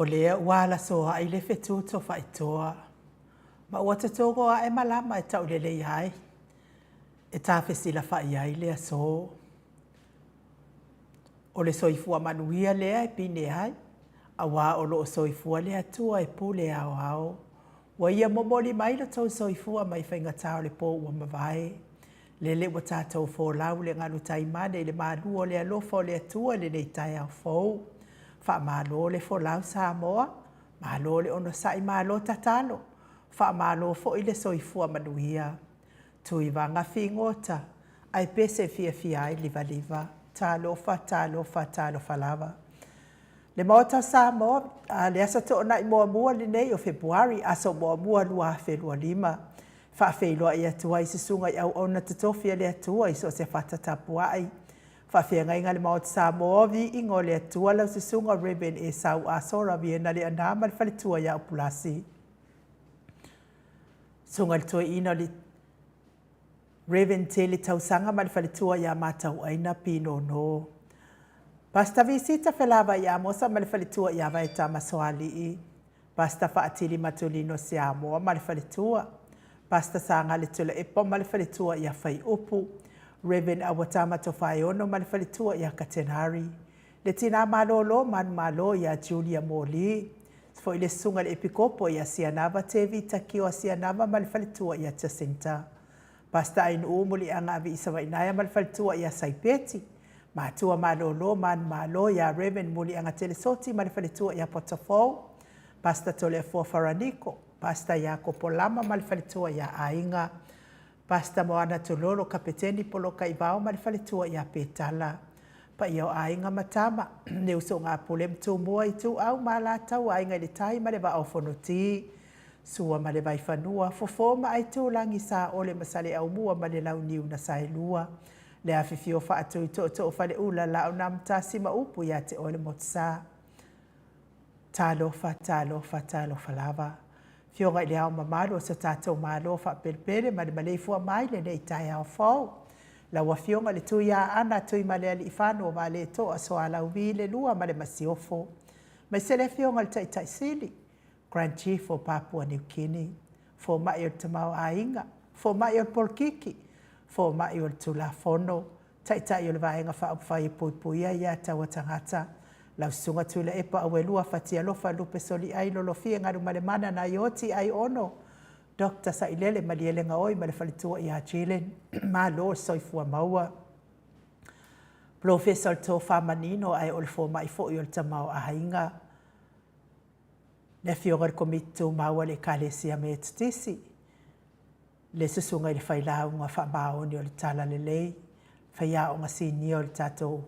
O lea wala soa ai le fetu to faitoa. Ma ua te togo a e malama e tau le lei ai. E tā fesila fai ai lea so. O le soifua manuia lea e pine ai. A wā o loo soifua lea tua e pule au au. Wa ia momoli mai la tau soifua mai whainga tau le po ua mawai. Lele wa tātou fō lau le nganu taimane le mālua le alofa o le atua le nei tai au fōu. Wha mālo le fō lau Samoa. Mālo le ono sai mālo tatalo. Wha mālo fo i le soifua manuia. Tui wanga whingota. Ai pese fia fia ai liva liva. Tālo lava. Le maota Samoa, le asa to na i mua le nei o Februari, asa mua lua whelua lima. Wha whelua i atua i se sunga i au ona tatofia le atua i so se whatatapua ai. Wha whenga inga le maota Samoa vi ingo le atua lau se sunga Reben e sau a sora vi na le anama le whaletua i au pulasi. Sunga le tua ina le Reben te le tausanga ma le whaletua i a matau aina pino no. Pasta visita felava ia mosa ma le faletua ia vai tama soali i. Pasta faatili matulino se amoa ma le faletua. Pasta sanga le tula epo ma le faletua ia fai upu. Reven awatama to fai ono ma le faletua ia katenari. Le tina malolo man malo ia Julia Moli. Fo ile sunga le epikopo ia sianava tevi takio sianava ma le faletua ia Jacinta. Pasta in umuli anga avi isawa inaya ma le faletua ia Saipeti. Matua malolo man malo ya Reven muli anga telesoti ma le faletua ia Potafou. Pasta tole fo Faraniko. Pasta ya Kopolama ma le faletua ia Ainga. Pasta moana tololo kapeteni poloka ibao ma le faletua ia Petala. Pa ia Ainga matama. Ne uso ngā pule mtu mua i tu au ma la tau Ainga le tai ma le va au fonoti. Sua ma le vai fanua. Fofo ma ai tu langi sa ole masale au mua ma le lau niu na saelua. Le afifio fa atu i to fale ula la una mtasi ma upu ya te ole motsa. Talo fa lava. Fio ngai le au mamalo sa tatou malo fa pelpele ma le maleifu mai le nei tai au fau. La wafio ngai le tu ya ana tu i male ali ifano ma le to aso ala ubi le lua ma le masiofo. Ma se le fio ngai tai tai sili. Grand Chief o Papua New Guinea. Fo mai o tamau ainga. Fo mai o Polkiki. Fo mai o tula fono. Tai o le vaenga whaupwhai puipuia ia tawa tangata. Lau sunga tula epa awelua fatia lofa lupe soli ai lolofia ngaru male mana na ioti ai ono. Dr. Sailele maliele ngaoi male falitua ia Chilen. Ma lo soifua maua. Professor Tofa Manino ai ole fo mai fo i ole tamau a hainga. Le fiongar komitu maua le kalesia me tutisi. Le susunga i le whailau ngā whamao ni o le tala le lei. Whaiao ngā sini o le tatou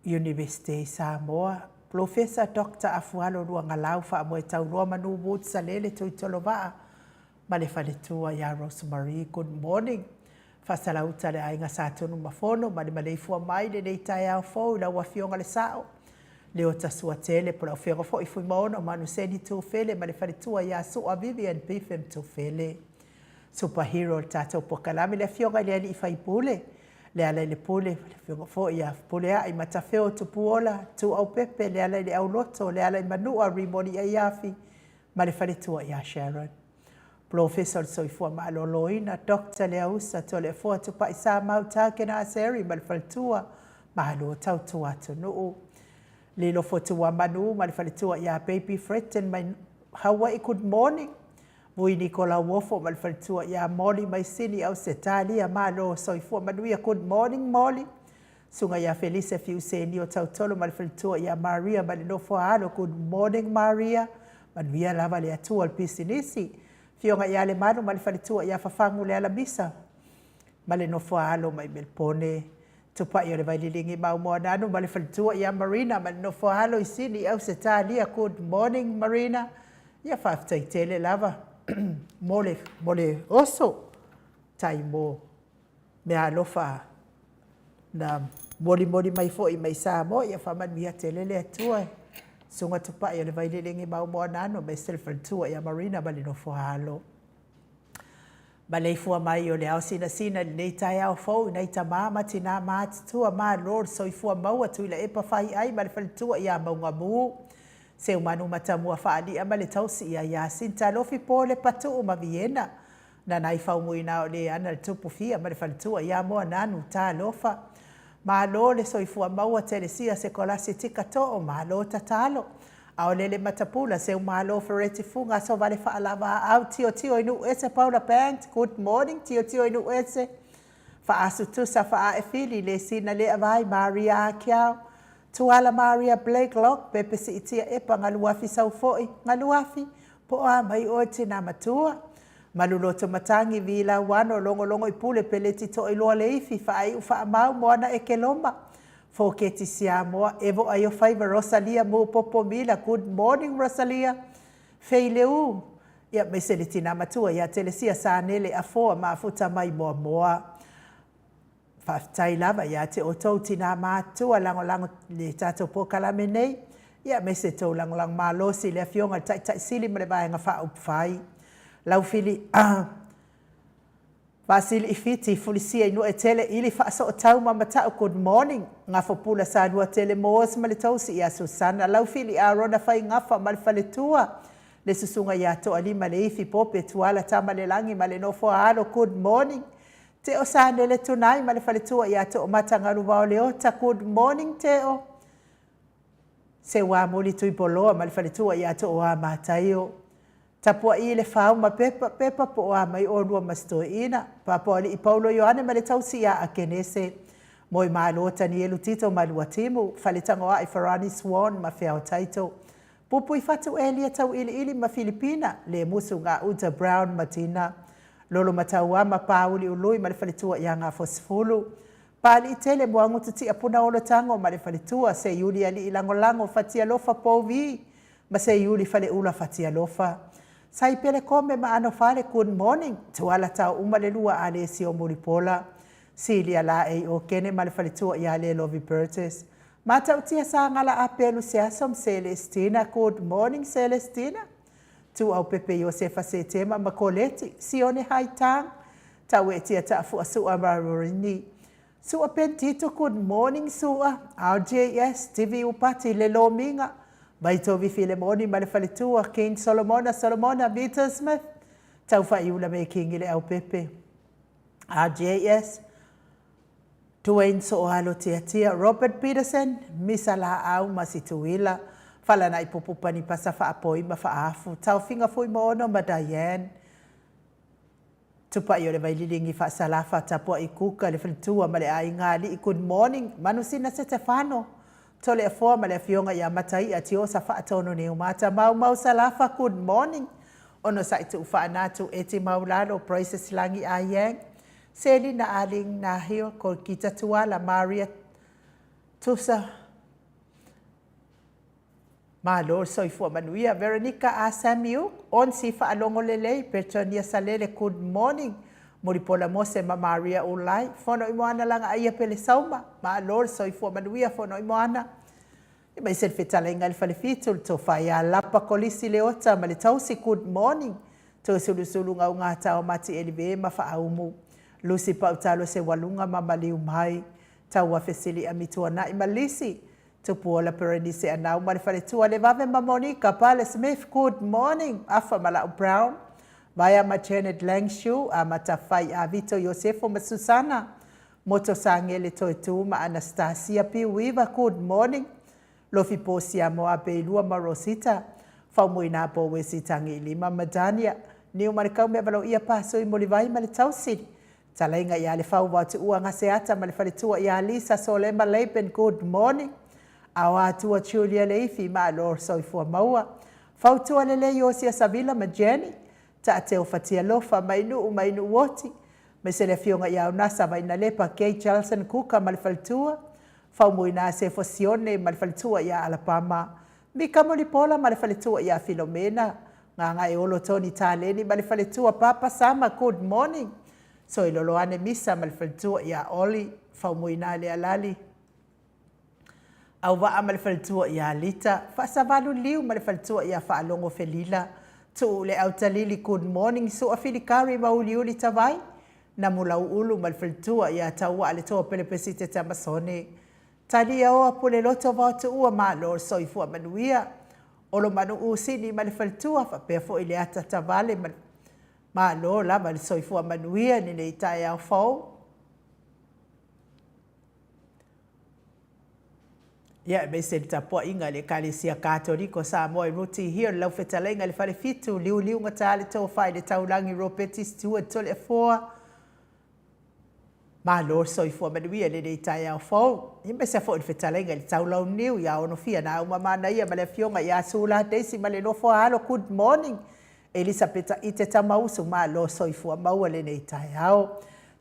University Samoa. Professor Dr. Afualo rua ngā lau wha amoe tau roa manu wot sa lele tui tolo waa. Ma le whaletua ia Rosemary, good morning. Whasalauta le ainga sātonu mafono, ma le maleifua mai le nei tai au fau, la wafionga le sao. Leo tasua tele, pola uwhenga fo i fui maono, manu seni tū fele, ma le whaletua ia Sua Vivian Bifem tū fele. Superhero tatou pokalami le fionga le ali fai pule le ala le pule fionga fo ia pule ai matafeo tu puola tu au pepe le ala le au loto le ala manua rimoni ai afi ma le fale tua ia Sharon Professor soifua ma loloina Dr. le ausa to le fo tu pa isa mau takena seri ma le fale tua ma lo tau tua tu no le lo fo tu manu ma le fale tua ia baby Fretten my Hawaii good morning. Vui Nicola Wofo mal faltua ia Molly mai sini au setalia malo soifua manuia good morning Molly. Sunga ia Felice Fiuseni o tautolo mal faltua ia Maria malinofo alo good morning Maria. Manuia lava le atua al pisinisi. Fionga ia le manu mal faltua ia fafangu le ala misa. Malinofo alo mai Melpone. Tupa ia le vaililingi mau moanano mal faltua ia Marina malinofo alo isini au setalia good morning Marina. Ia whaftaitele lava. mole oso taimo me alofa na moli mai fo i mai sa mo ia fa man mia telele atua sunga tupa ia le vailelengi mau mo nano mai self tua ia Marina balino fo halo balei fo mai o le au sina nei tai au fo nei tamama tina mat tua ma lord so i fo mau atu ile epa fai ai ma le tua ia maunga mu Se umanu matamua whaali ama le tausi ia Yasin talofi po le patu ma Vienna. Na nai whaumuina o le ana le tupu fia ma le whalitua ia moa nanu tā lofa. Malo le soifua maua telesia se kolasi tika to'o malo tatalo. Ao lele matapula se umalo fereti funga so vale whaalava au tio inu ese Paula Pant. Good morning tio inu ese. Whaasu tusa wha e fili le sina le avai Maria Kiao. Tuala Maria Blake Lock pepe si itia epa ngaluafi saufoi. Ngaluafi po a mai o tina matua. Maluloto matangi vila wano longo ipule peleti to iloa leifi whaai ufa amau moana e ke lomba. Foketi sia moa evo ayo faiva Rosalia mo popo mila. Good morning Rosalia. Feileu. Ia mesele tina matua ia telesia sa nele a foa maafuta mai moa. Whaftai lava ia te o tau tina matua lango le tato po kalame nei. Ia mese tau lango malosi le fionga tai sili male vaenga wha upwhai. Lau fili, Vasili ifiti fulisia inu e tele ili whaaso o tau mamatau good morning. Ngā whapula sa nua tele moos male tausi ia Susana. Lau fili a rona whai ngafa male whaletua. Le susunga ia to alima le ifi pope tuala tama le langi male nofo alo good morning. Te o sa nele tunai male whaletua ia to o matangaru wao leota good morning te o. Se wā muli tui poloa male whaletua ia to o a mataio. Tapua i le whauma pepa po a mai o rua mastoa ina. Papa li i Paulo Ioane ma le tausi a kenese. Moi maalota ni elu tito malua timu. Whaletangoa i Farani Swan ma whiao taito. Pupu i fatu elia tau ili ma Filipina. Le musu ngā Uta Brown Matina. Lolo mataua ma pauli ului ma le whaletua i ngā fosfulu. Pali i tele moangu tuti a puna olo tango ma le whaletua. Se yuli ali i lango fatia lofa povi. Ma se yuli whale ula fatia lofa. Sai pele kome ma ano fale good morning. Tuala tau umale lua ale si o muripola. Silia la e o kene male falitua i ale Lovi Burtis. Mata utia sa ngala apelu se asom Celestina. Good morning Celestina. Tu au pepe Josefa se tema makoleti. Sione haitang. Tau e tia ta fu asua marurini. Sua pentito good morning sua. RJS TV upati le lominga. Baitovi Filemoni ma le whaletua, King Solomona, Vita Smith. Tau whaiula me King ile au pepe. RJS. Tuain so alo tia. Robert Peterson, misa la au masituila. Fala na ipupupani pasa whaapoi ma whaafu. Tau finga fui moono ma Diane. Tupa i o le vaililingi whaasalafa tapua i kuka le whaletua ma le aingali i good morning. Manusina se Stefano. Tole a forma le fionga ia matai a tio sa whaatono ni umata. Mau salafa, good morning. Ono sa itu whaanatu eti maulalo prices langi a yang. Seli na aling na hio ko kita tuala Maria Tusa. Malo soifua manuia. Veronica a Samuel. On si whaalongo lele. Petronia salele, good morning. Muripola mose ma Maria ulai. Fono imoana langa aia pele sauma. Ma lor soifua manuia fono imoana. Iba isen fetala inga le fitul to faya lapa kolisi leota ma le tausi good morning. To sulu ngau ngata o mati elive ma faaumu. Lucy pautalo se walunga ma maliu mai. Taua fesili amitua na imalisi. To puola perenise anau ma le faletua le vave ma Monica pale Smith good morning. Afa mala Brown. Vaya ma Janet Langshu, a matafai a Vito Yosefo ma Susana. Moto sangele toitu ma Anastasia Piwiva, good morning. Lofi posia mo a Beilua ma Rosita. Faumuina po wesitangi lima ma Dania. Niu marikau me valo ia paso i molivai ma le tausiri. Talainga ia le fau watu ua ngaseata ma le faletua ia Lisa Solema Leipen, good morning. Awa atua Julia Leifi ma lor soifua maua. Fautua lele Yosia Savila ma Jenny. Ta te o fatia lofa mainu woti. Me se le fionga ia unasa maina lepa Kay Charleston Kuka malifaltua. Faumuina se fosione malifaltua ia Alabama. Mika molipola malifaltua ia Filomena. Nga e olo Tony Taleni malifaltua Papa Sama, good morning. So iloloane misa malifaltua ia Oli. Faumuina le alali. Au waa malifaltua ia Lita. Fasavalu liu malifaltua ia Faalongo Felila. Tu le au talili good morning so afilikari mauliuli tawai na mulau ulu malfaltua ia taua ale toa pelepesite tamasone talia o apule loto vatu ua malo soifua manuia o lo manu usini ma le falitua fa pe fo ile ata tavale ma lo lava le soifua manuia ni nei tai au fau. Ia me se tapua inga le Kalesia Katoliko sa moa i ruti hio lau fetalenga le fale fitu liu ngata ale tau fai le taulangi ropetis tua tole foa. Ma lo soifua manuia ni nei tai au fau. Ia me se fo i fetalenga le taulau niu ia ono fia na uma mana ia ma le fionga ia sula deisi ma le nofo halo good morning. Elisabeta i te tamausu ma lo soifua maua le nei tai au.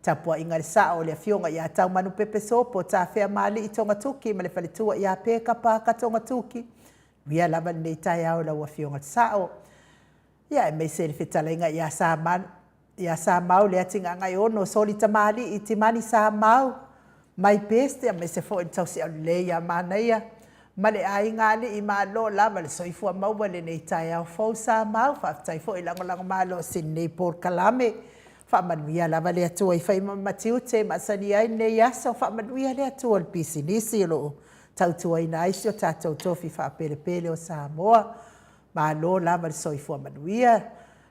Tapua inga le sao le fionga ia tau manu pepe sopo ta fea mali i tonga tuki ma le falitua ia peka paka tonga tuki. Wia lava le nei tai au la ua fionga sao. Ia e mei se le fetalenga ia sa mau le atinga ngai ono soli tamali i timani sa mau. Mai peste a mei se fo i tau si au le ia mana ia. Ma le ai ngale i malo lava le soifua maua le nei tai au fau sa mau. Whaftai fo i lango malo sin nei por kalame. Whamanuia lava le atua i whai matiu te masani ai nei aso. Whamanuia le atua le pisinisi lo tautua ina aisi o tātou tofi whapelepele o Samoa. Malo lava le soifua manuia.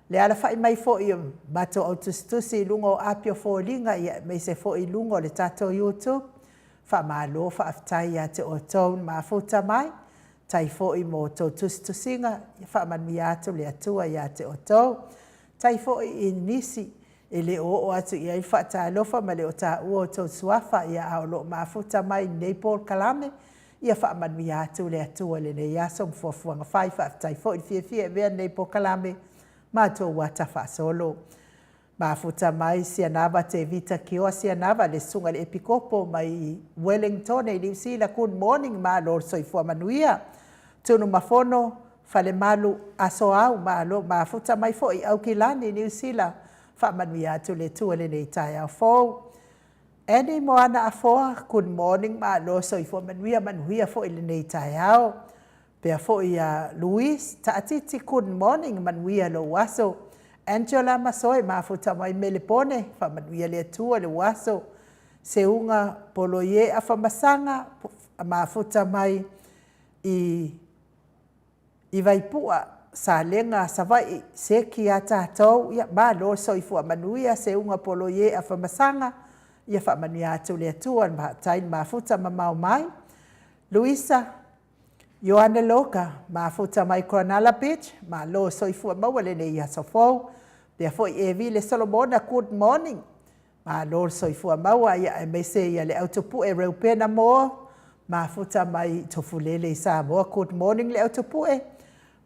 Le ala whai mai fo i mato autustusi lungo apio fo linga ia mei se fo i lungo le tātou YouTube. Whamalo whaaftai ia te o tau mafuta mai. Tai fo i mo tau tustusinga. Whamanuia atu le atua ia te o tau. Tai fo i nisi. E le o atu ia i whata alofa ma le o tā ua o tau suafa ia aolo mafuta mai nei Paul Kalame. Ia whaamanuia atu le atua le nei aso mfuafuanga whai whaaftai fo i fia vea nei Paul Kalame. Ma tō wata whaasolo. Mafuta mai sianava te vita kioa sianava le sunga le epikopo mai Wellington e New Zealand. Good morning ma lor soifua manuia. Tunu mafono fale malu aso au ma lo mafuta mai fo i au kilani New Zealand. Whamanuia atu le tua le nei tai au fau. Eni moana a foa, good morning ma lo soifua manuia fo i le nei tai au. Pea fo i Luis, taatiti good morning manuia lo waso. Angela Masoe mafuta mai melepone, whamanuia le atua le waso. Seunga poloye a whamasanga, mafuta mai i vaipua. Sa lenga sa vai se ki a tātou, ia ma lo soifua manuia seunga poloye a whamasanga. Ia whamanuia atu le atua, tain mafuta mamau mai. Luisa, Joanna Loka, mafuta mai Cronulla Beach, ma lo soifua maua le nei aso fau. Pea foi e vi le Solomona, good morning. Ma lo soifua maua ia e mese ia le autopu e reupena mo. Mafuta mai tofulele i Samoa, good morning le autopu e.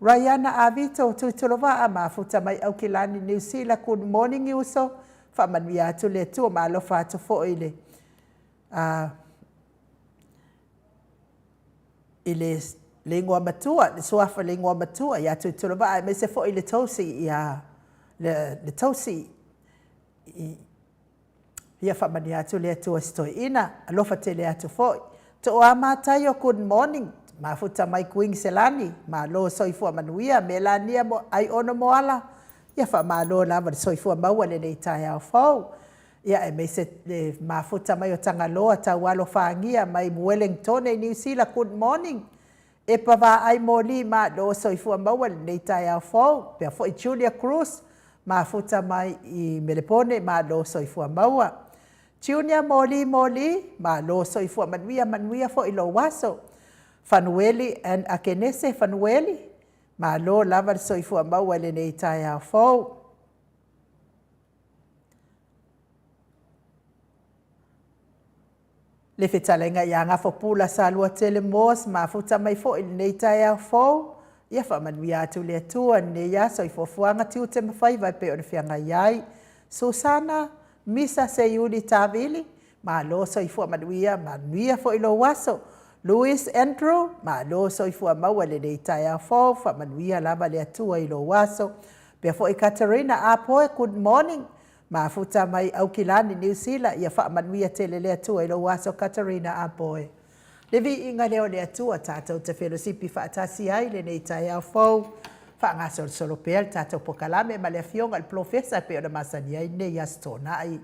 Rayana Avito, tuitulova mafuta mai Aukilani New Zealand, good morning i uso. Whamanuia atu le tua ma alofa atu fo ile. Ile lingua matua, le suafa lingua matua, ia tuitulova a me se fo ile tausi ia le tausi ia whamanuia atu le tua stoi ina, alofa te le atu fo. To amatayo good morning. Mafuta mai kuing selani, ma lo soifua manuia, melania mo ai ono moala. Ia wha ma lo lava soifua maua le nei tai au fau. Ia e me se mafuta mai o Tangaloa tau alo whaangia mai Wellington e New Zealand, good morning. E pawa ai moli ma lo soifua maua le nei tai au fau. Pea fo i Julia Cruz, mafuta mai i Melepone ma lo soifua maua. Junior moli, ma lo soifua manuia fo i lo waso. Fanueli and Akenese Fanueli. Ma lo lava soifua maua le nei tai au fau. Le fetalenga ia ngafo pula sa lua tele mos ma futa mai fo i nei tai au fau. Ia whamanuia atu le atua ne ia soifua fuanga tiu te mawhai vai pe o le whianga iai. Susana Misa se yuli tavili. Ma lo soifua manuia fo i lo waso. Louis Andrew, ma lo soifua maua le nei tai au fau, whamanuia lava le atua i lo waso. Pea fo i Katarina Apoe, good morning. Ma futa mai Aukilani New Zealand, ia whamanuia tele le atua i lo waso Katarina Apoe. Le vi inga leo le atua tātou te whelosipi whaatasi ai le nei tai au fau. Whaangasol solo pea tātou pokalame ma le fionga le profesa pe o na masani ai nei astona ai.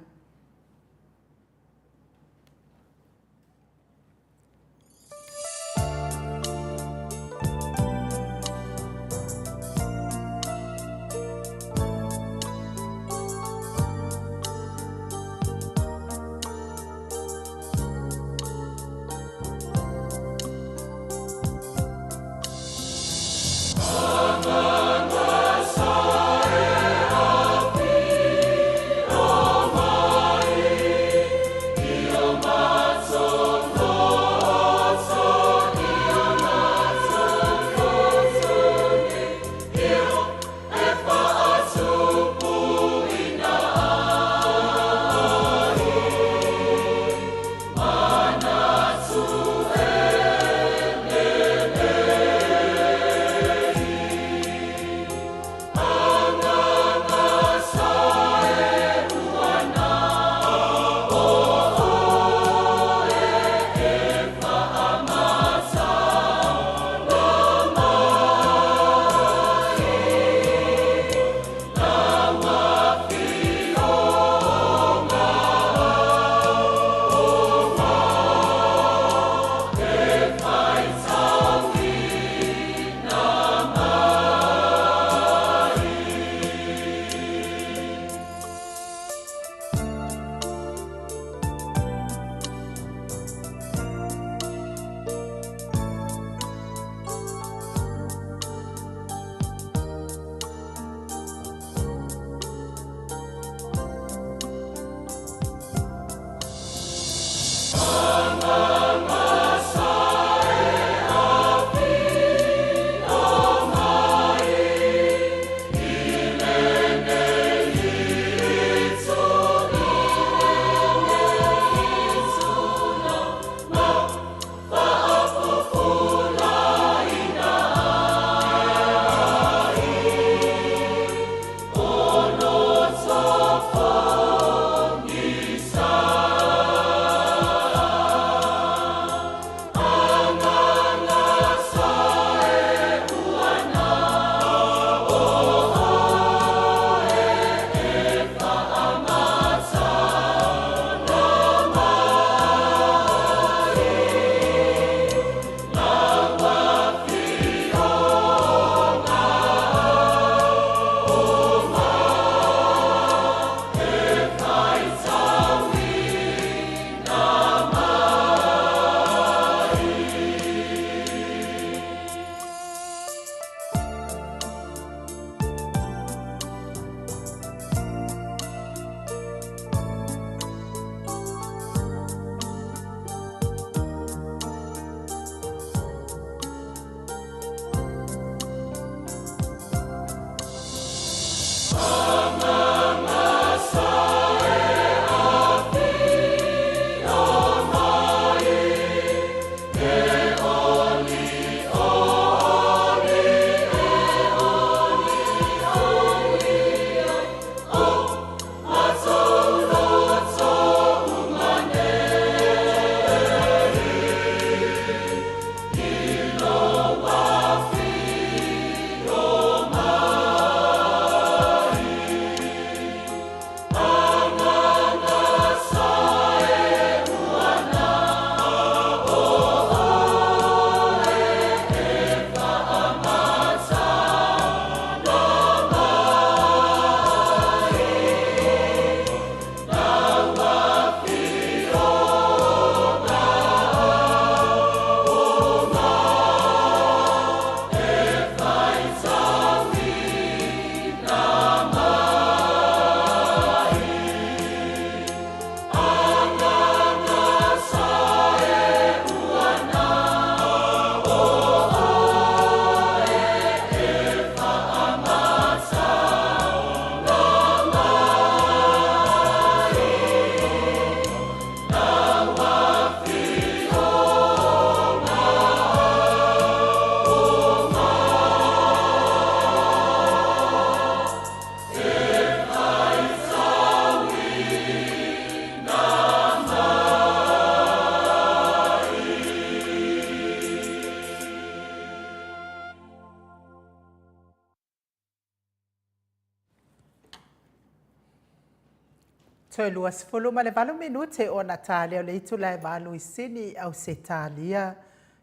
Toe lua sifulu ma le valu minute o Natalia o le itu lai valu I sini au se talia.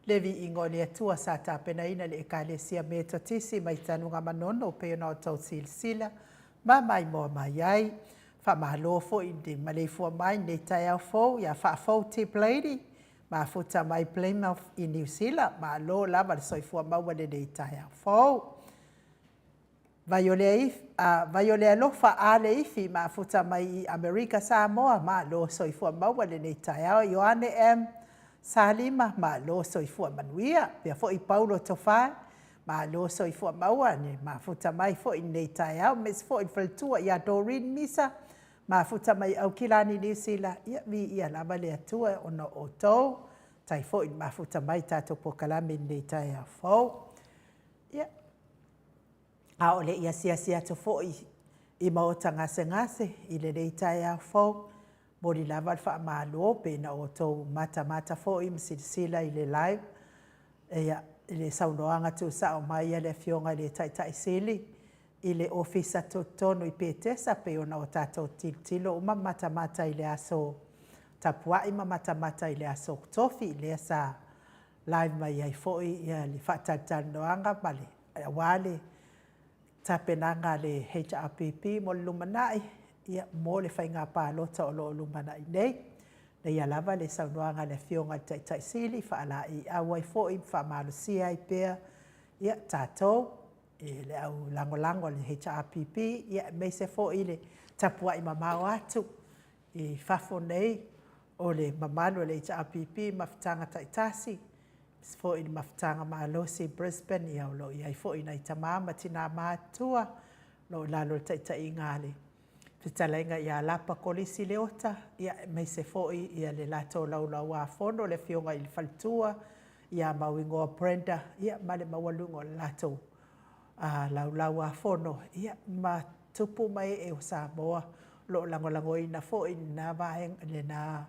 Le vi ingo le atua sa tapena ina le ekalesia me totisi mai tanunga manono pe ona o tau silsila. Ma mai moa mai ai. Fa mahalo fo inde ma le fua mai ne tai au fo ya fa fo tip lady. Ma futa mai Plymouth I New Zealand. Ma lo lava le soifua maua le ne tai au fo. Vai o le alofa a le ifi ma futa mai I Amerika Samoa ma lo soifua maua le nei tai au Ioane M. Salima ma lo soifua manuia. Pea fo I Paulo Tofai ma lo soifua maua ne ma futa mai fo I nei tai au. Mes fo I faltua I a Doreen Misa ma futa mai au kilani New Zealand. Ia vi ia lava le atua ono o tau. Tai fo I ma futa mai tato pokalame nei tai au fo. Ia. A ole ia sia to foi I maota ngase I le nei tai au fo. Mori lava wha malo pe na o tau mata foi msilisila I le live. Ia le saunoanga tu sao mai le fionga le tai sili. I le ofisa tono I petesa pe ona o tato tilo uma mata I le aso tapua ima mata I le aso tofi I le sa live mai ai foi ia le whatatanoanga male. Wale tapenanga le HRPP mo lumanai ia mo le whainga pālota o lo lumanai nei. Na ia lava le saunoanga le fionga tai sili whaala I awai fōi whamalusia I pēr ia tātou le au lango le HRPP ia me se fōi le tapua I mamau atu I whafo nei o le mamanu le HRPP mawhitanga taitasi. Fo I mawhitanga maalosi Brisbane I au lo I fo I nei tamama tina mātua lo lalo taitai ngāle. Fitalainga I a lapa kolisi leota ia mei se fo I le lato lau a fono le fionga I le faltua ia mawingoa Brenda ia male mawalungo lato lau a fono ia ma tupu mai e o Samoa lo lango ina fo I na vaeng le na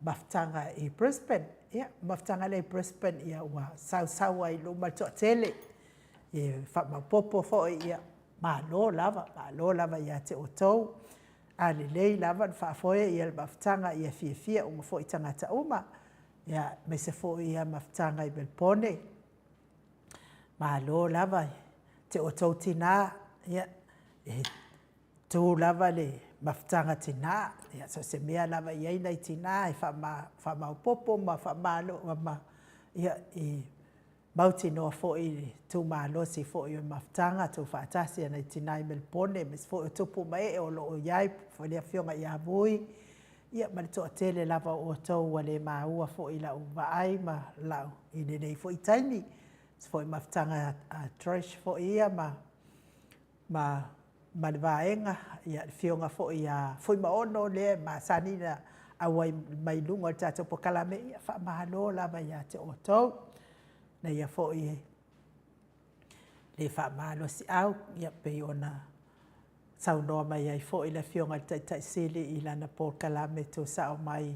mawhitanga I Brisbane. Ia, mawhitanga le Brisbane ia ua sau ai luma toa tele. Ia whamapopo fo ia malo lava ia te o tau. A le lei lava whaafoe ia le mawhitanga ia fia uma fo I tangata uma. Ia me se fo ia mawhitanga I Melbourne. Malo lava te o tau tina. Ia tu lava le mawhitanga tina. Ia so se mea lava iai nei tina I whamaupopo ma whamalo ma ia I mauti noa fo I tu maalosi fo I mawhitanga tu whaatasi nei tina I Melbourne mes fo I tupu mai o lo o iai fo lea fionga I avui. Ia ma le toa tele lava o tau wale maua fo I lau vaai ma lau I nei fo I taimi. Fo I mawhitanga trash fo ia ma le vaenga ia fionga fo ia foi maono le ma sanina awai mai lunga tato po kalame ia fa mahalo lava ia te oto na ia fo ia le fa mahalo si au ia pe ona saunoa mai ai fo ia fionga tai sili ila na po kalame to sao mai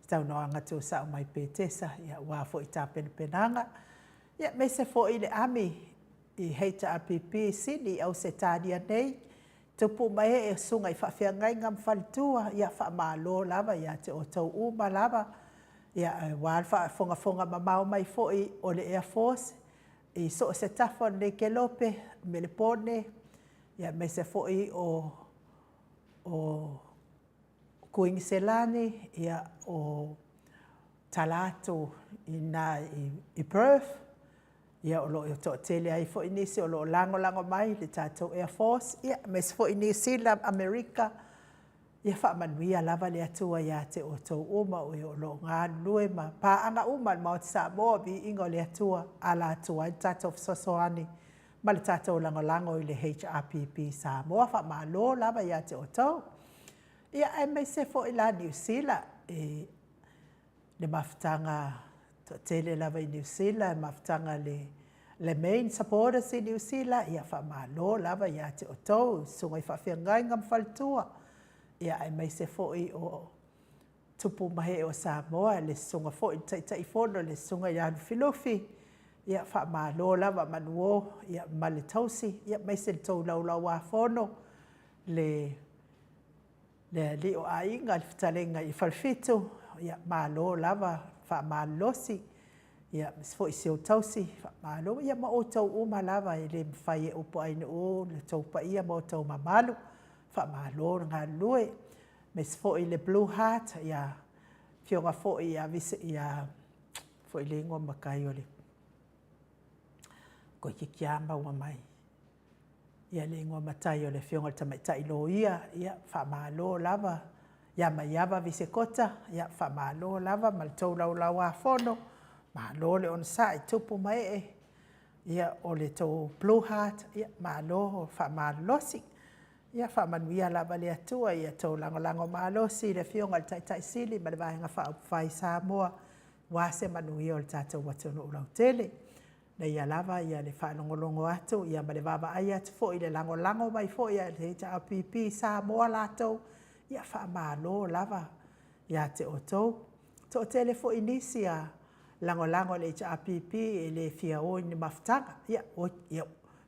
saunoa nga to sao mai petesa ia wa fo ita penanga ia me se fo ile ami I HRPP sili au se tadia nei. Tupu mai e sunga I whawhiangai ngam whalitua ia whamalo lava ia te o tau uma lava. Ia wāl whafonga mamau mai fōi o le Air Force. I so se tafo le Kelope, Melbourne. Ia me se fōi o Kuingiselani. Ia o Talato I Perth. Ia o lo I to tele ai fo inisi o lo lango mai le tatou Air Force. Ia mes fo inisi la Amerika. Ia wha manuia lava le atua ia te o tau uma o lo ngā lue ma. Pa anga uma ma o te Samoa bi ingo le atua ala atua I tatou sosoani. Ma le tatou lango I le HRPP Samoa wha malo lava ia te o tau. Ia ai mai se fo I la New Zealand. Le mawhitanga to tele lava I New Zealand, mawhitanga le main supporters I New Zealand, ia whamalo lava ia te o tau, sunga I whawhiangai ngam whalitua. Ia ai mai se fōi o tupu mahe o Samoa, le sunga fōi tai whono, le sunga i anu filofi. Ia whamalo lava manuo, ia male tausi, ia mai se tau lau a whono, le Le li o ainga le fitalenga I falfitu ia malo lava fa malosi ia fo se o tausi fa malo ia ma o tau uma lava I le fai e upo ai no le tau pa ia ma o tau mamalu fa malo nga lue mes fo I le blue heart ia fionga fo ia vise ia fo I le ngo makai ole ko ki kiamba wa mai ia le ngo matai ole fionga tamai tai lo ia fa malo lava ia mai ava vise kota ia fa malo lava mal tau lau lau a fono malo le on sai tupu mai ia o le tau blue heart ia malo fa malosi ia fa manuia lava le atua ia tau lango lango malosi le fionga tai tai sili ma le vahenga fa fai Samoa wa se manuia o le tatou watu no ulau tele na ia lava ia le whanongolongo atu, ia ma le wawa ai atu fo I le lango lango mai fo ia le ta pipi Samoa latou, ia wha malo lava, ia te o tou. To tele fo inisi a lango lango le ta pipi e le fia o ni maftanga, ia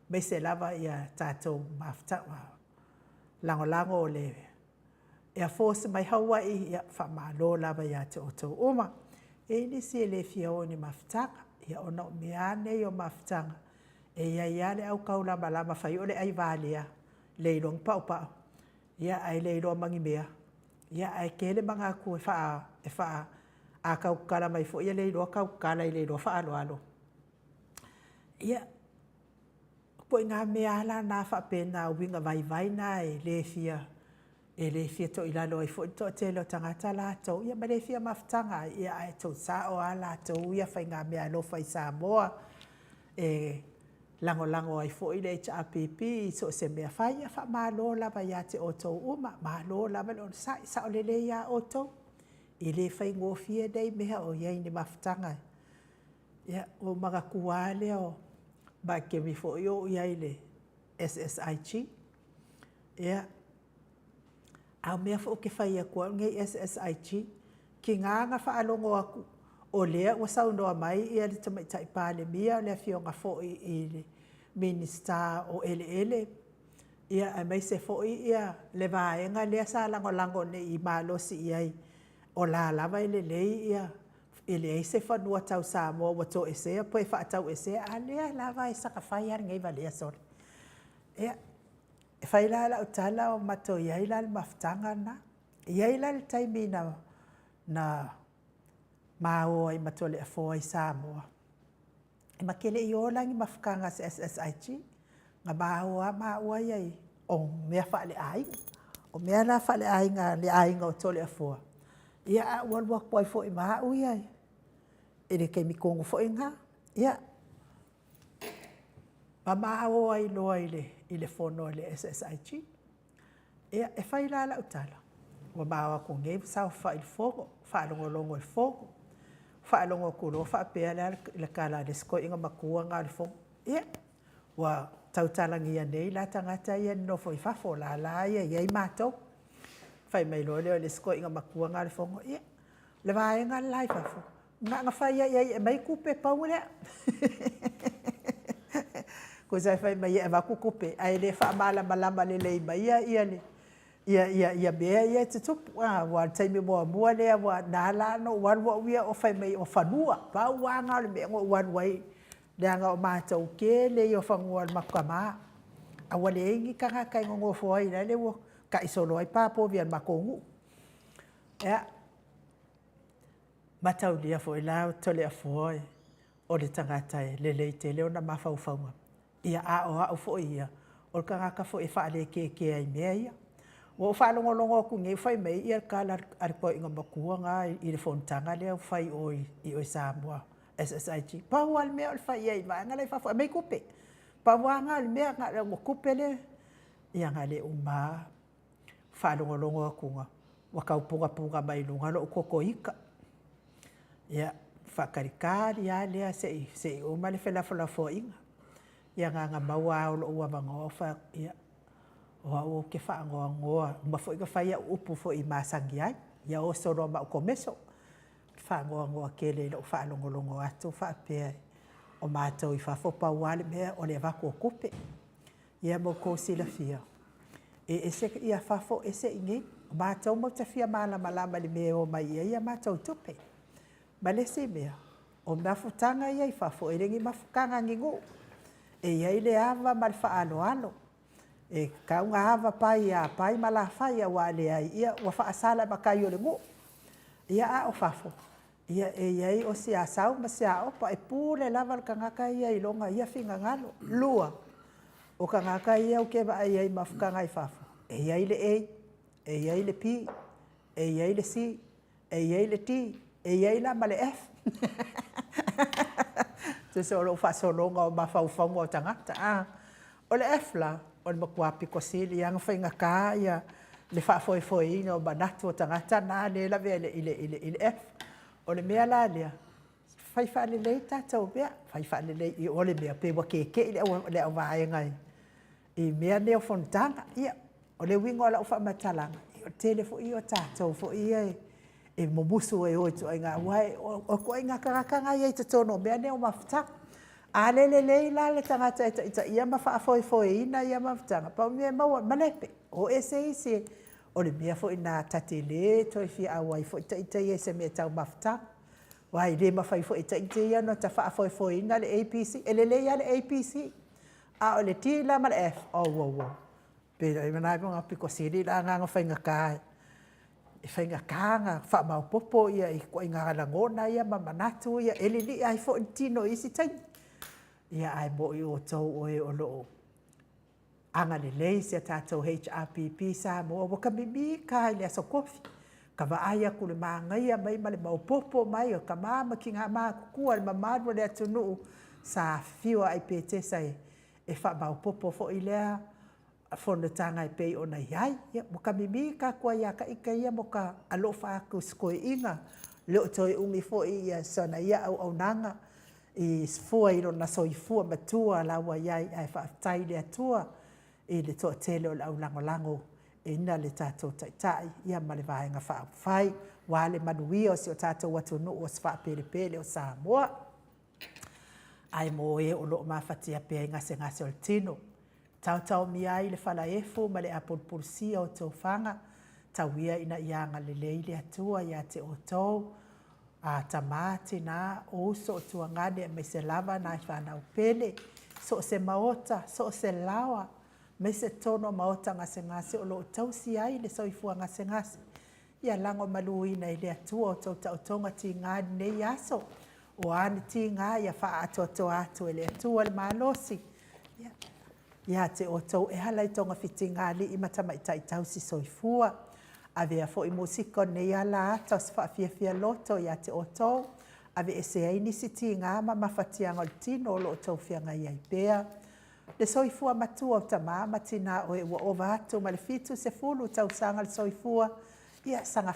me se lava ia tatou maftanga. Lango lango le ia force mai Hawaii, ia wha malo lava ia te o tou uma. E inisi e le fia o ni maftanga. Ia ona o mea nei o mafutanga. E ia le au kaula malama fai o le ai valea. Leilong pau pau. Ia ai leilo mangi mea. Ia ai kele manga ku e faa a kaukala mai fo. Ia leilo kaukala I leilo faa alo alo. Ia po ngā mea la nā faa pena winga vai na e le fia. E le fia to ilalo ai fo to telo tangata lato ia ma le fia mafutanga ia ai to sa o ala to ia fai ngā mea lo fai Samoa e lango lango ai fo I le HRPP so se mea fai ia fa malo lava ia te o to uma malo lava le on sa o le ia o to I le fai ngō fia dei meha o ia ni mafutanga ia o maga kuale o ba ke mi fo yo ia le SSIG ia au mea fo ke fai a kua ngai SSIG ki nganga fa alongo aku o lea ua saunoa mai ia le tamai tai pāle mia le fionga fo I le minister o ele ia ai mai se fo ia le vaenga lea sa lango lango ne I malosi iai o la lava ele lei ia ele ai se fanua tau Samoa wa to ese po e fa tau ese a lea lava e saka fai ar ngai valea sori ia e whai la utala o mato iai la le mafutanga na. Iai la le taimi na mao ai mato le afo ai Samoa. E makele I o langi mafukanga se SSIG. Nga mao iai o mea wha le ainga. O mea la wha le ainga o tole afo. Ia a ualua poi fo I mao iai. E le kei mikongo fo inga. Ia. Mao ai loa I le fono le SSIG. Ia e whai la utala. Wa mawa ko ngei sao wha I fogo. Wha longo I fogo. Wha longo kuro wha pea le kala le sko inga makua ngā le fogo. Ia. Wa tautalangi ia nei la tangata ia nofo I fafo la ia iai mātou. Whai mai loa leo le sko inga makua ngā le fogo. Ia. Le vaenga lai fafo. Nga whai ia e mai kupe pau lea. Ko sai fai mai e vaku kupe ai le fa mala malama le le mai ia le ia bea ia te tupu wa taimi mo le wa nala no wa wia o fai mai o fanua pa wa nga le me ngo wai le nga o mātou ke le o fangua makama a wale ingi kanga kai ngo fo ai le wo ka isolo ai pa po via makongu ia matau dia fo ila tole afo o le tangata le te le ona mafau faunga ia a o fo ia o kanga ka fo e fa le ke ai mea ia o fa longo ku ngai fai mai ia kala ar ko inga makua nga I le fontanga le fai o I Samoa SSIG pa wal me o fai ai va nga le fa mai kupe pa wa nga le me nga le kupe le ia nga le uma fa longo ku nga wa ka punga mai lunga lo kokoika ia fa karikari ia le se o male fela fo inga ia nga maua o ua mangofa ia o ke fa ngoa ma foi ka fa ia upu fo I masangi ai ia o soro ma komeso fa ngoa ke le lo fa longo atu fa pe o matou I fa fo pa wale me o le va ko kupe ia mo ko sila fia e ese ia fa fo ese ingi O mātou mau te whia malama li me o mai ia mātou tupe. Ma le si mea, o mafutanga ia I whafo, e rengi mafukanga ngingu. E iai le ava ma le whaalo alo. E kaunga ava pai a pai ma la whai a wale ai ia, wa whaasala makai o le ngu. Ia a o whafo. Ia e iai o si a sau ma si a opa, e pūle lava le kangaka ia I longa ia whinga ngalo. Lua. O kangaka ia o kewa ai mafukanga I whafo. E iai le ei. E iai le pi, e iai le si, e iai le ti, e iai la ma le F. Te se o lo whasolonga o mawhauwhaunga o tangata. O le F la, o le makuapi ko sili, anga whainga kā ia le whaafoi ina o manatu o tangata, nā le la vea ile F. O le mea la lea, whai whaale lei tātou mea, whai whaale lei I o le mea, pe wa keke le au vaengai. I mea neo fontanga, ia. O le wingo ala ufa matalanga. O tele fo I o tātou fo I e momusu e oi tu inga wai. O ko inga karakanga I te tono mea neo mafutanga. A le la le tangata ita ia mawhaafoi ina ia mafutanga. Pa mea maua malepe. O ese o le mea fo ina tate le toi fia awai fo ita ia se mea tau mafutanga. Wai le mawhai fo ita ia no ta whaafoi ina le APC. E le ia le APC. A o le T la ma le F. Oh, wow. Pero I manai mga piko siri la nga whainga kā. E whainga kā nga wha mau popo ia I kua inga langona ia mamanatu ia. E li ai fo tino isi taini. Ia ai mo I o tau oe o loo. Anga le lei se tātou HRPP sa mo o kamimi kā I le aso kofi. Ka vaaya kule maangaia mai ma le mau popo mai o ka mama ki ngā maa kukua le mamadwa le atunu sa fiwa ai pete sai. E wha mau popo fo I lea. Fono tanga I pei o nei ai. Mo ka mimi ka kua ia ka ika ia mo ka alofa aku skoe inga. Leo toi ungi fo ia sana ia au nanga. I fua ilo na soi fua matua lawa iai ai whaatai le atua. I le toa tele o lau lango. E ina le tātou taitai. Ia ma le vaenga whaafai. Wa le manuia o si o tātou watunu o swa pele o Samoa. Ai mo e o loo mawhatia pia ngase o le tino. Tau mi ai le whala efu ma le apurpurusia o tau whanga. Tau ia ina ianga le leile atua ia te o tau. A tamati na o so o tua ngane me se lava na I whanau pele. So se maota, so se lawa. Me se tono maota ngase o lo tau si ai le soifua ngase. Ia lango maluina I le atua o tau tau tonga ti ngani nei aso. O ane ti ngā ia wha ato atu e le atua le malosi. Ia te o tau e halai tonga whiti ngāli I matama I tau si soifua. A vea fo I musiko nei ala ata o sifa fia loto ia te o tau. A vea se aini si ti ngā ma mawhatianga o tino o lo tau fia ngai ai pēa. Le soifua matua o tamama tina o e ua ova atu ma le fitu se fulu tau sanga le soifua. Ia sanga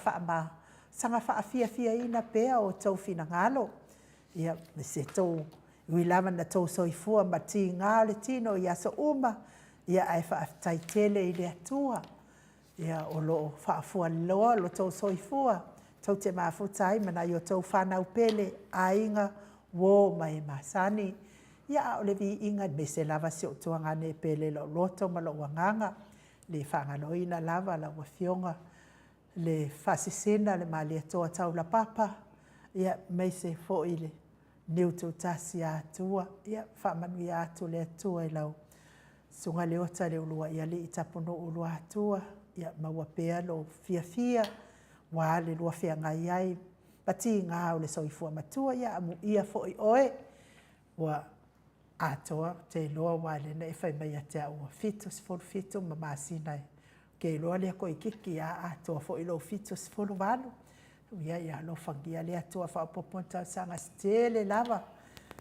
wha fia ina pēa o tau fina ngalo. Ia me se tau Ui lama na tau soifua ma ti ngā le tino ia so uma. Ia ai whaatai tele I le atua. Ia o lo whaafua loa lo tau soifua. Tau te mafutai mana I o tau whanau pele a inga wo mai masani. Ia o le vi inga me se lava si o tuanga ne pele lo loto ma lo wanganga. Le whanganoina lava la wafionga. Le whasisena le mali atoa tau la papa. Ia me se fo ile. Neu tau tasi atua, ia whamanui atu le atua I lau. Sunga le ota le ulua ia li I tapono ulua atua, ia maua pea lo fia, wa le lua fia ngai ai, pati ngā o le soifua matua, ia amu ia fo I oe, wa atoa te loa wa le na whai mai a te aua fitu ma masinai. Ke loa le ko I kiki a atoa fo I lo fitu sifuru walu. Ia lo fangia le atua whaopoponta sanga stele lava.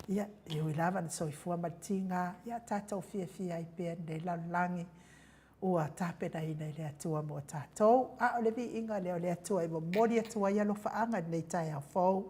Ia ui lava na soifua matinga. Ia tātou fia I pēr nei langi. Ua tāpena ina I le atua mo tātou. A o le vi inga leo le atua I mo mori atua ia lo whaanga nei tai au fau.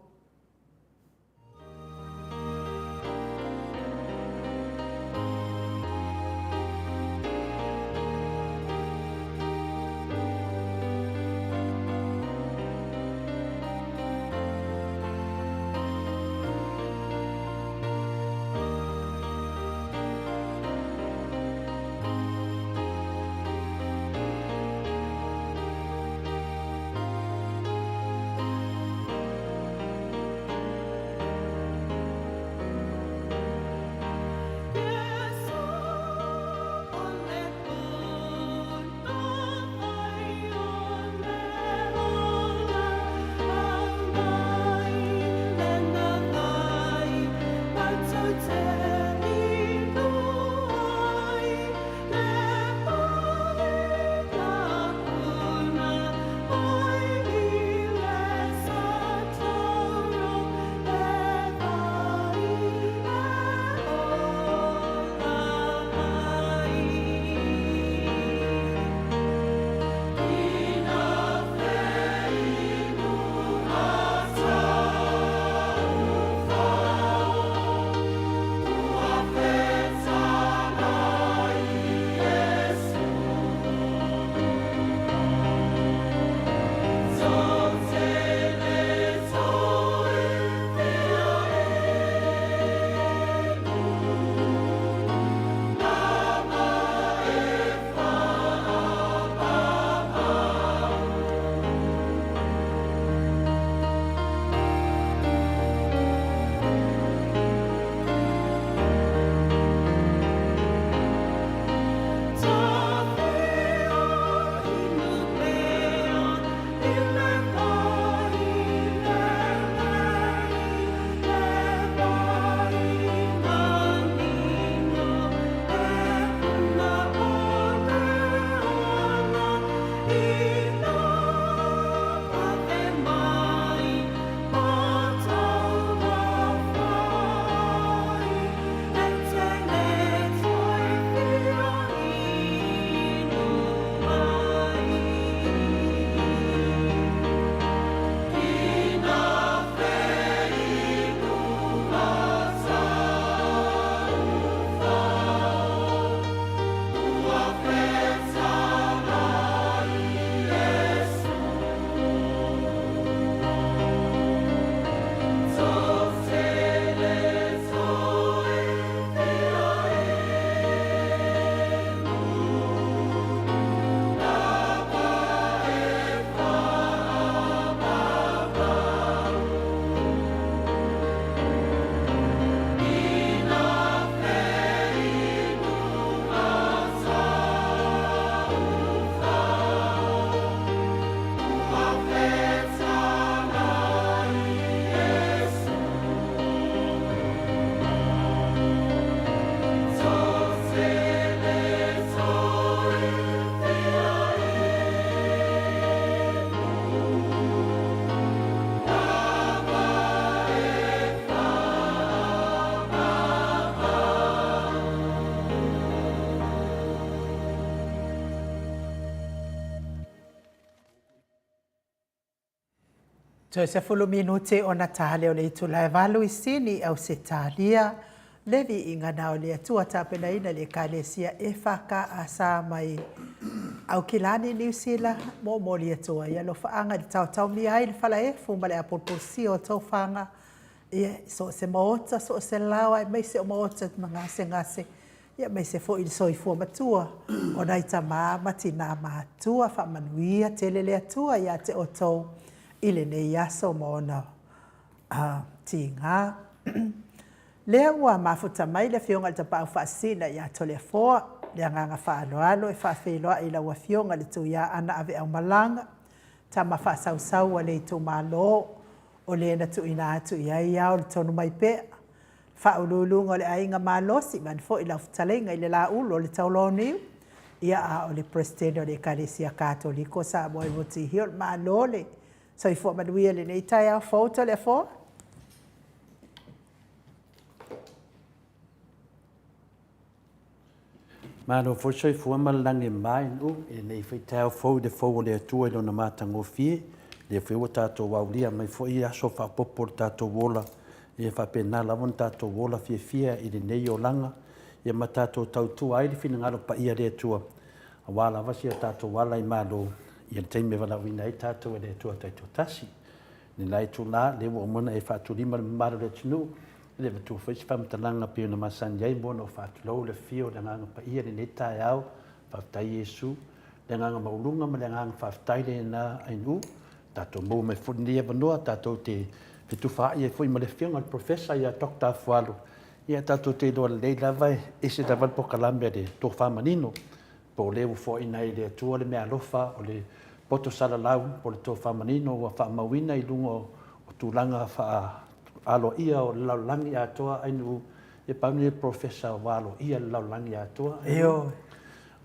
Toe se fulu minute o na tāle o le itu lai valu I sini au se tālia. Levi I ngana o le atua tāpena ina le kālesia e whaka a sā mai au kilani New Zealand mo le atua. Ia lo whaanga di tau mi ai le whala e fumale a potosi o tau whanga. Ia so se maota, so se lawa, e mai se o maota ngase ngase. Ia mai se fo I soi fua matua. O nai ta mati nā mātua whamanuia te le atua ia te o tau. Ile ne yaso mona tinga. Lea ua mafuta mai le fionga le tapau whaasina ia tole foa. Lea nganga whaaloalo e whaafeiloa I laua fionga le tu ia ana ave au malanga. Ta ma whaasau le tu malo. O le na tu ina atu ia ia o le tonu mai pea. Whaululunga le ainga malosi man fo I lau futalenga I le la ulo le tauloniu. Ia a o le presidente o le Ekalesia Katoliko sa moe woti hiol malole. So I fo manuia le nei tai au foto le fo. Malo fo so I fo malangi mai u e nei fai tai au fo de fo le atua I lona matango fie. Le fo o tato waulia mai fo I aso fa popo tato wola. E fa pena lavon tato wola fie fie I le nei o langa. E ma tato tautua ai le fina ngalo pa ia le atua. A wala vasi a tato wala I malo. Ia teime wala wina I tātou e le tua taito tasi. Ni lai tu la, le wa mona e whātu lima le mara le tinu. Le watu whaisi whamtalanga pio na masan yai mona o whātu lau le fio le nganga pa ia le netai au, whaftai Yesu. Le nganga maulunga ma le nganga whaftai le na ainu. Tātou mou me whuni e wanoa, tātou te whitu whaai e whui ma le fionga le professor ia Dr. Fualu. Ia tātou te doa le lawai e se tawal po kalambe le tō whamanino. Po leu fo ina I le atua le mea lofa o le poto sala lau po le tō whamanino wa whaamawina I lungo o tūlanga wha alo ia o laulangi atoa ainu e pauni e professor wa alo ia laulangi atoa. Eo.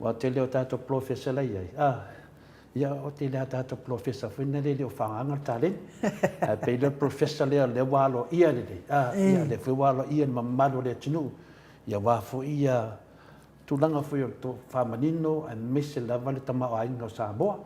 Wa te leo tātou professor lai ai. Ia o te leo tātou professor whina le leo whaanga talen. Pei leo professor leo wa alo ia le le. Ia le whi wa alo ia ni mamado le tinu. Ia wa fo ia tūlanga fo i tō whamanino a mese lava le tamao ainga o Samoa.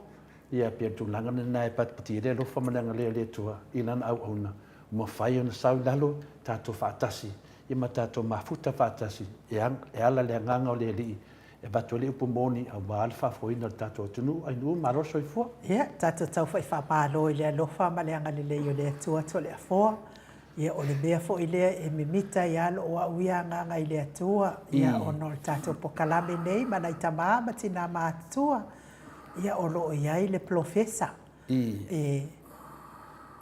Ia pia tūlanga na e patpati re lo whamananga le tua I lana au auna. Mo whai ona sau lalo tātou whaatasi. I ma tātou mafuta whaatasi. E ala le nganga o le li. E bato le upu moni a wāle whafoina le tātou tunu. Ai nuu maroso I fua. Ia, tātou tau whai whapalo I le alofa ma le anga le o le atua to le afoa. Ia o le mea fo I lea e mimita I alo o auia nganga I le atua. Ia ono le tātou po kalame nei mana I tamaa matina mātua. Ia o loo iai le profesa.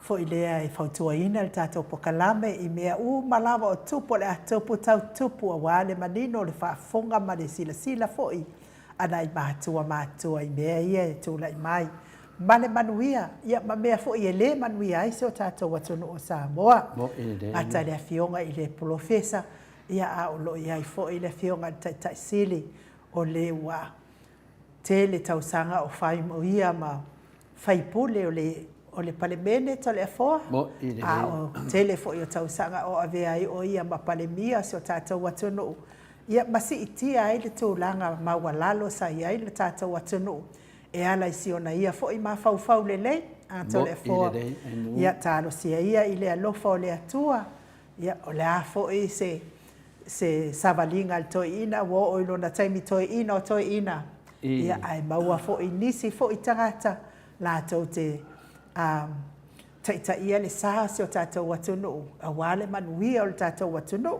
Fo I lea e whautua ina le tātou po kalame I mea malawa o tupo le atupu tau tupu a wale manino le whaafonga ma le sila fo I. Ana I mātua I mea ia e tūla I mai. Male manuia, ia ma mea fo I e le manuia ai se o tātou watunu o Samoa. Ata le fionga I le profesa. Ia a o lo iai fo I le fionga tai sili o le wa. Te le tausanga o whai mo ia ma whaipule o le palemene to le afoa. A o te le fo I o tausanga o ave ai o ia ma palemia se o tātou watunu. Ia masi itia ai le tūlanga mawalalo sa iai le tātou watunu. E ala I siona ia fo I ma fau le lei. A to le afoa. Ia tālo sia ia I le alofa o le atua. Ia o le a fo I se savalinga al toi ina. Wo o ilo na taimi toi ina o toi ina. Ia ai maua fo I nisi fo I tangata. La tau te taita ia le sāsi o tātou watunu. A wale manuia o le tātou watunu.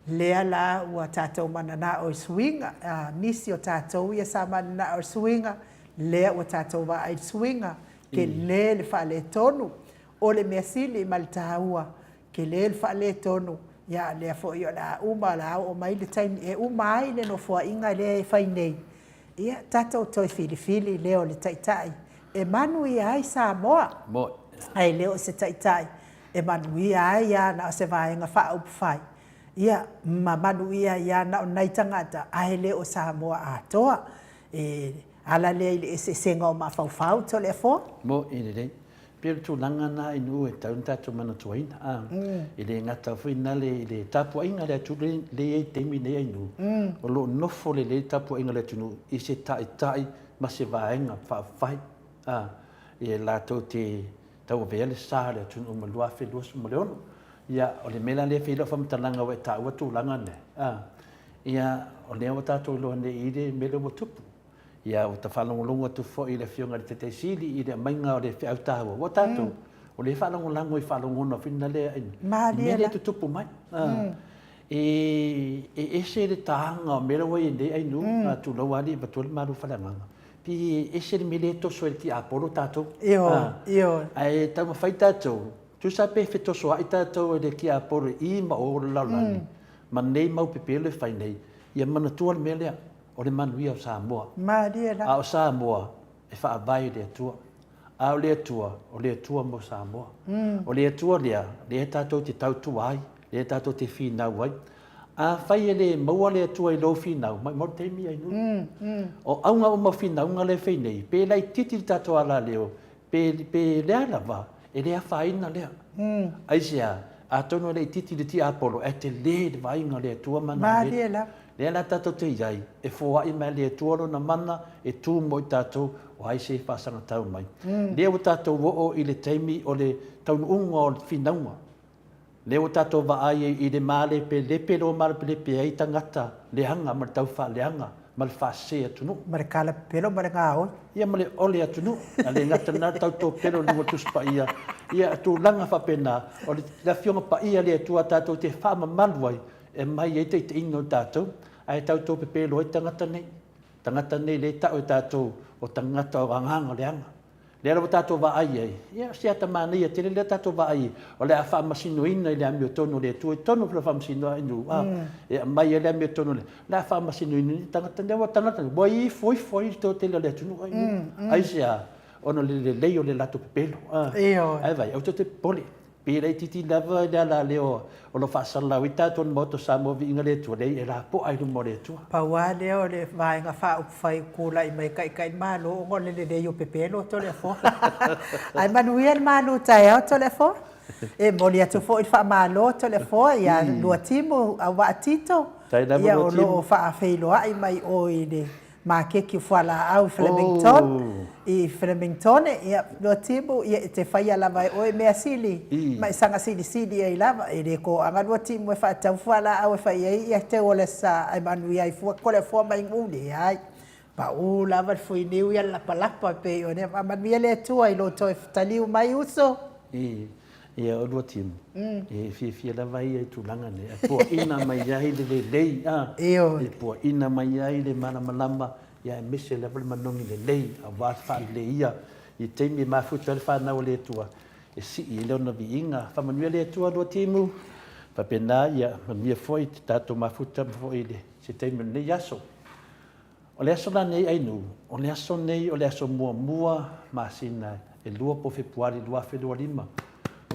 Lea la ua tātou manana o swinga. Nisi o tātou ia sa manana o swinga. Lea ua tātou wa ai swinga. Ke le whaale tonu. O le mea sili ma le tāua. Ke le whaale tonu. Ia lea fo I o la uma la o mai le taimi. E uma ai le no fua inga lea e whainei. Ia tātou toi fili leo le taitai. E manuia ai Samoa. Ai leo se taitai. E manuia ai ia na o se vaenga whaupwhai. Ia ma manuia ia na o nei tangata. Ai leo Samoa atoa. E ala lea I le se senga o mawhauwhau to le fo. Rei. Pia tu langa na inu e taun tātou mana tuaina. I le ngata whina le tāpua inga le atu le e teimi ne inu. O lo nofo le tāpua inga le tunu I se tai ma se vaenga whawhai. E lātou tau vea le sa le tunu ma lua fe lua ma le ono ia o le mela le fe lo fa mtalanga wa ta wa tu langa ne ia o le o tatou lo ne i le mele mo tupu ia o ta whalongolonga tu fo i le fionga le te sili i le mainga o le whiau tawa o tatou o le whalongolango i whalongona whina le ainu mele tu tupu mai e se le tahanga o mele wai ne ainu tu lau ali ba tu le maru whalanganga pi e se le mele to so ti apolo tatou io ai tau mawhai tatou tu sa pe fe to so ai tatou le ki apolo i ma o lalani ma nei mau pepele whai nei ia mana tua le mele o le manuia o Samoa. A o Samoa e whaavai le atua. A o le atua mo Samoa. O le atua lea, le tātou te tautu ai, le tātou te whinau ai. A whai e le maua le atua i lo whinau, mai mo te mi ai nu. O aunga o ma whinau nga le whinei, pe lai titi tātou ala leo, pe lea lava, e lea whaina lea. Aisea, a tono le titi le ti Apollo, e te le vainga le atua mana le. Lea la tātou te iai, e fōa i mai le tuaro na mana, e tū mo i tātou o ai se whasanga tau mai. Lea o tātou wo i le teimi o le taunu unga o le whinaunga. Lea o tātou wa ai i le male pe lepe lo mara pe lepe ai tangata le hanga ma le tau wha le hanga ma le whase atunu. Ma le kala pelo ma le ngā oi. Ia ma le ole atunu. A le ngata nā tau tō pelo lua tus pa ia. Ia tū langa whapena. O le fionga pa ia le tua tātou te whama maluai. E mai e te ino tātou, ai tātou pepe loi tangata nei. Tangata nei le tau e tātou o tangata o anganga le anga. Le ara o tātou wa ai ei. Ia, si ata mānei a tele le tātou wa ai. O le a whamasino ina i le amio tono le tu e tono pila whamasino inu. E mai e le amio tono le. Le a whamasino ina i tangata nei wa tangata nei. Wa i foi tō tele le tunu ai. Ai se a, ono le lei o le lato pepelo. Ai vai, au te pole. Pira i titi lava i la leo o lo whaasalau i tātou moto sa mo vi inga le tua lei e la po ai mo le tua. Paua leo le vaenga wha upwhai kula i mai kai malo o ngole le leo pepelo to le fo. Ai manuia le malo tae au to le fo. E moli atu fo i wha malo to le fo ia lua timu a wa atito. Ia o lo wha awhailoa i mai o i le ma keki whala au Flemington. I Flemington ia lo timu ia te whaia lava e oe mea sili. Mai sanga sili ai lava. E le ko anga lo timu e wha tau whala au e whaia ia te ole sa ai manuia i fua kole fua mai ngule ai. Pa u lava fui niu ia lapa pe o ne manuia le tua i lo toi taliu mai uso. Ia o lo timu. E fia lava ia i tūlanga ne. E pua ina mai ai le lei. E pua ina mai ai le malama. Ia e mese le vale manongi le lei, a wāwha le ia, i teimi mafuta le whanau le tua. E si i leo na vi inga, whamanua le tua lua timu, whapena ia manuia foi, te tātou mafuta foi le, se teimi nei aso. O le aso la nei ainu, o le aso nei, o le aso mua, masina, e lua po februari, lua lima.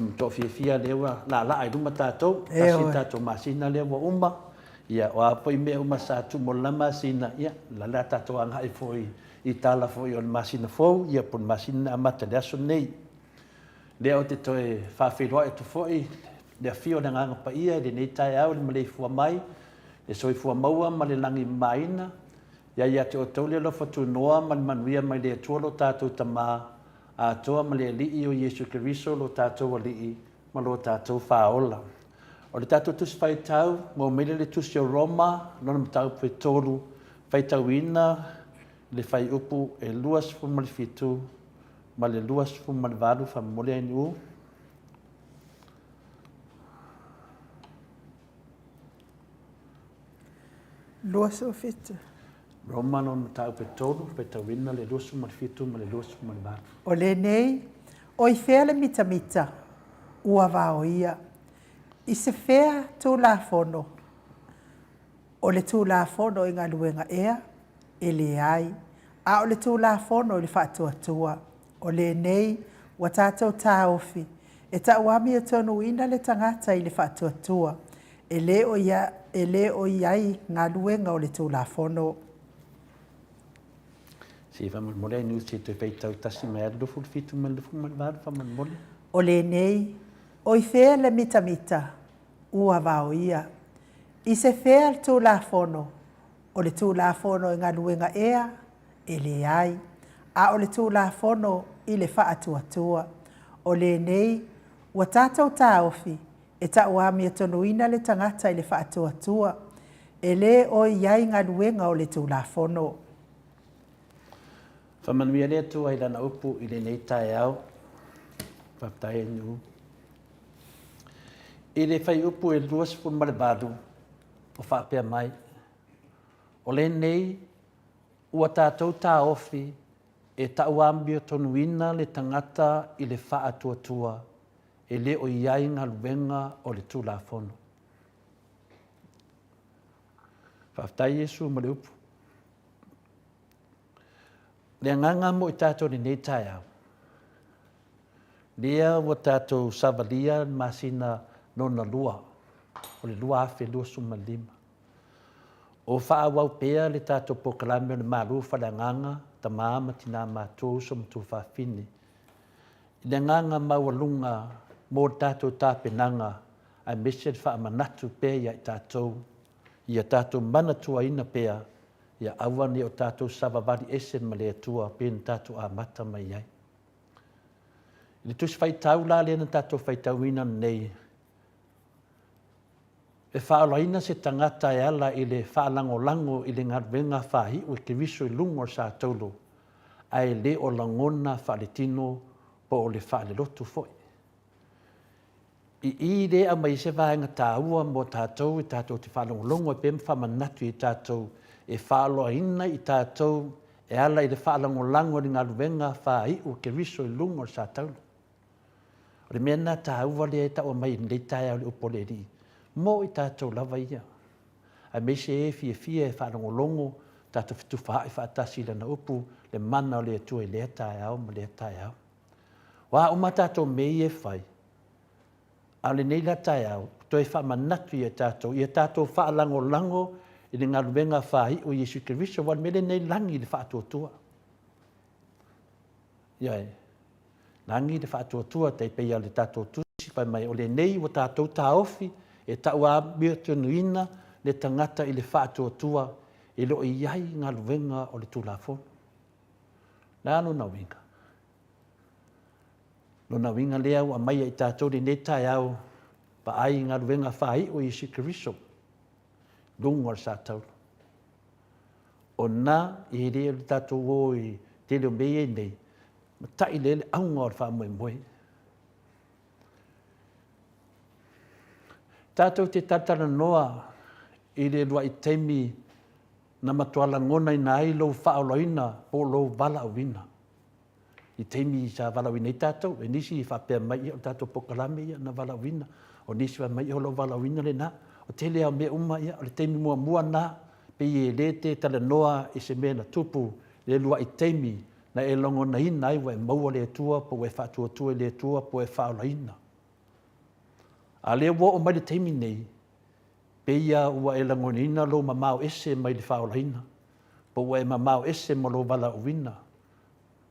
Mto fia lewa, la ai luma tātou, kasi tātou masina lewa uma, ia o apo i mea uma sa tu mo lama sina ia la la tato anga i foi i tala foi o masina fo ia pon masina amata le aso nei le o te toe fa filo e tu foi le fio na nga pa ia le nei tai au le male fu mai le soi fu maua ma le langi maina ia te o tole lo fatu noa man manuia mai le tuolo tato tama a toa ma le li o Yesu Kristo lo tato li ma lo tato faola. O le tātou tusi whai tau, mō mele le tusi o Roma, nona mtau pui tōru, whai tau ina, le whai upu e luas fu mali fitu, ma le luas fu mali varu wha mole aini u. Luas o fitu. Roma nona mtau pui tōru, whai tau ina, le luas fu mali fitu, ma le luas fu mali varu. O le nei, o i whea le mita, ua vao ia. I se whea tū la whono. O le tū la whono i ngā luenga ea, e le ai. A o le tū la whono i le whaatua tua. O le nei, wa tātou tā ofi. E ta uami e tonu ina le tangata i le whaatua tua. E le o iai ngā luenga o le tū la whono. Si whaman mole anu se te whaitau tasi mai adu full fitu man lufu man varu whaman mole. O le nei, o i whea le mita, ua vao ia. I se whea tū la whono, o le tū la whono i ngā luenga ea, e le ai. A o le tū la whono i le whaatua tua. O le nei, ua tātou tā ofi, e ta ua mea tonuina le tangata i le whaatoatua, e le o iai ngā nuenga o le tūlafono. Whamanuia lea tua i lana upu i le nei tae au, whaptai anu. I le whai upu e luas pu mare badu, o whapea mai. O le nei, ua tātou tā ofi, e tau ambio tonuina le tangata i le whaatoatua, e le o iai ngā luenga o le tūlafono. Whaptai Yesu ma le upu. Le nganga mo i tātou ni nei tae au. Lea wa tātou savalia masina nona lua, o le lua afe lua suma lima. O wha wau pea le tātou pokalame o le maru whale nganga, ta maama tina mātou som tu whawhine. Le nganga mawalunga mō tātou tāpenanga, ai mese wha manatu pea ia i tātou, ia tātou manatua ina pea, ia awane o tātou savavari ese ma le atua, pēn tātou a mata mai ai. Le tusi whaitau la lena tātou whaitau ina nei. E whaalaina se tangata e ala i le whaalango i le ngarwenga whahi o ke viso i lungo sa taulu. Ai le o langona whaaletino po o le whaalelotu foi. I le a mai se vaenga tāua mo tātou i tātou te whaalongolongo e pēm whamanatu i tātou e whaaloina i tātou e ala i le whaalangolango i ngarwenga whahi o ke viso i lungo sa taulu. O le mena tāua le e tau mai le tae au le upole rii. Mo i tātou lava ia. A me se e fia e whanongolongo, tātou fitu wha i whaatasi lana upu, le mana o le atua i lea tae au, ma lea tae au. Wa o ma tātou mei e whai. A le nei la tae au, to e whamanatu i a tātou whaalangolango i le ngaruenga whahi o Yesu Kiriso, wan mele nei langi le whaatuatua. Iai, langi le whaatuatua, te peia le tātou tusi, pai mai o le nei o tātou tā ofi, e tau a mea tunuina le tangata i le whaatoatua e lo i iai ngā luenga o le tūlafonu. Nā lona winga. Lona winga lea ua mai i tātou le netai au pa ai ngā luenga whai o Yesu Kiriso. Lungo sa taulu. O nā i rea le tātou o i te leo mea nei, ma tai le aunga o le wha moe. Tātou te tatara noa i le lua i teimi na matuala ngona i nā i lou whaoloina po lou vala awina. I teimi sa vala awina i tātou, e nisi i whapea mai o tātou pokalame ia na vala awina, o nisi wa mai o lou vala awina le nā, o te lea mea uma ia, o le teimi mua nā, pe i e le te tala noa i se mea na tupu, le lua i teimi na e longo na ina i wa e maua le atua, po e whaatuatua le atua, po e whaoloina. A lea wo o mai le teimi nei, pe ia ua e langonina lo mamao ese mai le whaolaina, po ua e mamao ese mo lo wala uwina.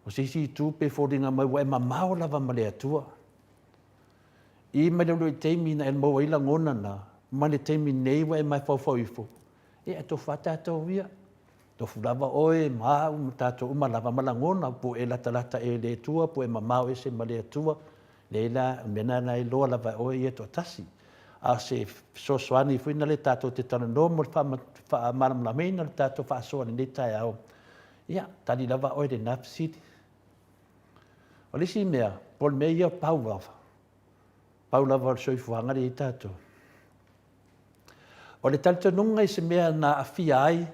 O sisi tu pe fōringa mai ua e mamao lava ma le atua. I mai le teimi na e maua ila ngona na, mai le teimi nei ua e mai whauwhauifo. E ato whatatou ia, tofu lava oe, maa tatou uma lava malangona, po e lata e le atua, po e mamao ese ma le atua, leila mena na i loa lava oe ia to tasi. A se sosoani fuina le tātou te tana no mo wha maramlameina le tātou wha soani ne tai au. Ia, tani lava oe le nafsidi. O lisi mea, pol mea ia pau lava. Pau lava o soifuanga le i tātou. O le talito nunga i se mea na awhia ai,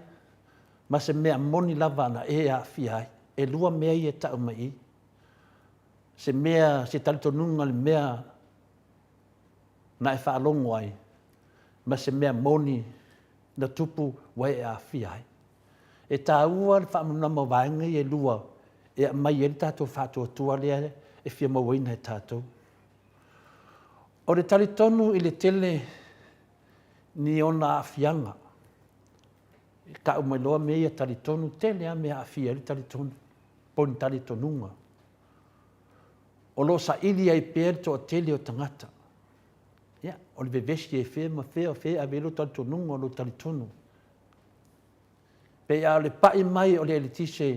ma se mea moni lava na e a awhia ai. E lua mea i e tau mai i. Se mea, se talito nunga le mea na e whaalongo ai, ma se mea moni na tupu wai e a whia ai. E tā ua le whaamunama waenga i e lua, e mai e le tātou whātua tua lea e whia mawaina e tātou. O le talitonu i le tele ni ona a whianga, ka umai loa mea i a talitonu tele a mea a whia le talitonu, poni talitonunga. O lo sa ili ai pēr to o tele o tangata. Ia, o le vevesi e whea ma whea a velo talitonunga o lo talitonu. Pe a le pai mai o le elitise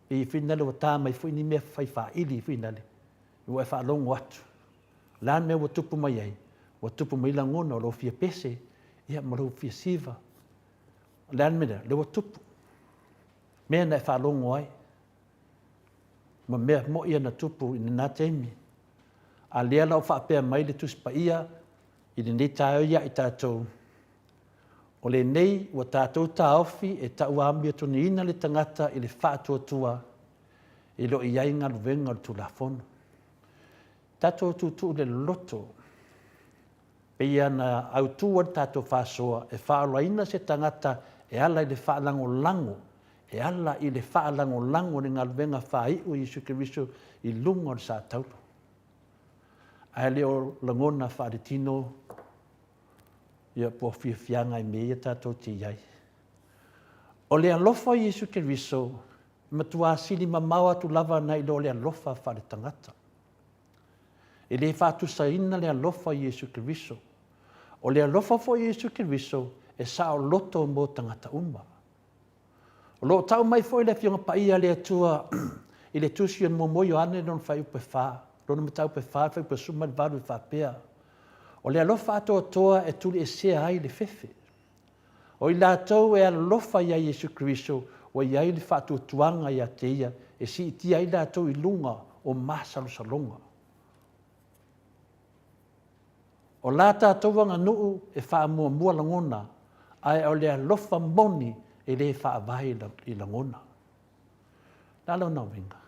pe i whinale o tā mai fwini mea whai wha ili i whinale. ua e whaalongo atu. Lan mea ua tupu mai ai, ua tupu mai langona o lo fia pese, ia ma lo fia siva. Lan mea, le ua tupu. Mea na e whaalongo ai. Ma mea mo ia na tupu i na teimi. A lea lau whaapea mai le tuspa ia, i le nei tae ia i tātou. O le nei, ua tātou tā ofi e ta ua ambia tuni ina le tangata i le whaatua tua, i lo i ai ngā luwenga le tulafono. Tātou tutu le loto, pe ia na autua tātou whaasoa, e whaaloa ina se tangata e ala i le whaalango lango, e ala i le whaalango lango ni ngā luwenga whaaiu i Yesu Keriso i lunga o sa taulo. Ai leo langona whaaretino, ia po fianga i mea tātou te iai. O le alofa i Yesu Keriso, matua sili mamaua tu lava na i lo le alofa whare tangata. E le whātu saina le alofa i Yesu Keriso. O le alofa fo i Yesu Keriso, e sao loto mo tangata uma. O lo tau mai fo i le fionga paia le atua, i le tusi an momoio ane non whai upe whā. Rona matau pe whā, whai upe suma varu i whāpea. O le alofa atoa toa e tuli e sea ai le fefe. O i lātou e alofa ia Yesu Keriso, o i ai le whātua tuanga ia te ia, e si iti ai lātou i lunga o māsalo salonga. O la tātou wanga nuu e wha mua mua langona, ai o le alofa moni e le wha avai i langona. Nalo na winga.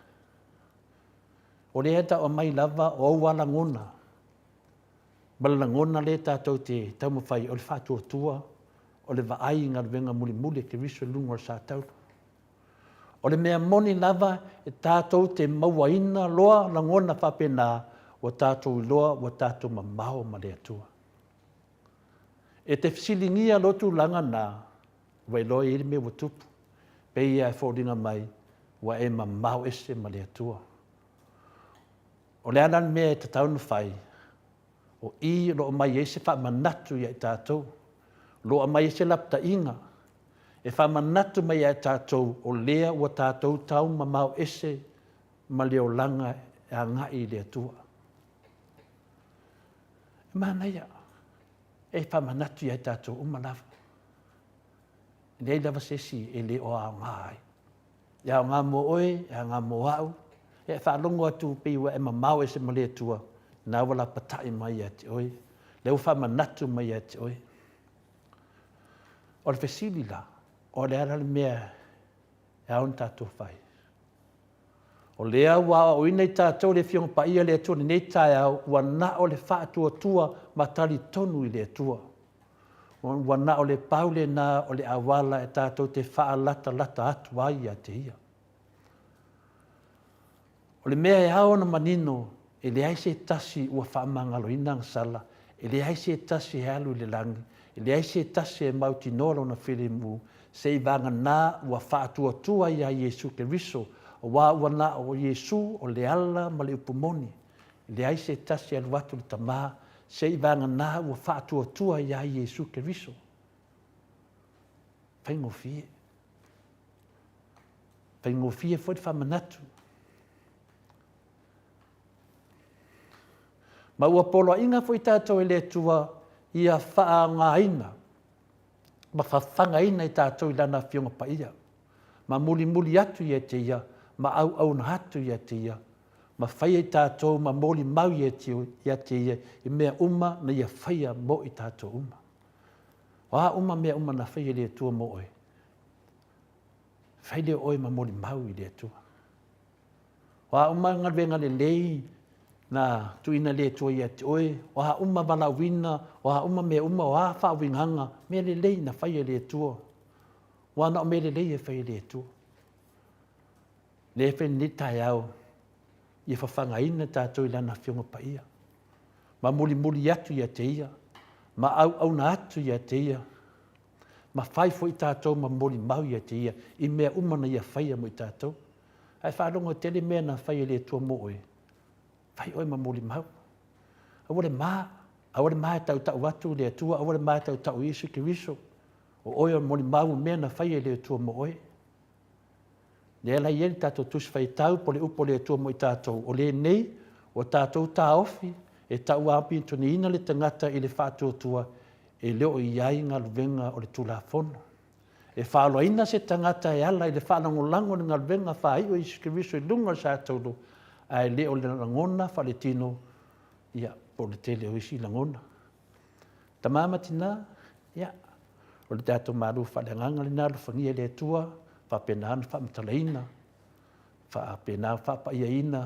O le eta o mai lava o aua langona. Malangona le tātou te taumawhai o le whātua tua, o le vaai ngā ruenga muli muli ke riso lunga o sa tau. O le mea moni lava e tātou te mauaina loa langona whapena o tātou loa o tātou mamao ma le atua. E te fisilingia lotu langa nā, wai loa e me o tupu, pe ia e whōringa mai, wa e mamao ese ma le atua. O le anan mea e te taunu whai, o i lo mai ese wha manatu ia i tātou, lo mai ese lapta inga, e wha manatu mai ia i tātou o lea ua tātou tau mamao ese ma leo langa e a ngai lea tua. E mana ia, e wha manatu ia i tātou umalawa. Nei lava sesi e le o a ngai. Ia o ngā mo oe, ia ngā mo au, e wha longo atu piwa e mamao ese ma lea tua, nā wala patai mai a te oe, leo wha manatu mai a te oe. O le fesili la, o le ara le mea e aun tātou whai. O lea ua o inei tātou le fionga pa ia le atua ni nei tae au, ua na o le wha atua tua matali tonu i le atua. Ua na o le paule na o le awala e tātou te wha lata lata atu ai a te ia. O le mea e au na manino, e le aise tasi ua whaamangalo inang sala, e le aise tasi e alu le langi, e le aise tasi e mauti nolo na whirimu, se i vanga nā ua whaatua tua ia Yesu Keriso, o wā ua nā o Yesu o le ala ma le upumoni, e le aise tasi alu atu le tamā, se i vanga nā ua whaatua tua ia Yesu Keriso. Whaingofie. Whaingofie fwoi whamanatu. Ma ua polo inga fo i tātou e le tua ia wha ngā ina. Ma whawhanga ina i tātou i lana fionga pa ia. Ma muli muli atu i te ia, ma au au na hatu i te ia. Ma whaia i tātou, ma moli mau i te ia, i mea uma na ia whaia mo i tātou uma. Wa uma mea uma na whaia le tua mo oe. Whaia le oe ma moli mau i le tua. Wa uma ngarwenga le lei, na tuina le tua ia te oe, o ha uma wala wina, o ha uma mea uma, o ha wha winganga, mea le lei na whaia le tua. Wa na o mea le lei e whaia le tua. Le whaia ni tai au, ia whawhanga ina tātou i lana whionga pa ia. Ma muli muli atu ia te ia, ma au au na atu ia te ia, ma whaifo i tātou ma muli mau ia te ia, i mea umana ia whaia mo i tātou. Ai whaadongo tele mea na whaia le tua mo oe. Whai oi ma moli mau. Awore maa e tau tau watu le atua, awore maa e tau tau Yesu Keriso. O oi o moli mau mea na whaia le atua mo oe. Le ala ieri tātou tusi whai tau po le upo le atua mo i tātou. O le nei, o tātou tāofi e tau api tuni ina le tangata i le whātuatua e leo i ai ngā luvenga o le tulafono. E whaaloa ina se tangata e ala i le whanangolango ni ngā luvenga whai o Iesu Keriso i lunga sa taulu a e leo le langona whaletino ia po le tele o isi langona. Tamama tina, ia, o le tātou maru whalenganga le nāru whangia le tua, whapenana whamatalaina, whapena whapaiaina,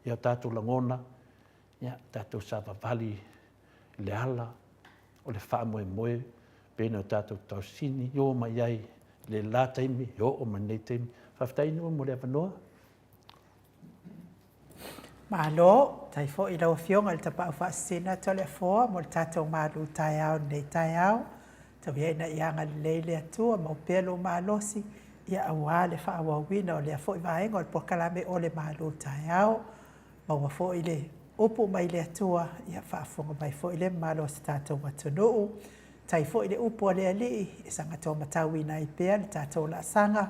ia tātou langona, ia tātou savavali le ala, o le whamoe moe, pēna o tātou tausini, i o mai ai, le la taimi, i o manei taimi, whaftaini o mo le avanoa. Malo, tai fo i lau fionga le tapau whaasina to le foa, mo le tātou malu tai au nei tai au, tau ia ina ianga leile atua, mau pelo malosi, ia awa le whaawawina o le fo i vaenga o le pokalame o le malu tai au, mau fo i le upu mai le atua, ia whaafonga mai fo i le malosi tātou matunuu, tai fo i le upu o le alii, i sanga tō matau ina i pēr, le tātou la sanga,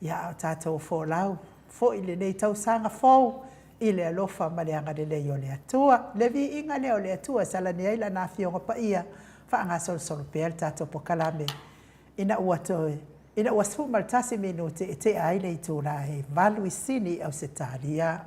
ia au tātou fo lau, fo i le nei tau sanga fau, i le alofa ma le anga le leo le atua. Le vi inga leo le atua sala ni aila na fionga pa ia. Fa anga sol sol pel tato po kalame. Ina ua toe. Ina ua sfu maltasi minuti e te aile i tūna he. Valu i sini au se talia.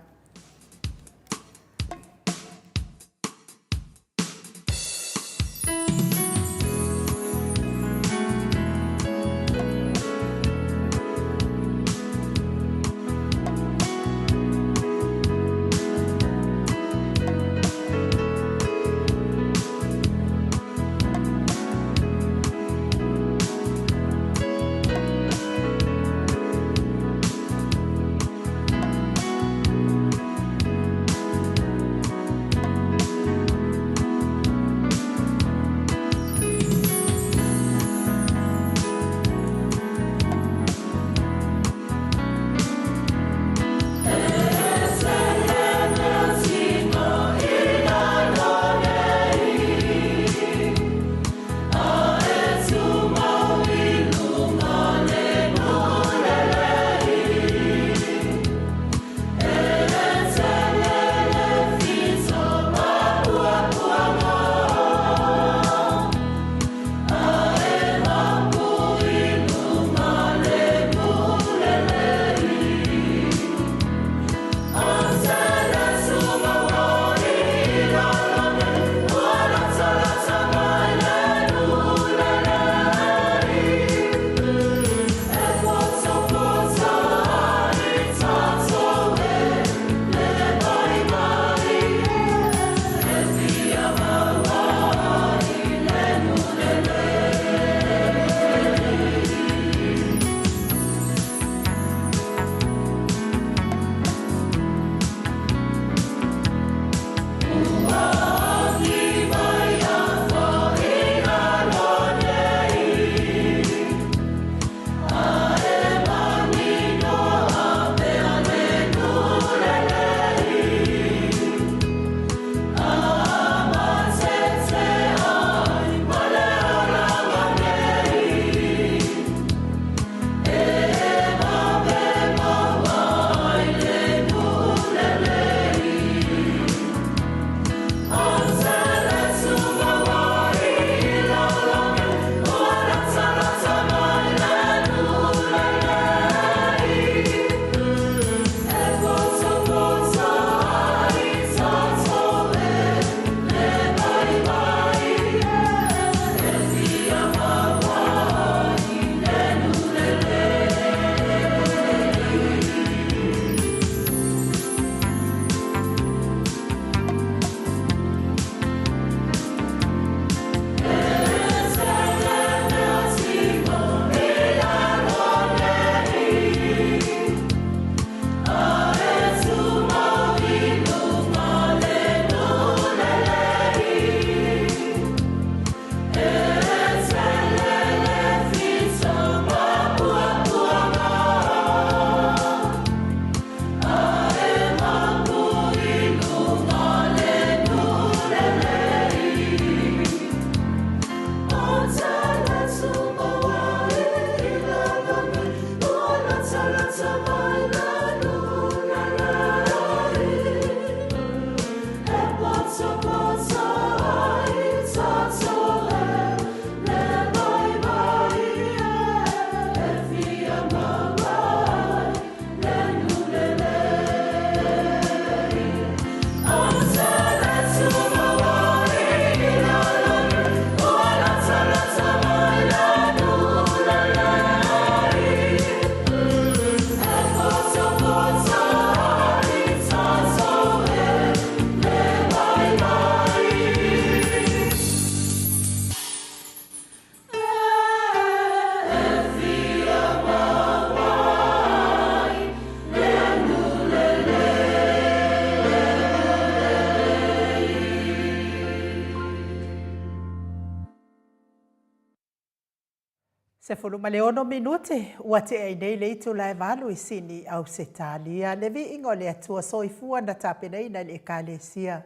Se fulu maleono minute, ua te ai nei le itu lai valu I sini au se talia. Le vi ingo le atua soifua na tapenei na le kalesia.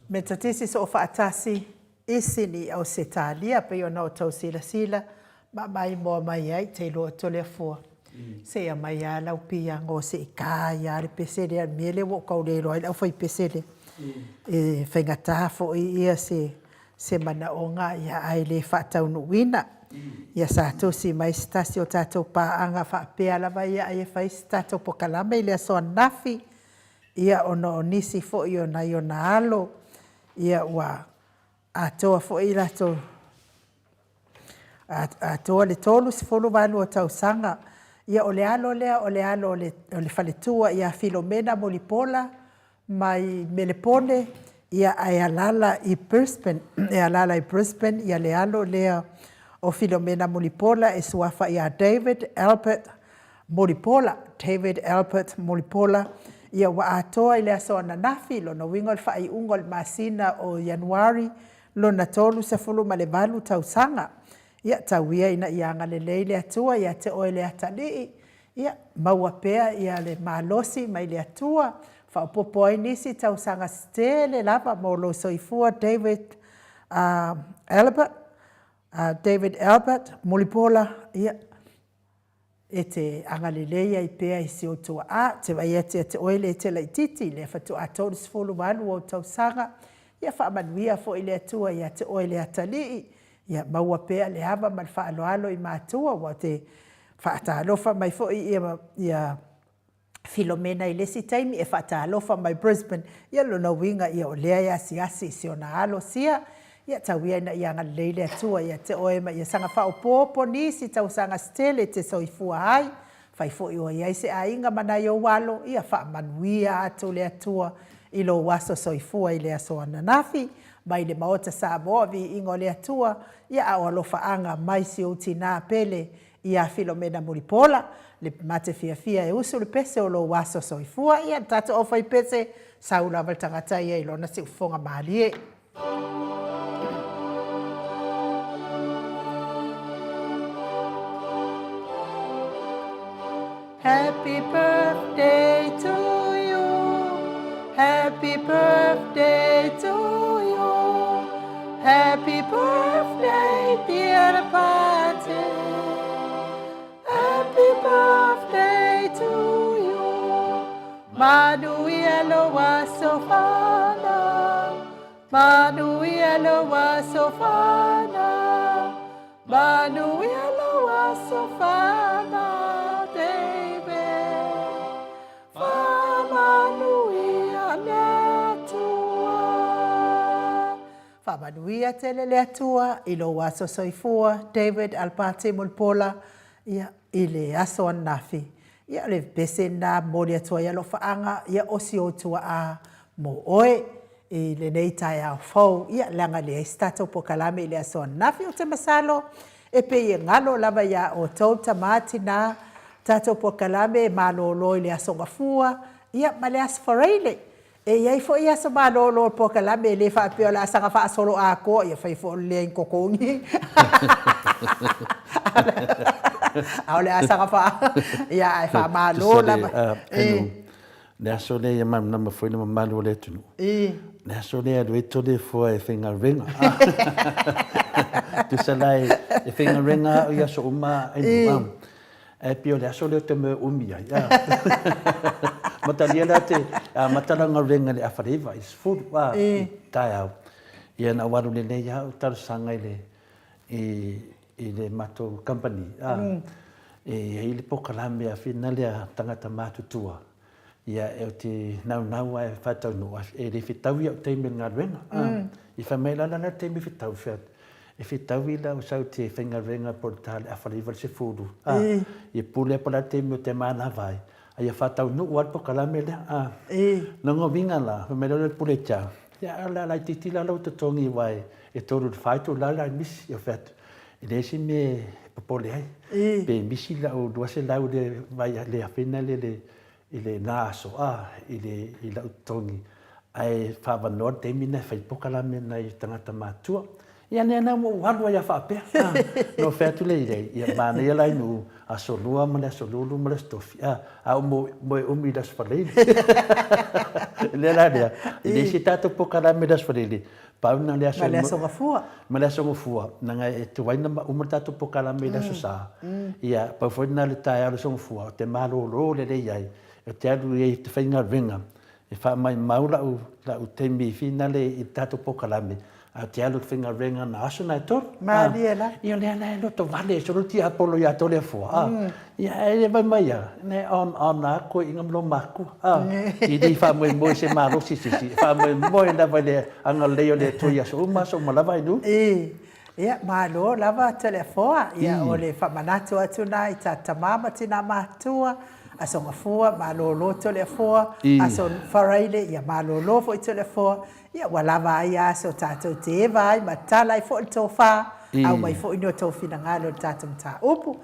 Me tatisi so whaatasi I sini au se talia, pe o nao tau sila sila, ma mai moa mai ai te loa tole fua. Se a mai a lau pia ngō se I kā I are pesere, a miele wo kau le roi lau fai pesere. E whainga fo I ia se mana o ngā ia ai le whaatau nuina. Ia sa tosi mai stasi o tātou pāanga whaapea lawa ia ai e whai tātou pokalame I lea soa nafi. Ia ono o nisi fo I o na alo. Ia ua atoa fo I lato. Atoa le tolu si folu walu o tau sanga. Ia o le alo lea, o le alo o le whaletua. Ia Filomena Molipola mai Melepone. Ia ai alala I Brisbane. Ia alala I Brisbane. Ia le alo lea o Filomena Molipola. E suafa ia David Albert Molipola. David Albert Molipola. Ia wa atoa I lea soa na nafi. Lona wingol whai ungol masina o Januari. Lona tolu se fulu malevalu tau sanga. Ia tauia ina ianga le leile atua. Ia te oe le atalii. Ia maua pea ia le malosi mai le atua. Whaupopo ai nisi tau sanga stele lava mo lo soifua David Albert. David Albert Molipola. Ia e te angaleleia I pea I si o tua a. Te vai ete te oele te lai titi. Le fatu a tolu sifolu manu o tau sanga. Ia whaamanuia fo I le atua ia te oele atalii. Ia maua pea le hava man whaaloalo I mātua. Wa te whaatalofa mai fo ia Filomena I lesi taimi e whaatalofa mai Brisbane. Ia lona winga ia o lea ia siasi si o na alo sia. Ia tauia ina ia ngā leile atua ia te oema ia sanga whaopopo nisi tau sanga stele te soifua hai. Whaifo I o ia se a inga mana I o walo. Ia whaamanuia atu le atua I lo waso soifua I le aso ananafi. Mai le maota sa moavi ingo le atua. Ia a alofa anga mai si o tina pele. Ia Filomena Molipola. Le mate fia e usu le pese o lo waso soifua. Ia tata ofa I pese saula valtangata ia I lona si ufonga malie. Happy birthday to you. Happy birthday to you. Happy birthday, dear Pate. Happy birthday to you. Manuia loa sofana. Manuia loa sofana. Manuia loa sofana. Whamanuia tele le atua, I lo waso soifua, David Albert Molipola, ia I le aso anafi. Ia le bese na mori atua ia lo whaanga, ia osi o tua a mo oe, I le nei tai au fau, ia langa le estato po kalame I le aso anafi o te masalo, e pe I ngalo lava ia o tau tamati na tato po kalame malo lo I le aso ngafua, ia ma le aso fareile. E iai fo ia sa malolo po kalame le fa pe la sanga fa solo a ko ia fai fo le kokongi au le sanga fa ia ai fa malola le aso le ia mam na foi na malo le tunu le aso le do eto le fo e finga ringa tu salai e finga ringa ia so uma ai mam e pio le aso le te me umia ia Matalia la te matalanga renga le afariva is food wa tai au ia na waru le nei au tar sanga I le mato company e le pokalame a finale a tangata matutua ia e te nau ai fatau no e le fitau ia te me nga renga I fa mai la na te me fitau fet e fitau ila o sau te finga renga portal afariva se food e pule para te me te mana vai ia fatau no wat po kalame le no vinga la me lo pulecha ya la titila lo to tongi vai e toru fai to la mis yo fet ele si me popole ai pe misi la o do se la o de vai le afina le ile naso ile tongi ai fa va no te mina fai po kalame na tangata matua ia ne na mo walo ia fa pe no fe tu le ia ma ne ia nu a solua ma le solulu ma le stofi a mo mi das falei le la dia le si tato po kala me das falei pa na le aso ma le aso fua na nga e tu vai na uma tato po kala me das sa ia pa foi na le tai aso fua te malo lo le ia e te alu e te whainga venga e wha mai maula u te mi fina le i tato po kala me a te alu whainga venga na aso na e tor ma lia la ia le ana e loto vale so lo ti apolo ia tole fua ia e vai mai ia ne on na ko inga mlo maku i dei fa mo se malo si fa mo na vale anga leo le to ia so ma so mala vai du ia malo lava telefona ia ole fa manato atu na i tata mama tina matua aso ngafua malo lo telefona aso faraile ia malo lo fo telefona ia walava ia so tato te vai matala i fo tofa au mai fo ino tofi na ngalo tato mta upu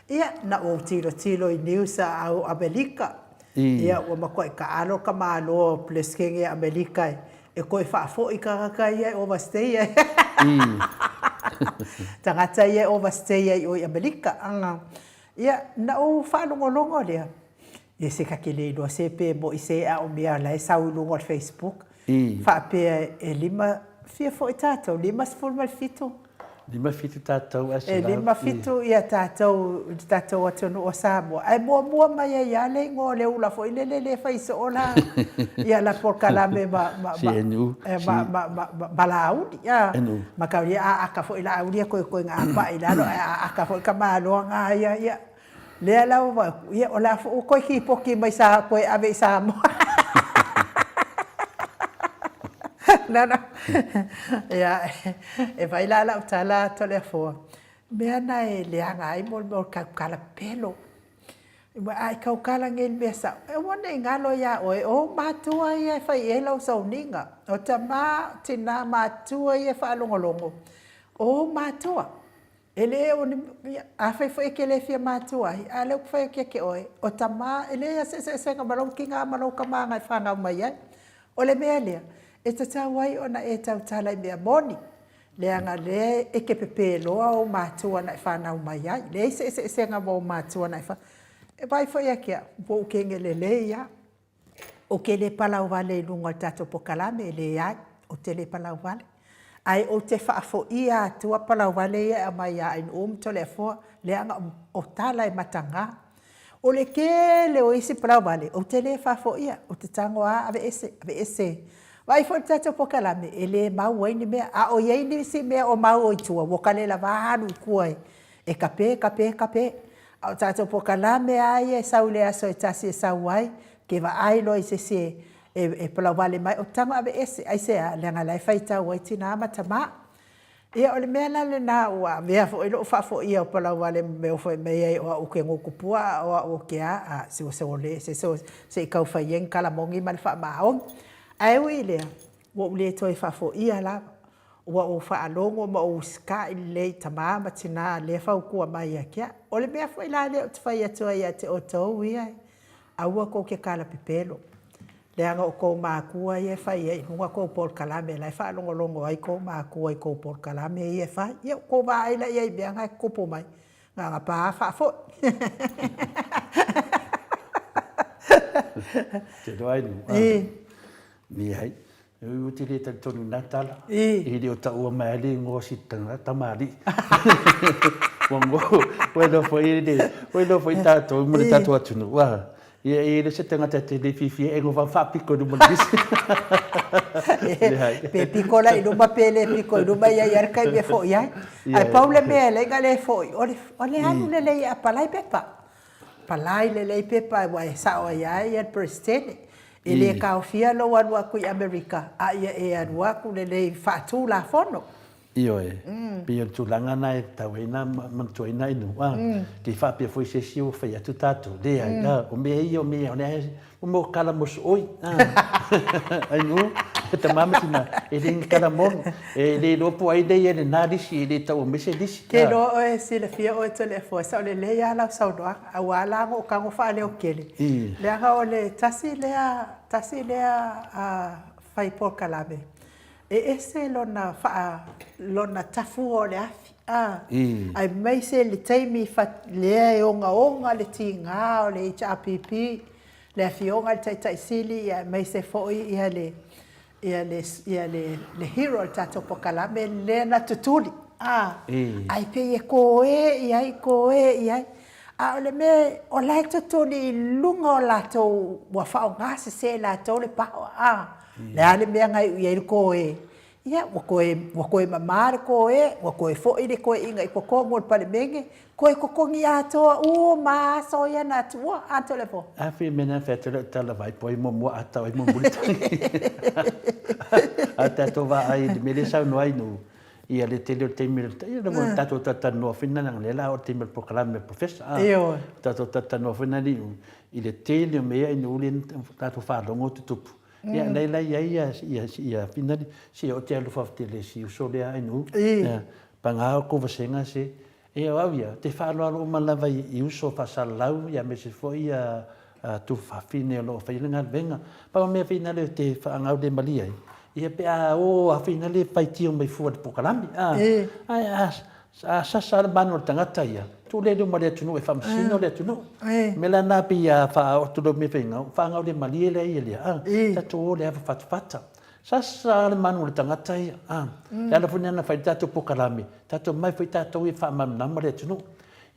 ia na o tilo i niusa au Amerika ia o makoi ka alo ka malo pleskenge Amerika e koi fa fo i ka ia overstay tangata ia overstay o Amerika anga ia na o fa longo lea ia se ka kele do sepe mo ise a o mea lai sau longo Facebook fa pe e lima fia fo i tato lima sful mal fito lima fito tato e lima fito ia tato atu no osamo ai mo mai ia le ngole ula fo le fa iso ola ia la por kala me balau ia makau ia aka fo ila aulia ko nga pa ila no aka fo ka malo nga ia le la ia ola fo ko ki poki mai sa ko ave sa mo Nana ya e vai lá utala telefone me ana ele anga ai mo ka kala pelo ma ai ka kala ngel mesa e wona ngalo ya o matua ia fai elo so ninga o tama tina matua ia fa longolongo o matua ele o a fai que ele fia matua ale fai que o tama ele ia se ka malong kinga malong ka manga fa nga mai o le mele e te tawai ona e tau talai mea moni. Le anga le e ke pepe loa o mātua na e whanau mai ai. Le se ngā o mātua na e whanau. E vai foi aqui, o que le leia. O que le palau vale lunga tato po kalame le ai. O te le palau vale. Ai o te whaafo ia tua palau vale ia mai ai to le fo le anga o tala e matanga. O le ke le o isi palau vale. O te le whaafo ia. O te tango a ave ese. Vai foi tato po kalame ele mau ai ni mea a o yei ni si mea o mau o tua wo kale la valu kuai e kape o tato po kalame ai e saule aso e tasi e sauai ke va ai lo se e pala vale mai o tanga ave ese ai se a lenga lai faita o tina matama e o le mea le na o vea fo ilo fa fo ia o pala vale me o foi me o ke ngokupua o ke a se o le se kau fa yen kala mongi mal fa maong ai wile wo le toi fa fo ia la o fa alongo ma o ska ile tama matina le fa ku mai akia o le mea foi la le fa ia to ia te o to ia au ko ke kala pepelo le anga o ko ma ku ia fa ia no ko por kala me la fa longo ai ko ma ku ai ko por kala me ia fa ia ko va ai la ia be anga ko po mai nga pa fa fo te doi ni hai u te le tonu natala le o ta o mai le ngo si tanga tamari wango bueno foi tato mo tato atunu wa e le se tanga te le fifi e ngo fa pico do mondis pe picola e do papele pico do mai ia kai be fo ia ai paule me le gale fo ole anu le a palai palai le pepa wa sa o ia prestene ele ka ofia lo anu aku i Amerika a ia e anu aku le fatu la fono io pio tu langa na tawena mantoina inu ki fa pe foi se o fa tu tato de ai o me o mo kala mos oi ai no te mama tina ele kala mon ele lo po ai de ele nadi si ele ta o me se disi ke lo o se le fia o telefone sa le ya la sa do a wala ngo ka ngo fa le o kele le ha o le tasi le a fai por kalabe e se lona tafu o le afi. I. Ai mai se le taimi lea e onga le tinga o le HRPP, le afionga le taitaisili, ia mai se foi ia le hero le tato pokalame le na tutuli. Ai pe e koe, iai koe, iai. A ole me o lai tutuli lunga o lato wa fao ngase se lato le pao. Le ale mea ngai iai koe. Ia, wa koe mamare koe, wa koe foi le koe inga i kokongo le pale menge, koe kokongi atoa, ma so ia na tua, ato le po. Afi mena fetele tala vai poi mo mo ata i mo bulitani. Ata to va ai me le sa no ai no. Ia le tele te me ia mo tato tata no fina na le la o te me proclame professor. Io. Tato tata no fina ni i le tele me ai no le tato fa longo tupu. Ia leila ia fina si o te alu fa tele si so le ai no. Panga ko vasenga se e awia te whāloa lo malava i uso whasalau ia me se foi a tu whawhine lo whailinga venga. Pao mea whina leo te whaangau de malia i. Ia pe a whina le whaitio mai fua de pokalami. Ai a sasa mano tangata ia. Tu le leo maria tunu e whamasino le tunu. Me la nā pi a whaoturo me whaangau de malia le ia lea. Tato o le hawa whatupata. Sasa le manu le tangata ia. E ala puni ana whai tātou pokalami. Tātou mai whai tātou i whaamam le tunu.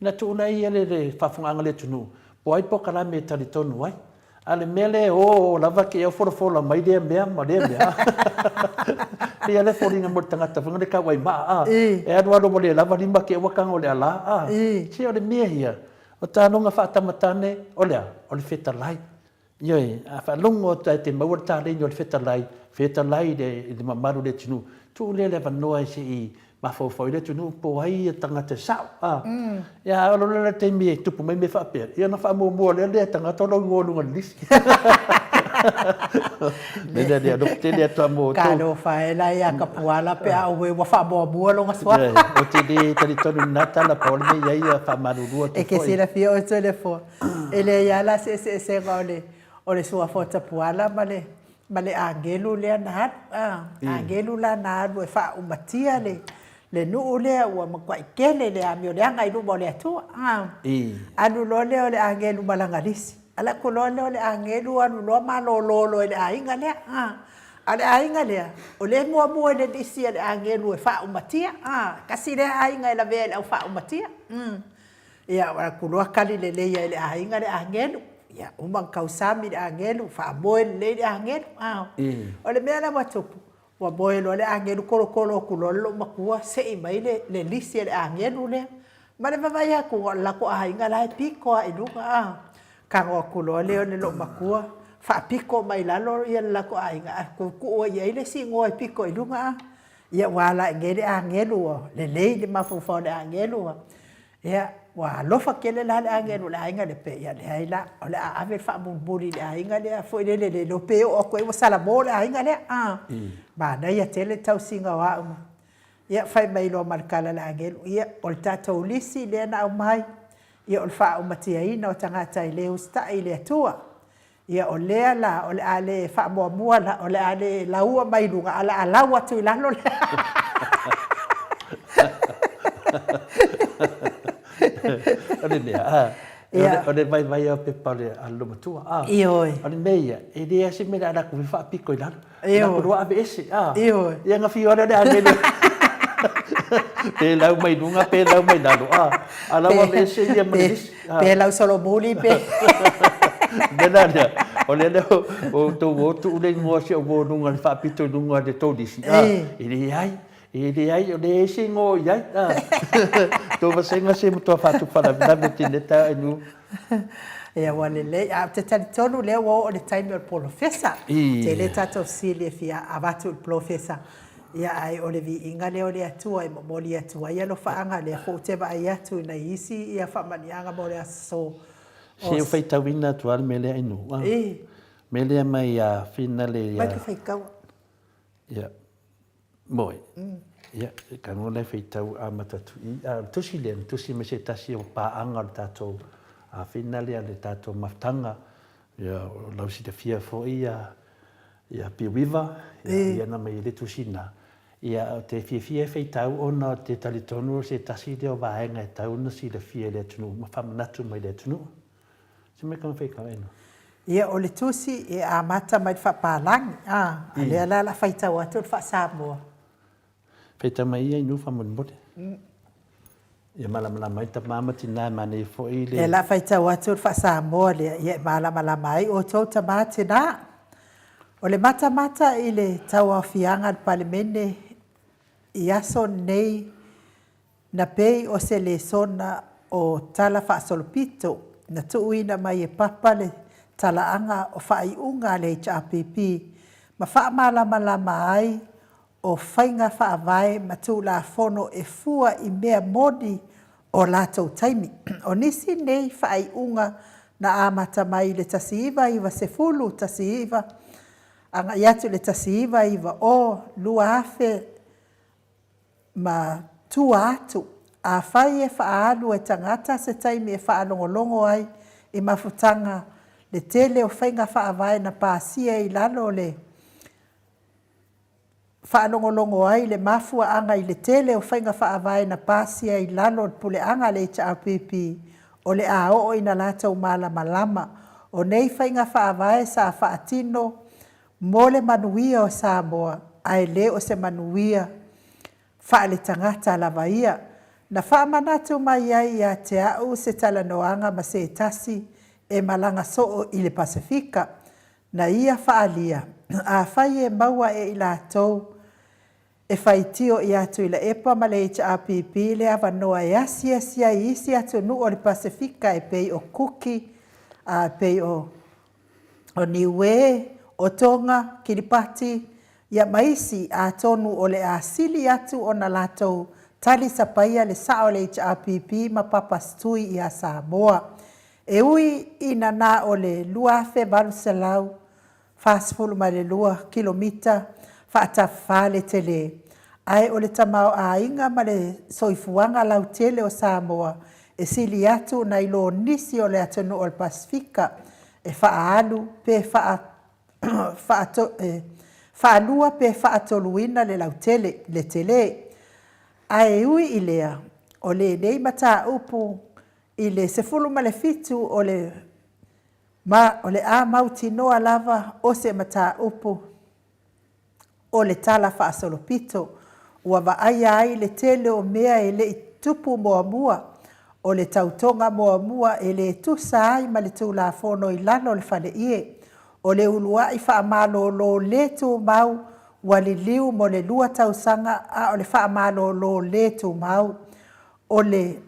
Ina tūna ia le whawhunganga le tunu. Po ai pokalami e tari tonu ai. Ale mele lava ke e whora mai lea mea, ma lea mea. Pia le whoringa mo le tangata whunga le kawai maa. E anu mo le lava lima ke e wakanga o le ala. Si o le mea hia. O tānonga whaatamatane o lea, o le whetalai. Ioi, a whalongo te maua tālei o le whetalai. Whetalai le mamaru le tunu. Tu le wanoa e se i mawhauwhau le tunu po ai tangata sao. Ia alo le te mi tupu mai me whapea. Ia na whamua le tangata o lau ngōlunga lisi. Mena le alo te le atua mō tō. Kano whaela ia kapuala pe a uwe wa whamua longa swa. O te le tari tonu nata la paole me iai a whamarurua te e ke sira fia o tole fo. E le iala se o le sua fota puala ma le angelu le anahad. Angelu la anahad e wha umatia le nuu lea ua makwai kele le amio le anga ilu mo le atua. Anu lo leo le angelu malangalisi. Ala ko lo leo le angelu anu lo malololo le ainga lea. Ale ainga lea. O le mua le disi le angelu e wha umatia. Kasi le ainga e la vea le au wha umatia. Ia wala kulua kali le leia le ainga le angelu. Ia umang kausami le angelu. Wha moe le angelu. O le mea na watupu. Wa boe lo le angelu kolo kulolo makua se i mai le lisi le angelu le. Ma le vavai aku la ko ainga la piko a iluga. Kango kulole o le lo makua. Fa piko mai lalo ia la ko ainga. Ku o ia ile si ngoi piko iluga. Ia wala ngele angelu le le mafufa le angelu. Ia wa lofa kele la le angelu la ainga le pe ia le aila o le ave fa bumburi le ainga le fo le lo pe o ko e sala mo le ainga le ba na ia tele tau singa wa ia fai mai lo markala le angelu ia o tato lisi le na mai ia o fa o matia ina o tangata i le usta i le tua ia o le ala o le ale fa mo la o le ale laua mai lunga ala alawa tu lalo le Ole lea, ole vai o pe pale alo matua. Ioi. Ole meia, e le ase me la ku fa piko i lalo. Na ku roa ave ese. Ioi. Ia nga fi ora le angelo. Pe lau mai dunga, pe lau mai lalo. Ala wa ese ia manis. Pe lau solo muli pe. Mena lea. Ole leo o tu le ngoa se o dunga le fa pito dunga de todisi. Ile ai. E le ai o le ese ngō iai. Tō wasenga se mutua whātu whana me tine tā enu. Ia wale le, te tani tonu leo o le taimi o le profesa. Te le tato sili e fia avatu le profesa. Ia ai o le vi inga leo le atua e momoli atua. Ia lo whaanga le fo te wa ai atu na isi ia whamanianga mo le aso. Se o whaitawina tuar me le ainu. Me le mai a whina le... Mai ka whaikawa. Ia. Moi. Ia, ka ngole whaitau a matatu i. Tusi le, tusi me se tasi o pāanga le tātou a whina le a le tātou maftanga. Ia, lau si te fia fo i a ia piwiva ia na mai le tusina ia te fia feitau ona te talitonu se tasi le o vaenga e tau na si le fia le tunu ma whamanatu mai le tunu se me kama whaikau eno ia o le tusi e a mata mai whapalangi le ala la whaitau atu le whaasamoa feitau mai ia inu whamunimote ia malamala mai ta mama tina mane fo i le la whaitau atu le whaasamoa le ia malamala mai o tau ta matina o le mata i le tau au fianga le palemene i aso nei na pei o se le sona o tala whaasolopito na tuuina mai e papa le talaanga o whaiunga le HRPP ma whaamalama ai o whainga whaavai ma tu la fono e fua i mea modi o lātou taimi. O nisi nei whaiunga na amata mai le tasiiva iwa se fulu tasiiva anga iatu le tasiiva iwa o lua afe ma tua atu a whai e whaalu e tangata se taimi e whaalongolongo ai i mafutanga le tele o whainga whaavai na pāsia i lalo le whaalongolongo ai le mafua anga i le tele o whainga whaavai na pāsia i lalo pule anga le HRPP o le a o ina lātou malama o nei whainga whaavai sa whaatino mo le manuia o Samoa ai le o se manuia whaale tangata lava ia na whaamanatu mai ai a te au se talanoanga ma se tasi e malanga soo i le Pasifika na ia whaalia a whai e maua e i lātou e whaitio i atu i la epa ma le HRPP le awanoa e asia sia i isi atu nu o le Pasifika e pei o Kuki a pei o Niue o Tonga, Kiribati ia maisi a tonu o le asili atu o na lātou tali sapaia le sao le HRPP ma papastui i a Samoa. E ui ina na o le luafe Valuselau, fasfulu ma le lua kilomita, whaatawha le tele. Ai o le tamau a inga ma le soifuanga lau tele o Samoa, e sili atu na ilo nisi o le atonu o le Pasifika, e whaalu pe whaalua pe whaatoluina le lau tele, le tele. Ai ui i lea, o le nei mata upu, i le sefulu ma le fitu o le a mauti noa lava o se mata upu o le tala whaasolopito ua vaaya ai le tele o mea e le tupu moamua o le tautonga moamua e le tusa ai ma le tulafono i lano le whale ie o le ulua i whaamalo lo le tu mau waliliu mo le lua tausanga a o le whaamalo lo le tu mau o le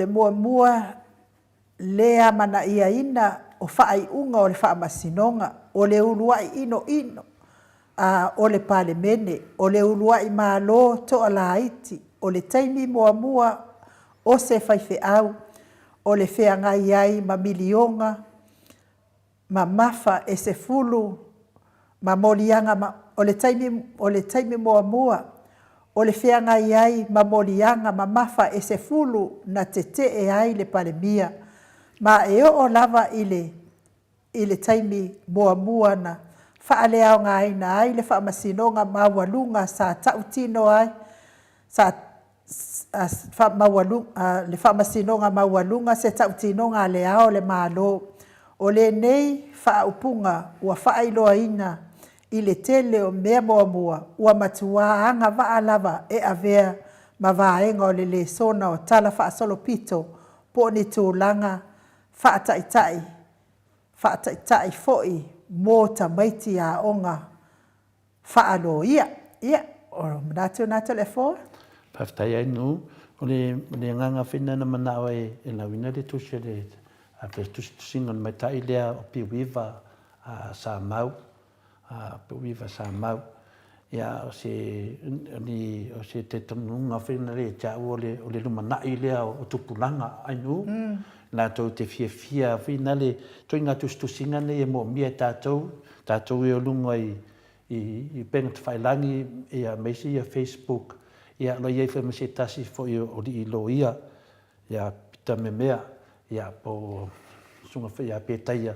moamua lea mana ia ina o whaaiunga o le whaamasinonga, o le uluai ino o le palemene, o le uluai malo toa laiti, o le taimi moamua o se whaife au, o le wheangai ai ma milionga, ma mafa e se fulu, ma molianga, o le taimi moamua, o le wheangai ai ma molianga, ma mafa e se fulu na te e ai le palemia, ma e o lava i le taimi moamua na whaalea ngā ina ai le whaamasinonga mawalunga sa tautino ai sa le whaamasinonga mawalunga se tautino ngā le ao le malo o le nei whaupunga ua whaailoa ina i le tele o mea moamua ua matua anga lava e avea ma vaenga o le sona o tala whaasolopito po ni tūlanga whaataitai fo'i mō ta maiti a onga whaalo ia o nātu le fō paftai ai nu o le nganga whina na manawa e lawina le tusi le a pe tusinga mai tai lea o piwiva a sa mau piwiva sa mau ia o se te tonunga whina le o le lumanai lea o tupulanga ai nu Nātou te fia whina le toi ngā tusinga ne e mo mia tātou e o lunga i penga te whailangi e a meisi i a Facebook i a lo iei whaima se tasi fo i o li i lo ia i a pita me mea i a po sunga whi a pētaia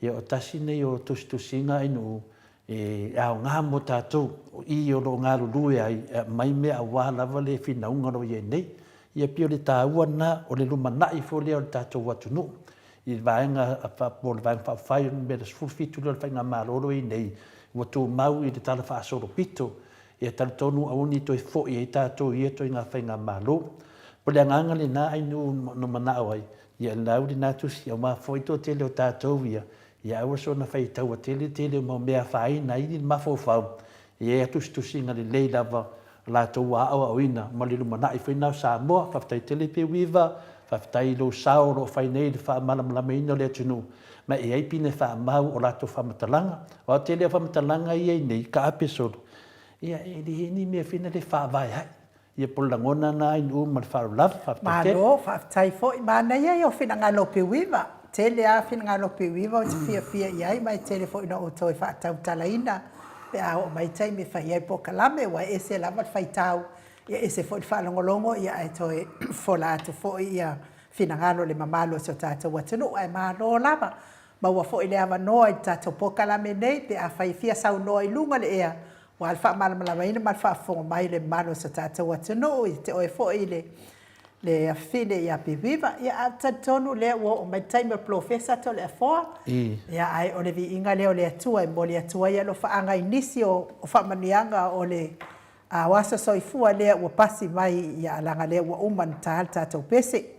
ia o tasi nei o tusitusinga inu ao ngā mo tātou i o lo ngā lulue ai mai mea wā lava le whinaunga no ia nei. Ia pio le tāua na o le lumanai fo lea o le tātou watunu. I vaenga a whapole vaenga whawhai me le sfulfitu le whainga maroro i nei. Ua tō mau i le tala whaasoro pito. Ia tala tonu a uni toi fo i tātou i eto i ngā whainga maroro. Po le anganga le nā ainu no manao ai. Ia lau li nātusi au mā fo i tō tele o tātou ia. Ia aua so na whai tau a tele o mau mea whai na i ni mawhau. Ia atusi ngā le lei lava la tau wa au ina ma le lumana I whainau Samoa whaftai tele pe wiva whaftai lo sao lo whainei le wha malamala ina le atunu ma e aipine wha mau o lato whamatalanga o tele whamatalanga I ei nei ka apesodo ia e li hini mea whina le wha vai hai ia polangona na inu ma le wha lava whaftai tele Malo whaftai fo I mana ia I o whina ngā lo pe wiva tele a whina ngā lo pe wiva o te fia iai mai tele fo ina o toi whaatau talaina pe a o mai tai me whai ai po kalame wa ese lava whai tau ia ese fo I whalongolongo ia ai toi fola atu fo ia finangalo le mamalo so tātou watunu ai malo lava ma ua fo I le awa noa I tātou po kalame nei pe a whai fia sau noa I lunga le ea wa alfa malamalama ina mal whaafonga mai le malo so tātou watunu I te oe fo I le afine ia piviva ia atatonu le o mai time professor to le foa ia ai o le vi inga le o le atua I mo le atua ia lo faanga inisi o famanianga o le a wasa soifua le o pasi mai ia langa le o uman ta to pese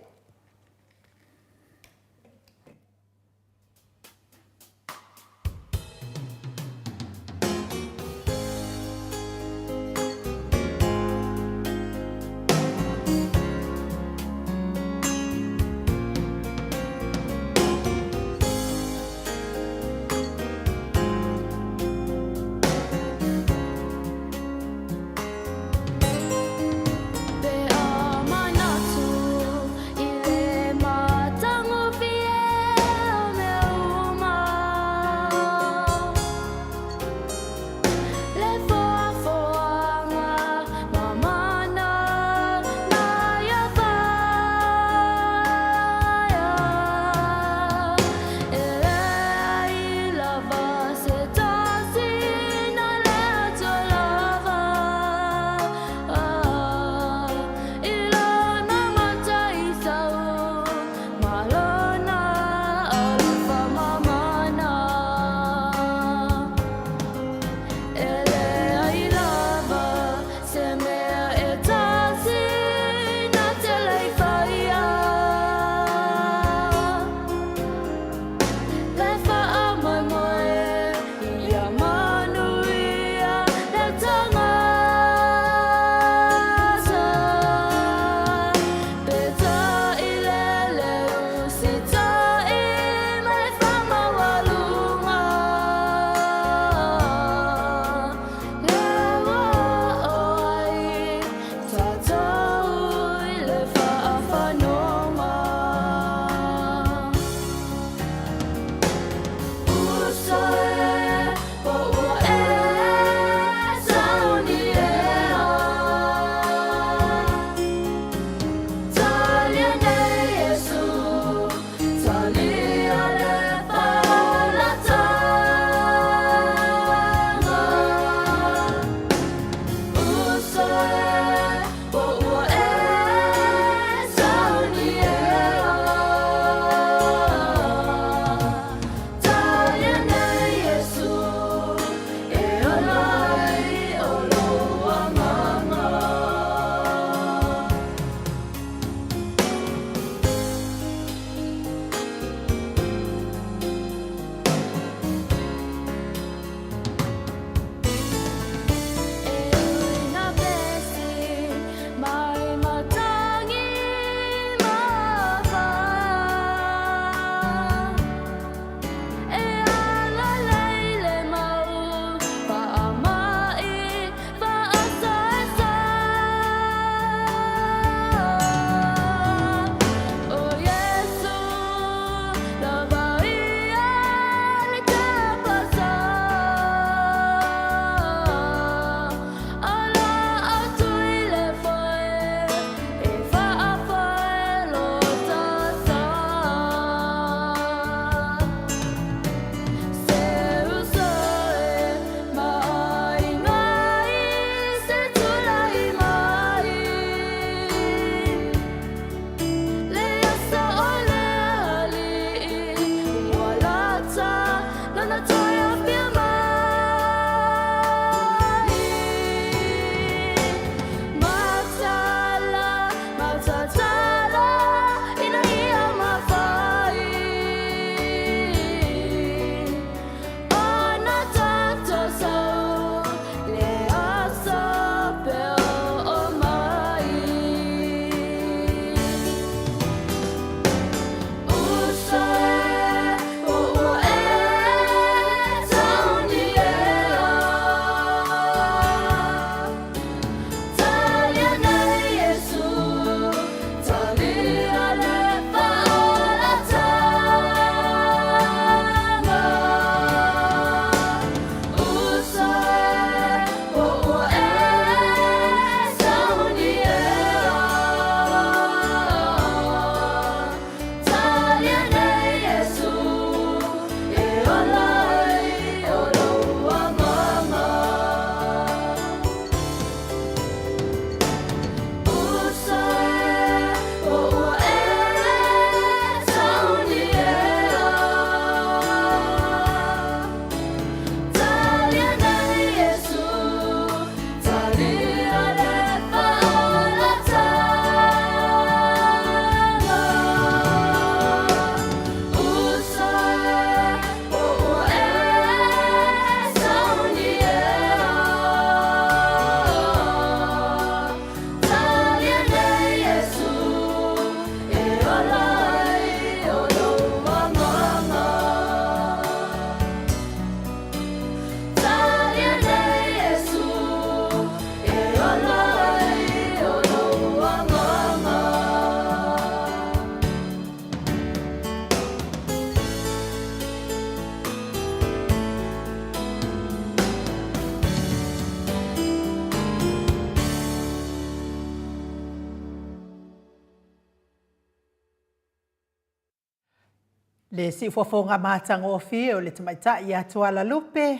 Le si fofonga matangofi o le tamaita ia tuala lupe.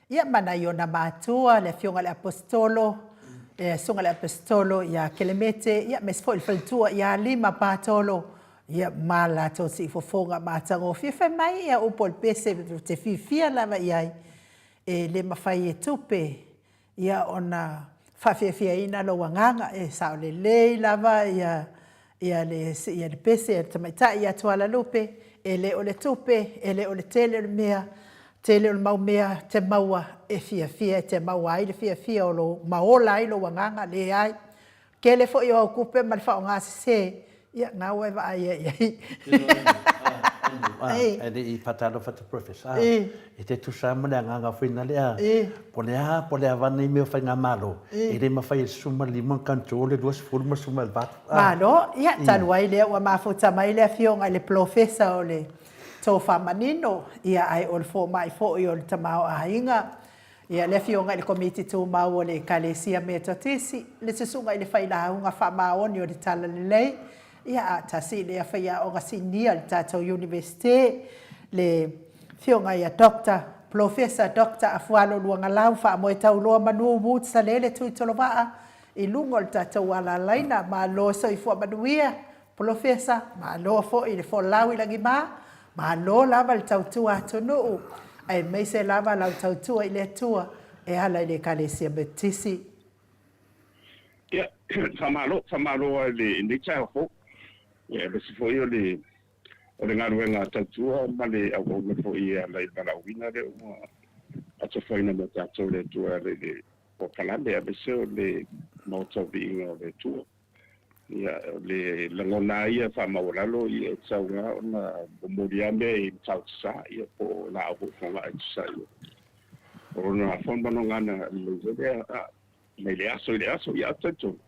Ia mana iona matua le fionga le apostolo. Sunga le apostolo ia kelemete. Ia mesfo il faltua ia 5 patolo. Ia mala to si fofonga matangofi. Fe mai ia upo il pese te fifia lava iai. Le mafai e tupe. Ia ona fafia ina lo wanganga. Sao le lei lava ia le pese tamaita ia tuala lupe. Ele o le tupe, ele o le tele o le mea, tele o le mau mea, te maua e fia, te maua ai le fia o lo maola ai lo wanganga le ai. Ke le fo i o kupe ma le whao ngā se, ia ngā ue wa ai ai. E i patalo fata professor. E te tusa mole nganga fina lea. Po le avana i meo whai ngā malo. E le mawhai e suma limon kanto le duas fulma suma le batu. Malo, ia tanu ai lea ua mafuta mai lea fionga le professor o le tō whamanino. Ia ai o le fo mai fo i o le tamao a inga. Ia le fionga le komiti tū mau o le kalesia me totisi. Le susunga i le whai la hunga whamaoni o le tala le lei. Ia tasi le whaia o ngasinia le tātou universite. Le fionga ia professor doctor afualo luanga lau wha moe tau loa manua wūt sa lele tui tolo waa. I lungo le tātou ala laina ma loa so i fua manuia. Professor ma loa fo i le fo lau i langi maa. Ma loa lava le tautua atonu. Ai meise lava lau tautua i le tua. E hala i le kalesia betisi. Ia, whamalo le nicha fo. Ia, besi fo i o le ngaruenga tatua, ma le au me fo i a lai balawina le uma. Ato whaina me tātou le tua le o kalande, a besi o le mautau vi inga o le tua. Ia, le langona ia whamauralo i e tau ngā o na bomoriame i tau sa, ia po la au whonga ai sa ia. O na whanmano ngana le zere a me le aso ia tatou.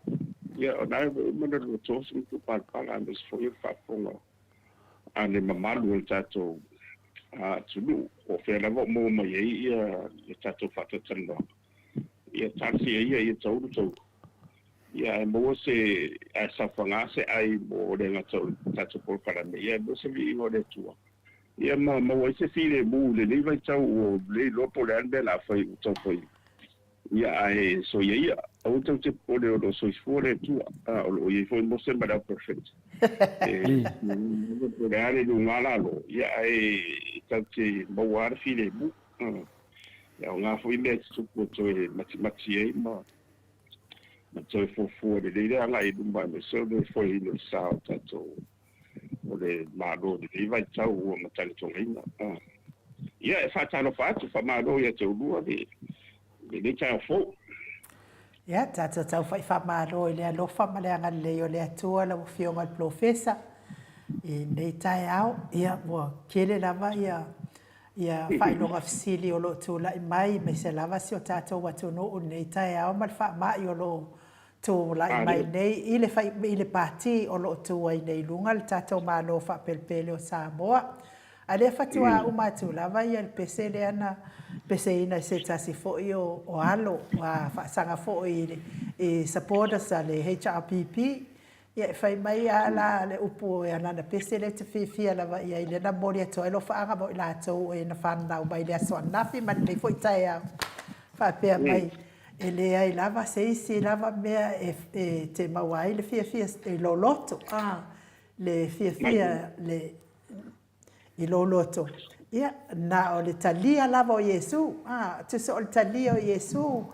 Ia, o nai mana lo tōsi mtu pārpala mes fo i whafonga. Ane mamalu e tātou tunu, o whera mo mai ia tātou whatatana. Ia tāsi ia tauru tau. Ia mo se a sawhanga se ai mo renga tātou porkara me. Ia mo se vi o le tua. Ia mo se file mu le ni vai tau o le lopo le ande la fai u tau fai. Ia ai so ia au tau te pole o lo so isfore tua. O ia foi mo se mara perfect. Le ane lu ngala lo. Ia ai tau te mawar file mu. Ia o ngā fui mea tupu to e mati e ma. Ma toi fofu le leile anga i lumba me so le foi no sao tato o le malo le vai tau o matali tonga ia e fatalo fatu fa malo ia te ulua le tau fo ia tau fai fa malo le alofa ma le anga le o le atua la fionga al professor i nei tai au ia mo kele lava ia fai longa fisili o lo tula i mai me se lava si o tato watu no o nei tai au ma fa mai o lo to la mai nei ile pati o lo to ai nei lunga le tato ma lo fa pelpele o Samoa ale fatua o matu lava ia le pese le ana pese ina se tasi fo io o alo wa fa sanga fo i supporters ale HRPP ia fai mai ala le upu e ana pese le te fifia lava ia ile na mori to elo fa anga mo la to e na fanda o mai le so nafi man le fo itaia fa pe mai ele ai lava se lava mea e te mawai le fia e lo loto le fia le i lo loto ia na o le talia lava o Yesu tu so o le talia o Yesu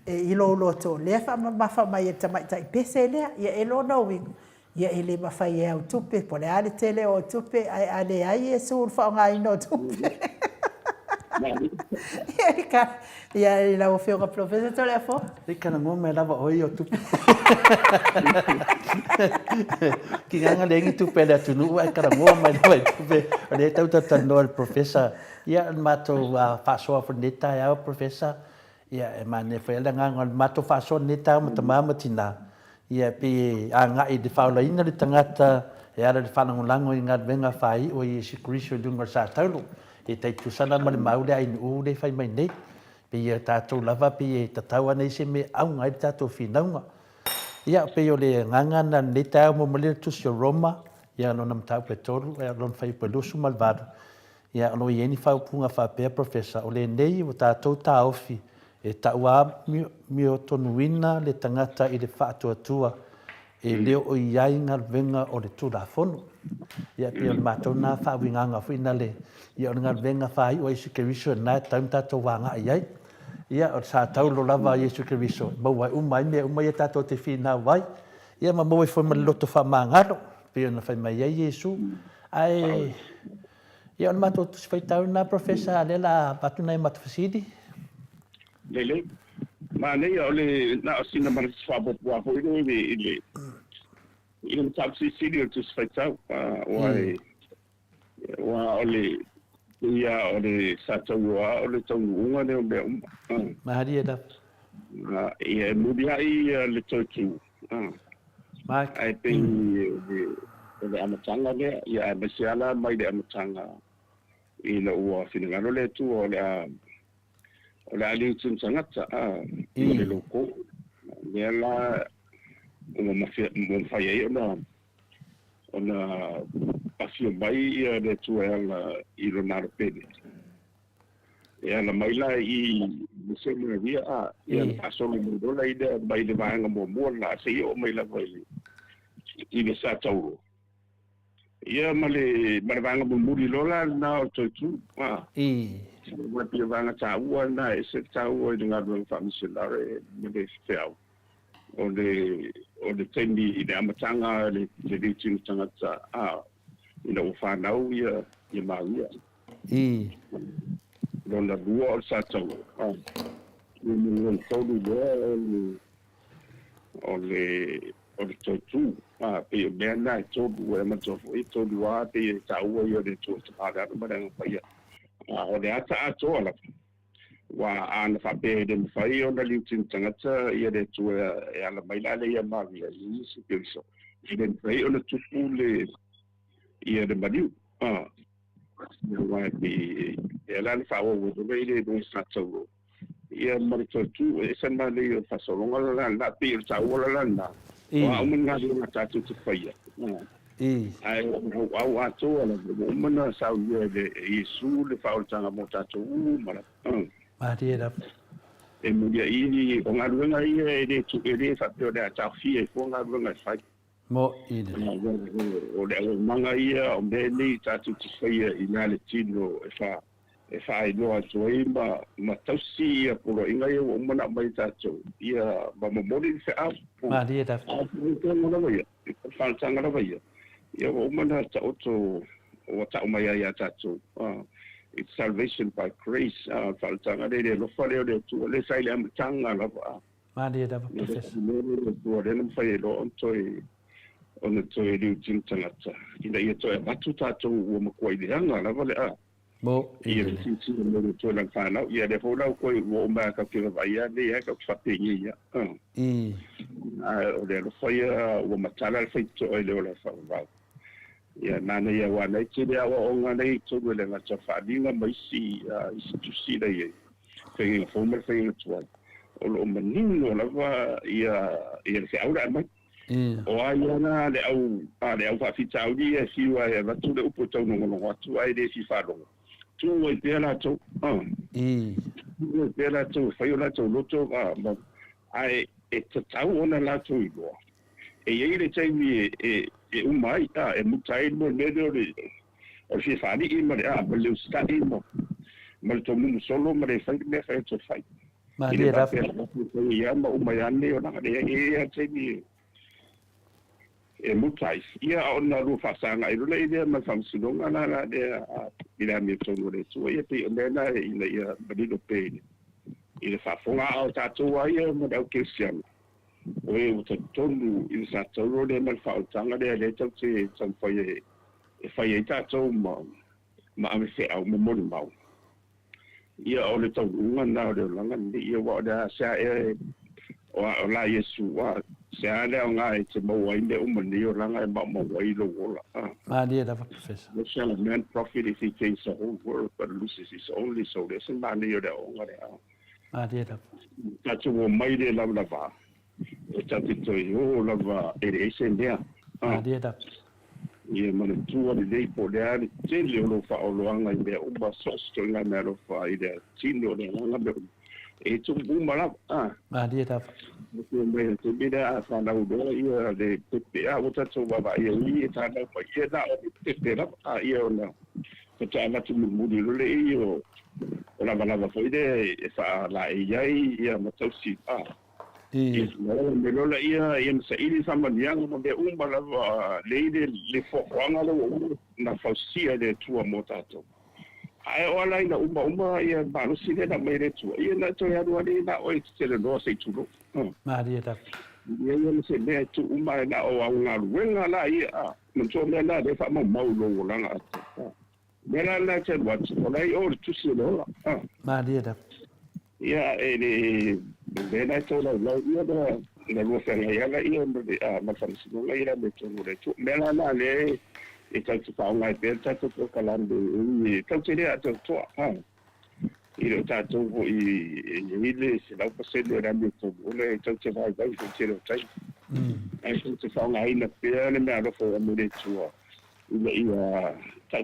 i lo loto le fa mafa mai e tamai tai pese le ia e lo knowing ia ele mafa ia o tupe po le ale tele o tupe ale ai Yesu fa ngai no tupe ia la o fio professor to le fo Te kana ngo me lava oi o tupe. Ki nganga lengi tupe le tunu ai kana ngo me lava tupe. Le tau tano al professor. Ia mato fa so for neta ia professor. Ia e mane fa le nganga mato fa so neta matama matina. Ia pe anga i de fa la ina le tangata e ara le fa lango inga venga fai o i si Kristo dunga sa tau. E tai tu sana male maule ai u le fai mai nei pe ia tātou lava pe e tatau nei se me au ngai tātou finaunga ia pe o le nganga na nei tau mo male tu si Roma ia lona matau petolu ia lona fai pelusu malvado ia lo ieni faupunga faapea profesa o lenei ua tatou taofi e taʻua mio tonuina le tagata i le faatuatua e leo o iai galuega o le tulafono ia pia o le matou na faauigaga foʻi na le ia o le galuega faiʻua iesu keriso na taimi tatou agaʻi ai ia o sa tau lo lava Iesu Keriso mau ai uma ai mea uma ia tatou te finau ai ia ma mau e foi ma le loto faamagalo pe ona fai mai ai Iesu ai ia ona matou tusi faitau na profesa le la patuna e matafasili lele ma nei o le na o sina mar faapopua foi ile ile tapsi sili o tusi faitau wai wa ole ia o le sataua o le taunuuga le o mea uma maharia da ia mudi ai le toitu ai pe o le amataga lea ia e masiala mai le amataga i le ua finagalo le tu o le aliu tagata i le loko lea la uma mafai ai ona pasio mai ia le tueala i lona aropene e ana mai la i musema via ia asolo modola i le mai le vaega muamua la sei o mai lava i le satauro ia ma le vaega mumuli lola na o toitu ma pia vaega tāua na e se tāua i le galuega faamisionare ma le feau o le taimi i le amataga le liutinu tagata ina ua whanau ia mauia. Lona lua o le sātau. Ina tolu lea o le totu. Pe o mea na e tolu e matofo e tolu a pe e taua i o le totu. Pada ma renga paia. O le ata atoa la. Wa ana whape le mwhai o na liutin tangata i le tu e ala mailale ia mawia. I si piso. I le mwhai o na tupu le ia le maniu wa bi ela le fa o do le do satso ia marito tu e sema le fa so longa la pe ta o la na wa mun ga le ta tu tu fa ia ai au ato ala mun sa ia de Yesu le fa o tanga mo ta tu mara Maria e mun ia i o nga luenga ia e de tu e de fa pe o de ta fi e fo nga luenga fa mo ide o le manga ia o meni tatu te whaia i nga le tino e wha i noa toi ma tausi ia polo inga ia o mana mai tatu ia ma mamori se au Maria da whanatanga rawa ia ia o mana ta oto o ta o mai ia tatu it's salvation by grace whanatanga le lo whare o le tu le sai le amatanga rawa Maria da professor o le whai lo ontoi ona toi liu tin tangata ina ia toi atu tātou ua makuai leanga lava le mo ia le tinti mo toi lang whanau ia le fōlau koe ua o mea ka kira vai ia le ia ka whapengi ia o le alofai ua matala le whaito ai leo le whawau ia nana ia wana i tere awa o ngana i tōru le ngata whaadinga maisi isi tusi la ia whainga fōma le whainga tuai o lo manino lava ia le aura mai o ai ana le au fa fita au dia si wa va tu le upo tau no tu ai de si fa do tu e pela tu pela tu fa yo la tu loto ai e tau ona la tu go e ye le tai mi e umai e mutai mo medo le o si fa ni ma ma le sta mo ma to mu solo ma le fa me fa to fa ma le ra ya ma umai ane ona e tai mi e mutai ia ona ru fasanga i rule ia ma famsulonga na de ila mi tonu le tu ia pe ona ina ia badilo pe ile fa fonga au tatu ia ma dau kesiam o e o tonu i sa tonu le ma fa tanga le tatu san foi e fai tatu ma ame se au mo mo mau ia o le tonu na le langa ia wa da sa e o la Yesu wa se ale o ngai te mo ai le umani o langa e mo ai lo wola Maria da professor the shall a man profit if he takes the whole world but loses his only soul there's a man here that on ngare Maria da tatu o mai le lava e tatu to yo lava e se ndea Maria da Ia mana tua le lei po le ani tele o lo fa o lo anga I mea umba sosto nga mea lo fa I le tino le anga mea e tu bumba la Maria da Mungkin mea tu bida fa na udo ia le pepe a uta tu baba ia I ta na pa ia na o pepe la ia o na ta ana tu mudi lo le io o la bala fa ide e fa la ia ia ma tau si I me lo la ia sa ili sama niang mo be umba la leide le fo wanga lo na fausia de tua motato ai ola ina umba ia ba lo sile na mere tua ia na to ya duani na o tele no se tulo Maria da ia ia se me tu umba na o nga wenga la ia mo to me na de fa mo mau lo la nga me la na che wat ola I o tu se lo Maria da ia Bena to la ia da la lo fa ia la ia ma fa si no ia me to no to mela na le e ta tu fa una pe ta to kalando I ta te a to I lo ta to I le se la pa se le me to le ta te va va te lo tai ai tu fa una ina pe le me alo fo me le to ia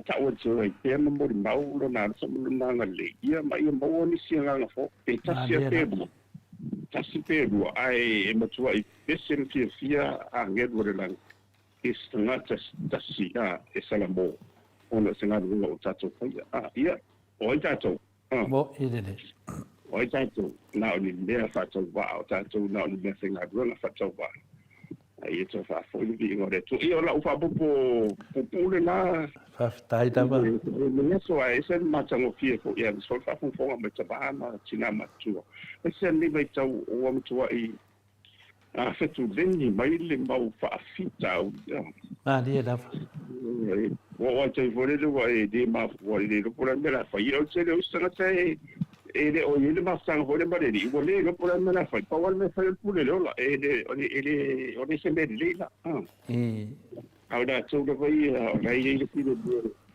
ta o to I pe mo mau lo na so mo na le ia ma ia mo ni si nga fo e ta si pe Tasi peru ai matua I pesen fia angedu le lang istanga tasi salamo ona senga no tato ia o tato mo idele o tato na ni me fa to wa tato na ni me senga do fa to wa ai to fa fo ni ngore to io la ufa popo le na fa tai da ba me so ai sen matango fie fo ia so fa fo me taba na tina matu sen ni vai tau o mtu I fetu deni mai le mau fa fita Maria da o te vole le wa de ma wa le lo por me la fa io se le usana te ele o ele ma sang hole ba le I vole lo por me la fa pa wal me fa il pule lo la ele o le se me le la ahora tu lo vai ora I fi le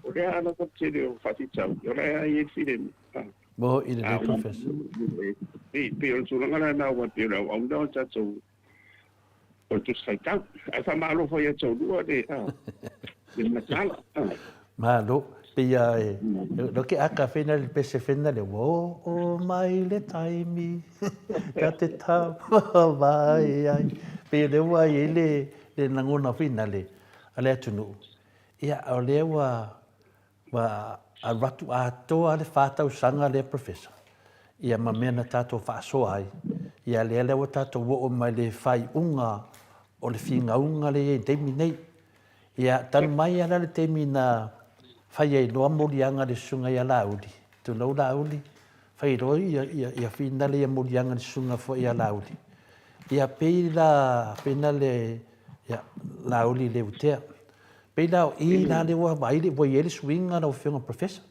ora ana ko te le fa ti chau ora I fi le mo idele professor pe o tu ngana na wa pe o ndo ta tu o tu sai ta ai fa malo foi e tu do de na sala Malo pia lo que a café na le pese fenda le o mai le taimi ka te ta vai ai pe le wa ile le nangona finale ale tunu ia o le wa a ratu a toa le whātau sanga le professor. Ia ma mena tātou whaasoa ai. Ia le lewa tātou wo o mai le whai unga o le whinga unga le e teimi nei. Ia tanu mai ala le teimi na whai ei loa morianga le sunga ia lauri. Tu lau lauri. Whai roi ia whina le morianga le sunga fo ia lauri. Ia peila pena le lauri le utea. Peila I la le wa mai le wa ele swinga no fianga professor.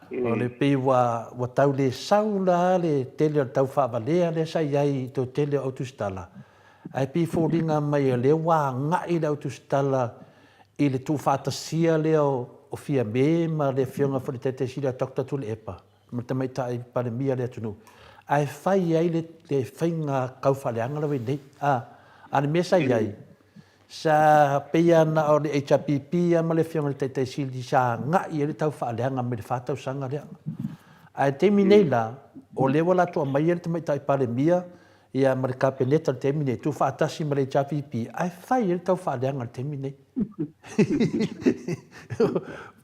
O le pe wa tau le saula le tele tau fa valea le sai ai to tele autostala. Ai pe folinga mai le wa ngai le autostala I le tu fatasia le o fia me ma le fianga fo te sila dokta tu le epa. Ma te mai tai pa le mia le tunu. Ai fai ai le fainga kau faleanga le nei. Ane me sai ai. Sa peia na o le HPP ma le fianga te sili sa nga I le tau whaaleanga me le whātau sanga rea. Ai temi nei la, o le wala toa mai te mai tai pare mia, ia ma le kapeneta le temi nei, tu whaatasi ma le HPP, ai whai le tau whaaleanga le temi nei.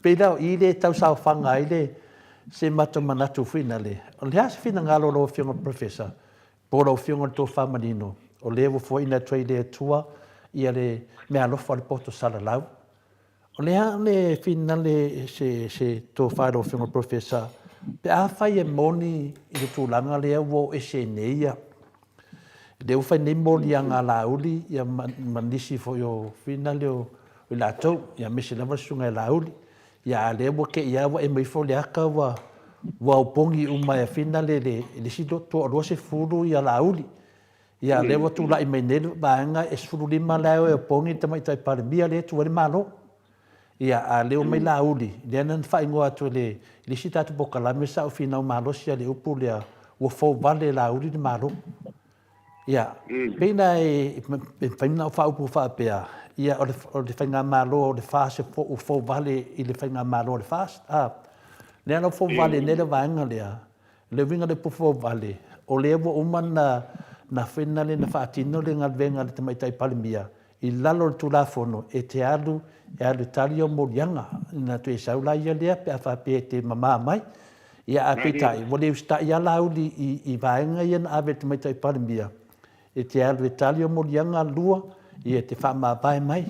Peina o I le tau sao whanga I le, se mato manatu whina le. O le hasi whina ngalo lo fianga professor, pora o fianga le tō whamanino, o le wo fwina tui le tua, ia le mea lofa le poto sala lau. O le fina le se tō whaero whiunga professor, pe a whai e moni I le tūlanga le wo e se neia. Le u whai ne moni a ngā lauli, ia manisi fo yo fina le o lātou, ia mese lava sunga e lauli. Ia le wo ke ia wa e mai fo le aka wa upongi umai a fina le sito tō roa se furu ia lauli. Ia le watu lai mai nere baanga e suru lima leo e pongi te mai tai pare mia le tu wale malo. Ia a leo mai lauli. Le anan whai ngoa tu le si tatu poka la me sa o fina o malo si a le upu lea ua fau vale lauli ni malo. Ia, pena e whaina o whaupu whapea. Ia, o le whainga malo o le whase o fo vale i le whainga malo o le whase. Nea no fo vale, ne le vaenga lea. Le winga le pufo vale. O le ewa umana na whaina le na whaatino le ngalwenga le tamaitai palimia. I lalo le tulafono e te alu tali o morianga. Na tu e saula ia lea pe a whapea te mama mai. Ia a petai, wale usta ia lauli i vaenga ia na ave tamaitai palimia. E te alu e tali o morianga lua, ia te whamaapai mai,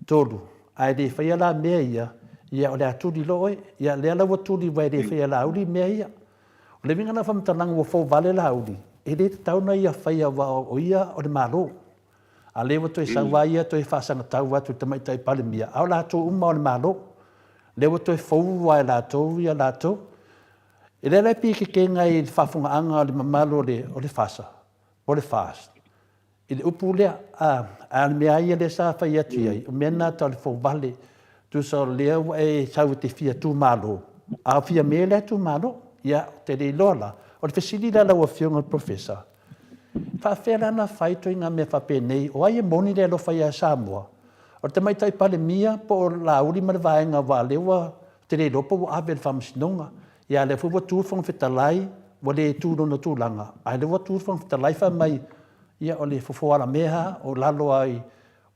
tolu. Ai le whaia la mea ia o le aturi loe, ia le ala waturi vai le whaia la auri mea ia. O le vinga na whamatalangu o fau vale la auri, e le te tauna ia whaia wa o ia o le malo. A le watu e sawa ia to e whasanga tau watu tamaitai palimia. Au la tō uma o le malo. Le watu e fau wai la tō ia la tō. E le lai piki ke ngai whafunga anga o le mamalo o le whasa, o le fast. I le upu lea, a mea ia le sa whai atu iai, o mena tau le fau vale, tu sa lea e sau te fia tu malo. A fia mea lea tu malo, ia te le lola, o le fesili la lau a fionga professor. Whawhera na whaito i ngā mea whapenei, o ai e moni le lo whai a Samoa. O te maitai pale mia, po o la uri ma le vaenga wa lewa, te le lopo wa awe le whamasinonga. Ia le fuwa tūwhang whitalai, wa le tūrona tūlanga. Ai le wa tūwhang whitalai wha mai, ia o le fufuara meha, o lalo ai,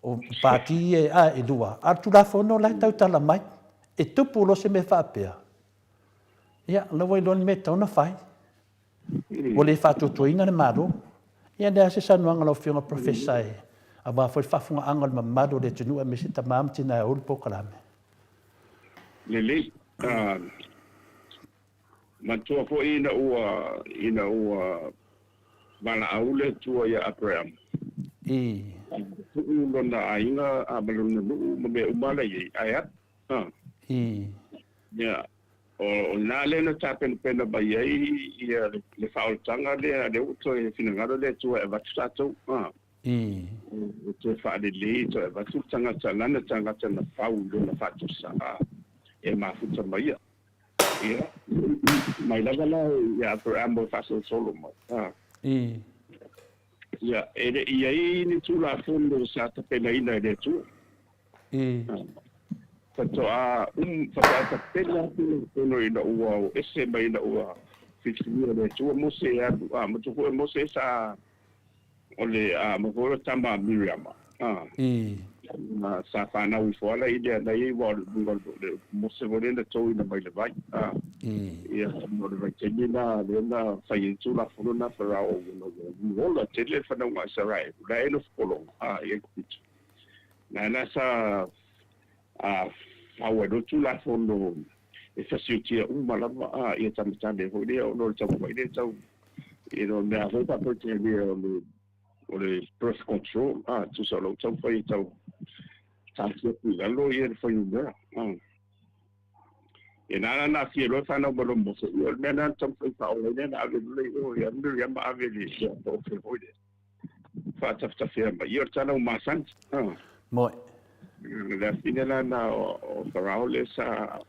o pāti e lua. A tu la whono lai tau tala mai, e tupu lo se me whapea. Ia, lawa i loni me tauna whai. O le whatutuina le maro. Ia nea se sanuanga lau whionga professor e. A wā whai whafunga anga le mamado le tunua me se tamamtina e uripo kalame. Lele, matua po ina ua mana aule tua ia Abraham. Tu'u na ainga a maluna nu'u me umala i ayat. Ya, o na le na tapen pena ba iai ia le whaoltanga le uto e finangaro le tua e watu sato. Tua whaade le to e watu tangata lana tangata na whau na whatu sa e mafuta mai ia. Ia, mai lava la ia Abraham o whaso solo mai. Ia, ia ni tula fondo sa ta pena ina le tu. Fatoa fatoa pena no ina ua ese mai ina ua fitua le tu mo se a mo tu mo se sa ole a mo ko tamba Miriam. Na sa fana u fola ide na i wa mo se vole le to ina mai le vai. Ia mo le vai tenina le na fai tu la fono na fara o no la tele fa no mai sarai la eno folo ia kutu na sa do tu la fono e fa siutia mala ia tamtande ho dia no tau mai le tau e no me avo pa por te o le birth control tu solo tau fai tau tanto la lo ia fai una e na si lo fa no bolo mo se io me na tau fai pa o le na ave le o ia me ma ave le o fe ho de fa tafta firma io tana ma san Moi. La finela na o Faraole sa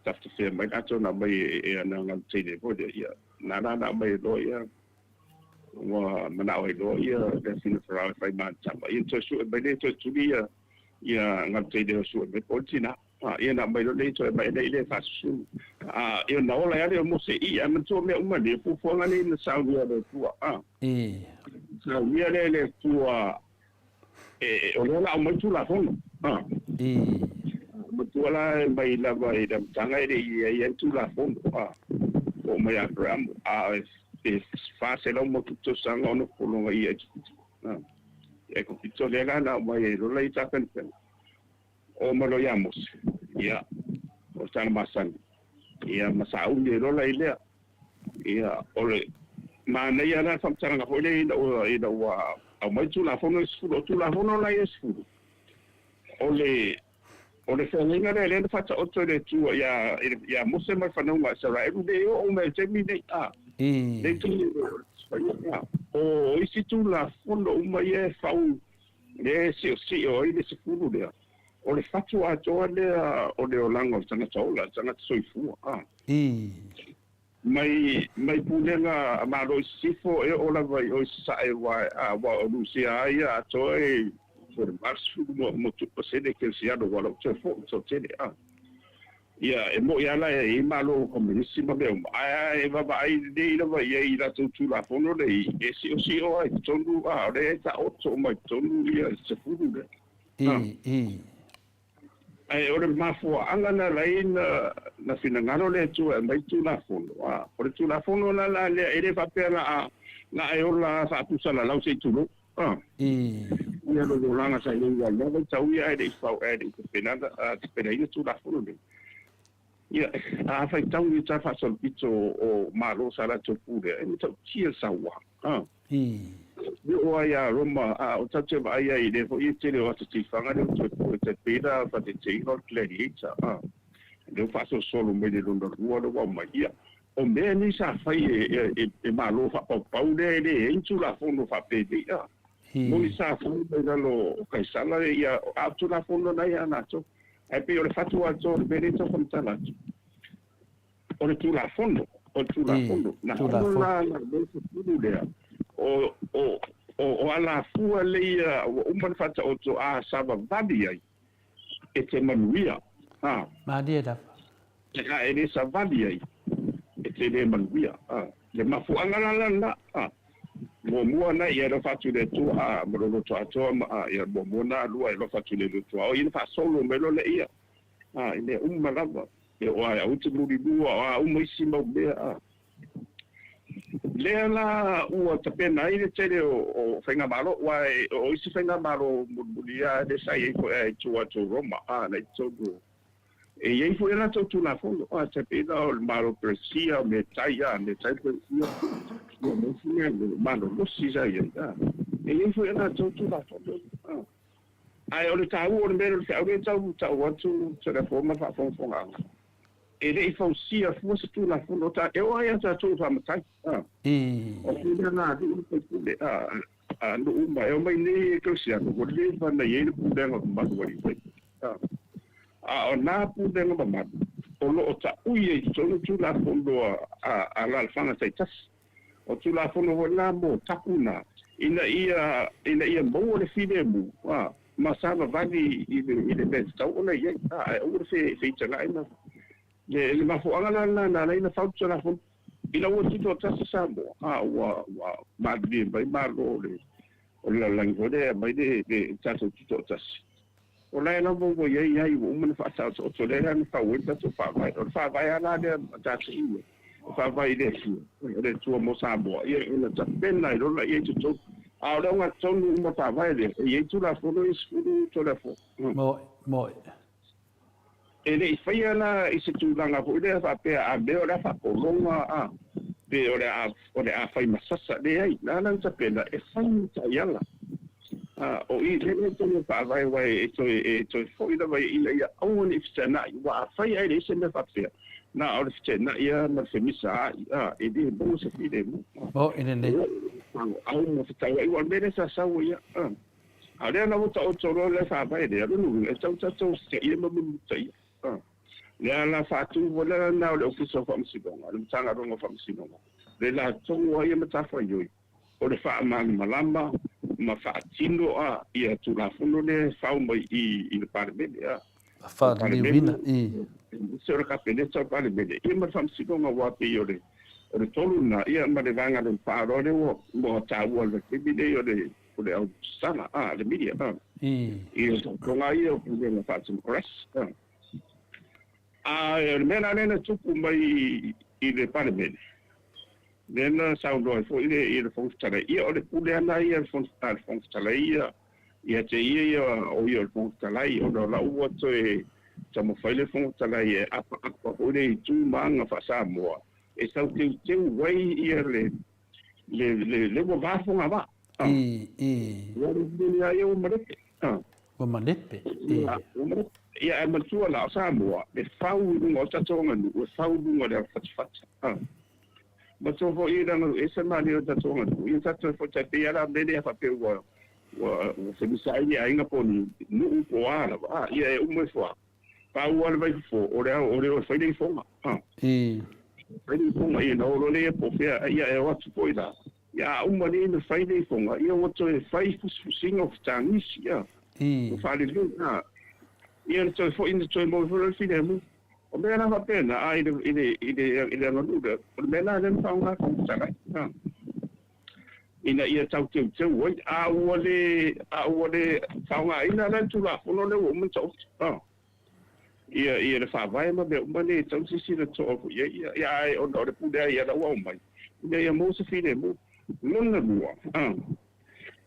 tafta firma ato na mai e na ngan tede ho de ia na mai lo ia wa mana o lo ia la finela Faraole fai man tama into su e bene to tulia ia ngan tede su e potina ia na mai lo le to e mai le fa su ia na ola ia mo se ia man to me uma le fu fo ngani na sa ia le tua sa ia le tua o le la mai tu la fono tu la mai la vai da tanga ia tu la fono o mai Abraham e fa se lo mo tutto sango no polo ia e ko pito le na mai lo le ta pen o mo lo yamos ia o tan masan ia masau le lo la ile ia ole ma nei ana famtanga ho le ina wa au mai tu la fono tu la fono la esfu ole fenga le fata otto le tu ya mose mai fana ma sara everyday o me temi nei le tu o isi tu la fono mai e fau le si o ile se fulu le ole fatu a to le o le olango tanga tola tanga soifu mai pulenga amaro sifo e ola vai o sai wa wa lucia ia toi for marsu mo tu posede que se ado wala so fo so tele ia e mo ia la e malo comunissima be ai va vai de ila vai e ila tu la fono de e si o ai tonu re ta otto mai tonu ia se fudu de ai ora mafo angana laina na finangaro le tu mai tu la fono ora tu la fono la le ere fa pela na e ola sa tu sala lau se tu ia lo langa sa ni wa no tau ia e fa e de penada pena ia tu la fono de ia a fa tau ni ta fa sol pito o malo sala tu pure e to tia sa wa o ia roma o tache va ia ide fo i tele o te fanga de te peda fa te no gladiator de fa so solo me de londo ruo wa mai ia o me ni sa fa e malo fa pau de intu la fondo fa pede ia mo ni sa fa de lo kai sala ia a tu la fondo na ia na to e pe o le fatu a to be to con tala o tu la fondo na la de o ala fua leia o man fata o to a sava vadi ai e te manuia ma dia da e ne sa vadi ai e te ne manuia le mafu angala na mo mua na ia lo fatu de tu mo lo to ato ia mo mona lua lo fatu le tu o ina fa solo me lo le ia ine malava e o ai o te luri lua o mo isima be Lela ua tapena i le tere o whenga malo, wai o isi whenga malo mulia de sai e ko e tua to Roma, na i togo. E iei fu ena tau tuna fondo, tapena o malo presia, me tai presia, me fune malo losi sai e iei fu ena tau tuna fondo. Ai o le tau o le mero le tau atu tere forma fa fonga. E rei fausia fuasa tu la fono ta e o ai ta tu fa matai o fina na du ko de no uma e mai ni cristiano ko le fa na ye ku de ngo ma ko ri o na pu de ngo ma o lo ta uye tu la fondo a la fanga sai tas o tu la fono ho la mo takuna ina ia mo le fine mu ma sa va vali i de best ta ona ye o se tala ina le mafo angala na ina fautu na fo ila o tito tasa sambo wa madri bai margo le o la langode bai de tasa tito tasa o la na bo ye o mun fa sa o le na fa wita to fa vai ala de tasa iwe fa vai de su de tu mo sambo ye ina ta penna lo la ye to a le nga tonu mo fa vai de ye tu la fo no is to la fo mo ele faia na ise tu langa ko ile fa pe a be ora fa kolonga pe ora a fai masasa de ai na nan ta pena e fai ta yala o i le to fa vai e to fo ida vai ile ya on ifsana wa fai ai ise me fa pe na ora ifsana ya na se misa e di bo se fide mo ine ne au mo fa i wa be sa sa ya ale na mo ta o toro le fa vai de no e tau se ile mo tai le la fatu vola na le ofiso fa msidonga le tanga rongo fa msidonga le la tongo ia mata fa yoi o le fa malamba ma fa tindo ia tu la fundo le fa mai i le parmede fa le wina se ora kapele sa parmede ia ma fa msidonga wa pe yore o tolu na ia ma le vanga le fa ro le mo ta wo le bide yore o le au sana le media ia tonga ia o le fa tu press mena nena tupu mai i le paremene. Nena saundo e fo i le fongstara ia o le pule ana ia le fongstara ia te ia o ia le fongstara ia o la ua to e tamo fai le fongstara ia apa o le tu manga fa Samoa. E sau te wai ia le wafonga wa. Ia ia o mareke. O manepe. Ia e matua la Samoa e fau no tatonga no e fau no le fatfata ma so fo ida no e se mali o tatonga no i tato fo te pe ala bene fa pe wa se mi sai ia inga poni no po ala ia e umo fo pa o ala vai fo o le o fai dei fo Ele fonga ia na oro le po fea ia e watu poida. Ia uma ni na fai le fonga ia watu e fai fusinga of tangisi ia. O fale le na. Ia to fo in to mo fo le fine mu. O me na pena ai ile ngaluda. O me na le fonga ko tsaka. Ina ia tau teu oi a wale fonga ina na tu la fono le o mo tau. Ia le whawai ma me umane tau sisi le toa ku ia ai o le pudea ia la wau mai ia mo se fine mo lona lua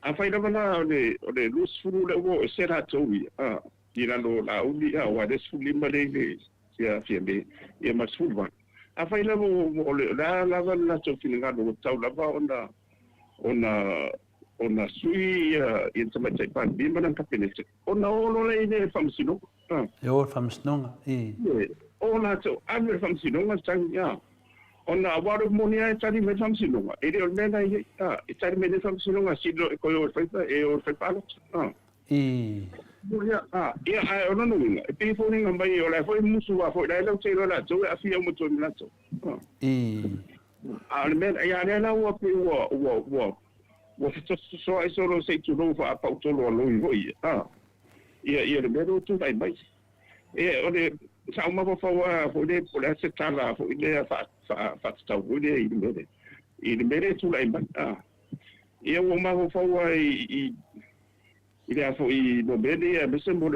a whai na mana o le lus furu le uo e sera tau ia lo la uli wa le suli ma le ia fia me ia ma sulu wa a whai na mo o le la la tau fine ngano tau lava ona sui ia tama tai pan bimba na kapinete ona olo le ine famsino e o famsnonga ona to ave famsino tang ya ona waru monia tari me famsino e le mena e tari me famsino silo e koyo e palo ia ona no e pe foni ngamba i ola foi musu wa foi dai lo tiro la to a fia mo to na to a le mena ia le na wa pe wo so ai solo sei tu no fa pa to lo lo ia le mero tu vai mai ole sa uma fa fo de por essa tala fo ile fa sta ole i mere tu lai mai ia o ma fa i ile fo i no bene e se mo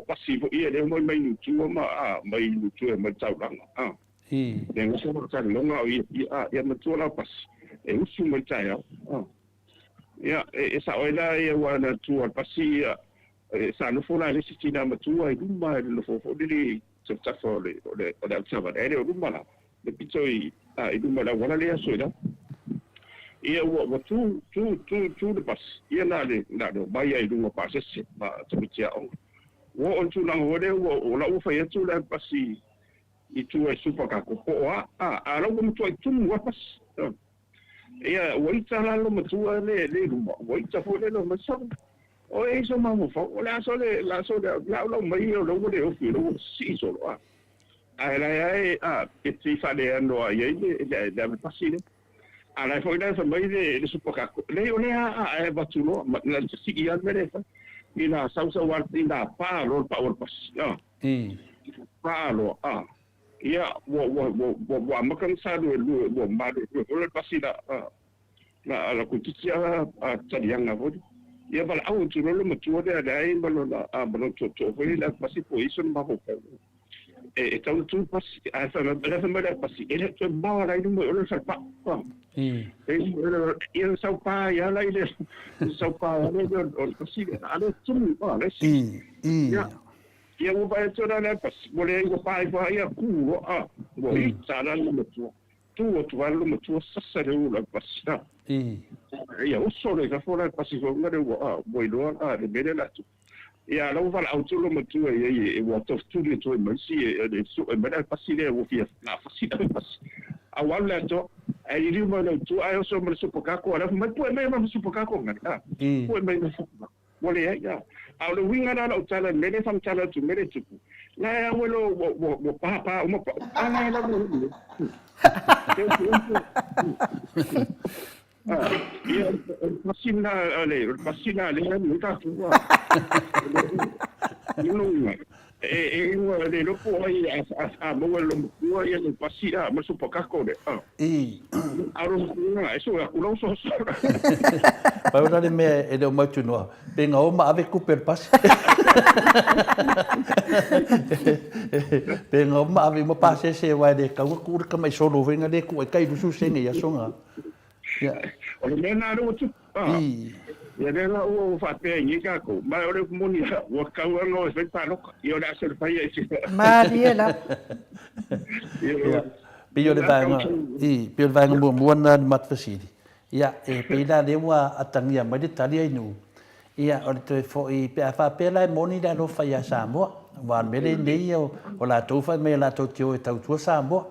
passivo ia le mo mai nu tu ma mai nu tu e mai tau langa le ngo so ta longa ia ma tu la pas e usu mai tai ia sa oila ia wana tu al pasi sa no fona le sitina matua i duma le fo le tsa fo le tsava ele duma la le pitoi i duma la wala le asoida ia wa tu le pas ia na le mai ai duma pas se ba tsia o wo on tu na ngode wo la ufa ia tu le pasi i tu e super ka ko a lo mo tu tu wa pas ia waita la lo matua le duma waita fo le lo masa o e so ma mo fo la so la lo mai o lo de o fi lo si so lo ai e ti fa de ando ai da pasile ala fo da so mai de su poca le o le a va tu lo la si ia mere fa ina sausa warti da pa lo pa or pas pa lo ia wo makan sa do wo ma do lo pasila la kutitia tadianga vo ia bala au tu lo mo tu de dai balo la balo to foi la pasi poison ma ho e tau tu pasi a fa me pasi ele to ba la no lo sa pa ia sa pa ia la ile sa pa le o pasi ale tu le ia o vai to la pasi mole go pa ia ku go sa la no tu valo mo tu sa le la pasi ia o sole ka fora pasi go ngare wo lo le bele la tu ia lo val auto lo mo tu e wo to studio to mo si e su e bele pasi le wo fia na pasi le pasi a wala to e ri mo lo tu ai so mo su poka ko ala mo pu me mo su poka ko ngata pu me no su wole ia a lo winga na lo tala mele fam tala tu mele tu la ya wo pa mo ana la mo ia pasina le no ta tu no le lo po ai a mo lo mo ia le pasina mo su poca ko de a ro no eso a culo so pa ora le me e do mo tu no venga o ma ave cooper pas venga o ma ave mo passe se vai de ka ku ka mai solo venga de ku kai du su se ne ya songa o le mena ro tu ia era o fa pe ni ka ko ma ore mo ni o ka o no se pa no io la se fa ia Mariela pio le vanga mo na mat fasidi ia e pe da de wa atangia mai de tali ai nu ia o te fo i pe fa pe la mo ni da no fa ia sa mo wa me le nei o la to fa me la to tio e tau tu sa mo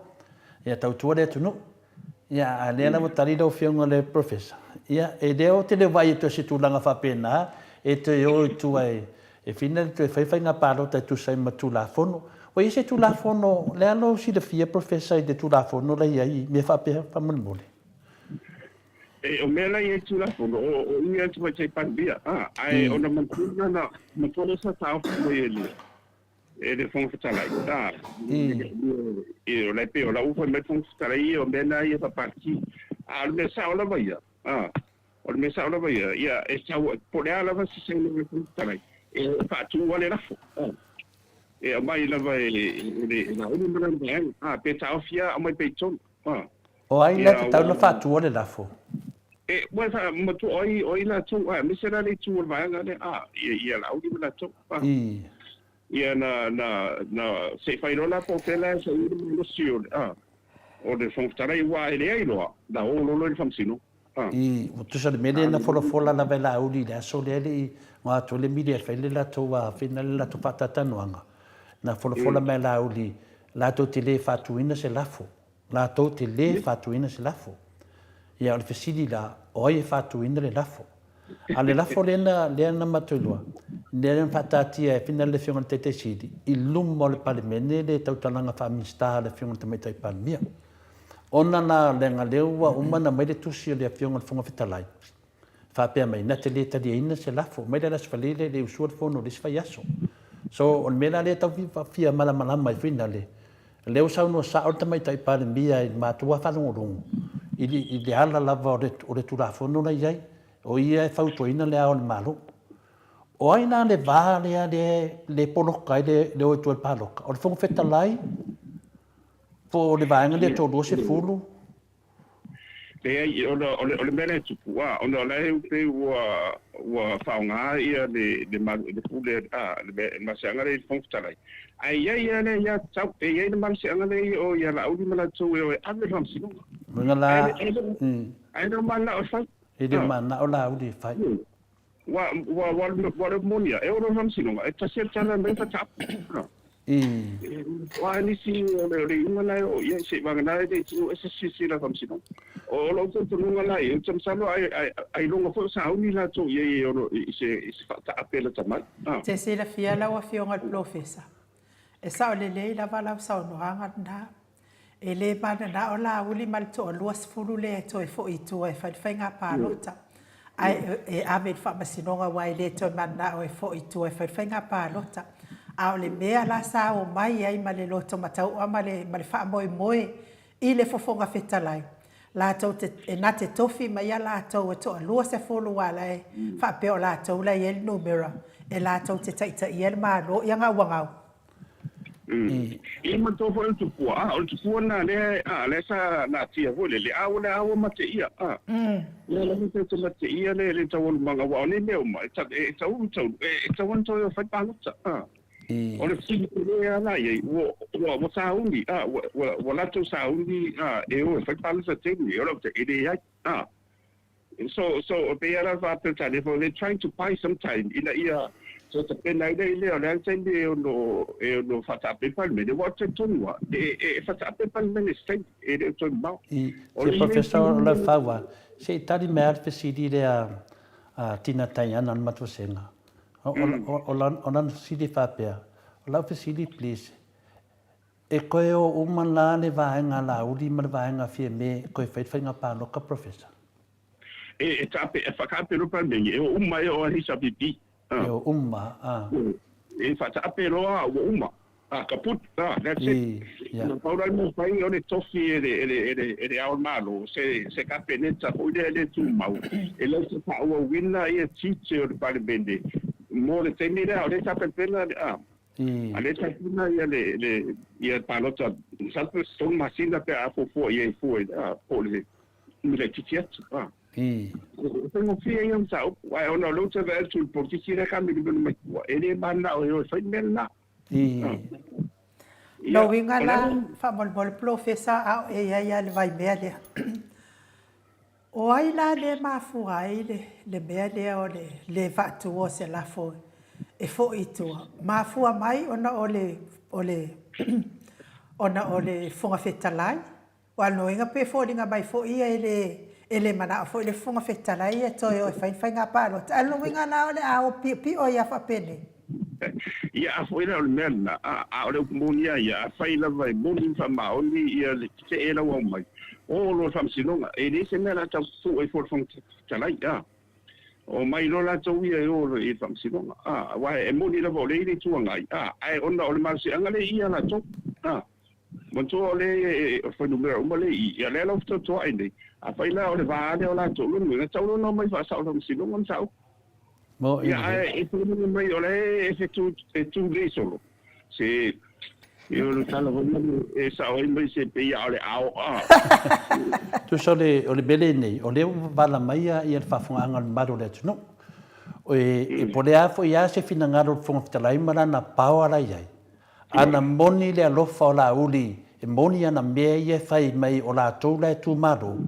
ia tau tu de tu no ia ale na mo tali do fiong le professor ia e deo te le vai to se tu langa fa pena e te o tu ai e fina te fai nga paro te tu sai matu la fono O i se tulafono, le alo si de fia professor i de tulafono le ai, me fa pe fa mole. O mea lai e tulafono, o ia tu mai te panbia. Ai, ona mantuna na, mantuna sa tau fo e le fonga fatalai. E o lai pe, o la ufa me fonga fatalai, o mea nai e papaki. O me sa o la vaia. O me sa o la vaia. Ia, e tau, po le ala va si se me fonga fatalai. E whaatu wale rafo. E mai lava e na unu mana mai. Pe tau fia, mai pe tonu. O ai le tau na whaatu le lafo. E mo fa mo tu oi la tu mi se la tu va nga le ia la udi la tu ia na se fai rola po tela se lo sio o de fonktara i wa ele ai lo da o lo il famsino o tu sa de mede na fola la vela udi da so le ma tu le media fai le la tu wa final la tu patata noanga na fola me la udi la tu te le fatuina se lafo la tu te le fatuina se lafo ia o le fesili la o ai fatuina le lafo a le lafo lena matuilua lena fatatia e fina le fionga tete sidi i lumo le palemene le tautalanga whamista le fionga tamaita i palmia ona na lenga leua umana mai le tusi le fionga le funga fitalai whapea mai na te le tali ina se lafo mai le las falile le usua le fono le sfai aso so on mena le tau fia malamalama i fina le usau no sa o tamaita i palmia i matua whanongorungu i le ala lava o le tulafono na iai o ia e fautoina le ao le malo o ai na le vā le poloka i le o tu paloka o le fonga fetalai po le vaenga le tolu se fulu e o le mele tu wa o le pe wa faunga ia le pule le masanga le fonga fetalai ai ia le ia tau e ia le masanga le o ia la udi mala tu e ave ramsino ngala ai no mana o fai e de mana o la udi fai wa monia e o ramsino e ta se tana me ta tap wa ni si le ngala o ia se vangana de tu ese si la ramsino o lo tu ngala e tu salo ai longa fo sa uni la tu ye o se ta apela tamal te se la fia la wa fionga professor e sa o le la vala sa no hanga na e le mana na o la uli mal to luas fulu le to e fo i tu e fai nga palota ai e ave fa masinonga wai le to mana o e fo i tu e fai nga palota a o le mea la sa o mai ai ma le loto matau a ma le fa moe i le fofonga fetalai la to te e na te tofi mai la to e to luas e fulu wala e fa pe o la to la el numero e la to te taita i el ma lo ia nga wangau e ma to fo tu po na le sa na tia vo le a ma te ia le me te ma te ia le tawon manga wa ne me ma e tawon to fa pa lo o le fili le ana ye wo sa undi wo la to sa undi e o fa pa lo sa te ni o lo te ide ya so they are about telephone they're trying to buy some time in the year so the pen like they le send no fata people me de what to no e fata people me state e to ba o le professor le fawa se tali mer fesidi le a tina tayana matu senga o lan sidi fapea o la fesidi please e koe o umana le vaenga la uli ma vaenga fie me koe faitanga pa lo ka professor e tape e whakape rupa mengi e o umma e o hisa pipi e o umma e whakape roa o umma kaput that's it no paura mo pai o le tofi e ao malo se kape neta o le tu mau e le se pa o winna e teacher o le pale bende mo le temi o le tape pena ale tapina le ia palota salpe son masina pe a fo e po le le teacher tengo fia yang sa wa ona lo te ve tu por ti kira ka mi no me ele banda o yo fai mena no winga la fa bol professor a e ia le vai mele o ai la le mafu ai le mele o le va tu o se la fo e fo i tu mafu mai ona o le fonga fetalai wa no inga pe fo dinga mai fo ia ele mana fo le fonga fetalai e to e fai nga palo alo winga na ole a o pi o ia fa pene ia a foi la mena a o le monia ia a fai la vai moni fa maoni ia le te era wa mai o lo fam sinonga e le se mena ta fu e for fon talai o mai lo la tau ia o e fam sinonga wa e moni la vo le ni tu ngai ai ona o le mar se anga le ia la to mon to le foi numero o le ia le lo to ai nei a fai la o le va le o la to lo ni tau no mai fa sa o fam sinonga sa ia e tu mai o le e tu le solo se io lo talo e sa o mai se pe ia le ao tu so le o le bele nei o le bala mai ia fa funga maro le no e pole a fo ia se fina ngaro funga talai mara na power ai ana moni le lo fa la uli e moni ana me ia fai mai o la to le tu maro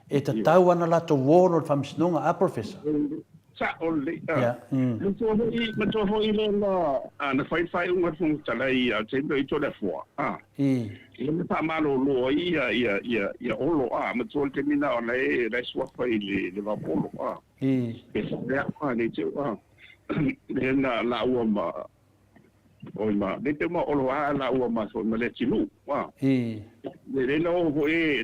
e te tau ana la to woro famsnunga a professor sa ole lu to hoi le na fai un fun talai a te do to le fo le pa malo lo ia olo ma to te mina o le swa fai le va polo e sa le te le na la u ma o ma le te ma olo la u ma so ma le tinu le no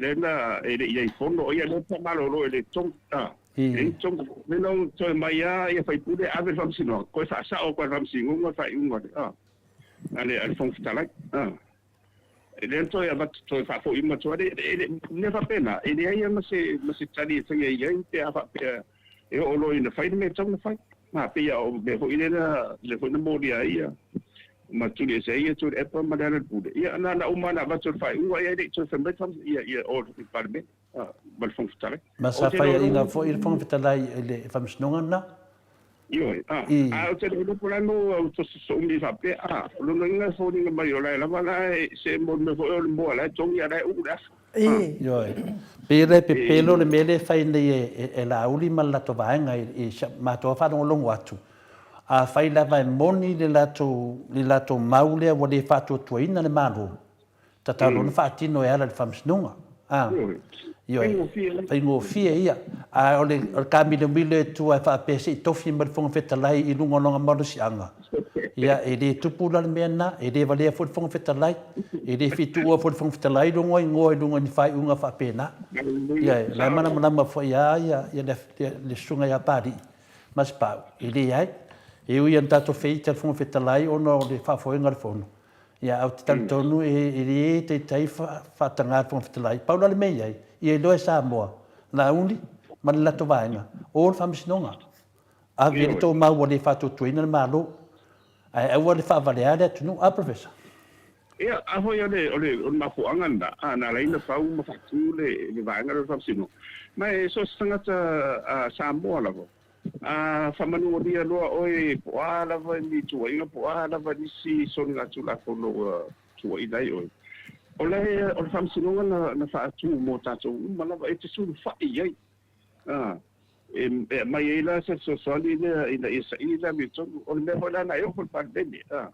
le na e ia fondo ia le pa malo lo le tong Então, não só Maia e fai pude ave fam sino, coisa sa o qua fam singo fai un ale fam stala então ia bat to fa fo ima to ne fa pena e ia ma se tali se ia te fa e o lo ina fai me tong fai ma pe ia o be fo ina le fo na modia ia ma tu le se ia tu e pa ma dana pude ia na umana va to fai un ia de to fam ia o parme bal fong fitale ma sa fa inga fo il fong fitale le famsnonga na io o te lo polano o to so mi fa pe lo nga fo ni ma yo la ma se mo me fo o mo la tong ya la u da io pe pelo le mele fa inde e la uli ma la to vaenga e ma to fa no longo atu a fai la vai moni le lato maule o le fa to to ina le mano tata lo fa tino e ala le famsnonga io ai ngo fie ia a ole kambi de mile tu a fa pesi tofi mal fong fetalai i lungo longa mo si anga ia e de tupula le mena e de vale fo fong fetalai e de fitu o fo fong fetalai lungo lungo ni fai unga fa pena ia la mana fo ia le sunga ia pari mas pa e de ai e u ia tato feita fong fetalai ono le fa fo inga fono ia au tantonu e te tai fa tanga fong fetalai paula le mei ai ia loe sa moa na uni man la to vainga o famsnonga a vi to ma wo le fatu tuina ma lo ai o le fa valeada tu no a professor ia a ho ia le ma fu anganda na le ina fa ma fatu le vainga le famsino mai so stanga sa moa la fa manu dia lo oi po ala va ni tu inga po ala va ni si son la tu la fono tu idai oi ole o fam sinonga na fa tu mo ta tu mala e te su fa ai mai ela se so ina ina mi to o me hola na yo por pandemia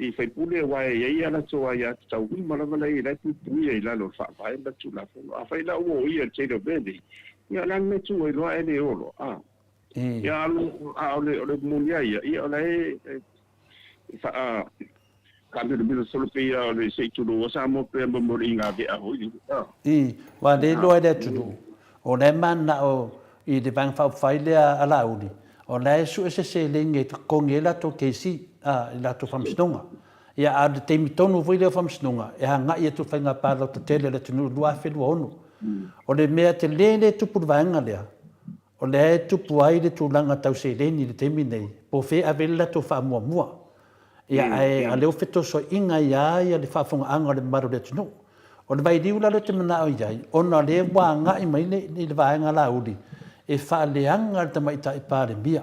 e fai pule wa e ala to ya ta u mala mala ila tu ia ila lo fa fa ela tu la fono a fa ila o ia te do bene ia lan me tu e lo e le olo ia ole munia ia ole fa kami de bilo solo pe le sei tu lo sa mo pe mo ringa be a hoi wa de lo de tu o le man na o i de bang fa faile a la udi o le su se linge ko ngela to kesi la to famsnonga ia a de temi tonu voi le famsnonga e hanga ia tu fainga pa lo tele le tu lo a fe lo ono o le mea te lele tu pu vanga le o le tu pu ai de tu langa tau se leni le temi nei po fe avella to fa mua ia a leo feto so inga ia le whafonga anga le maru le tunu. O le vai riula le te mana o iai, ona le wanga i mai le vaenga la uri, e wha leanga le tamaita i pare mia.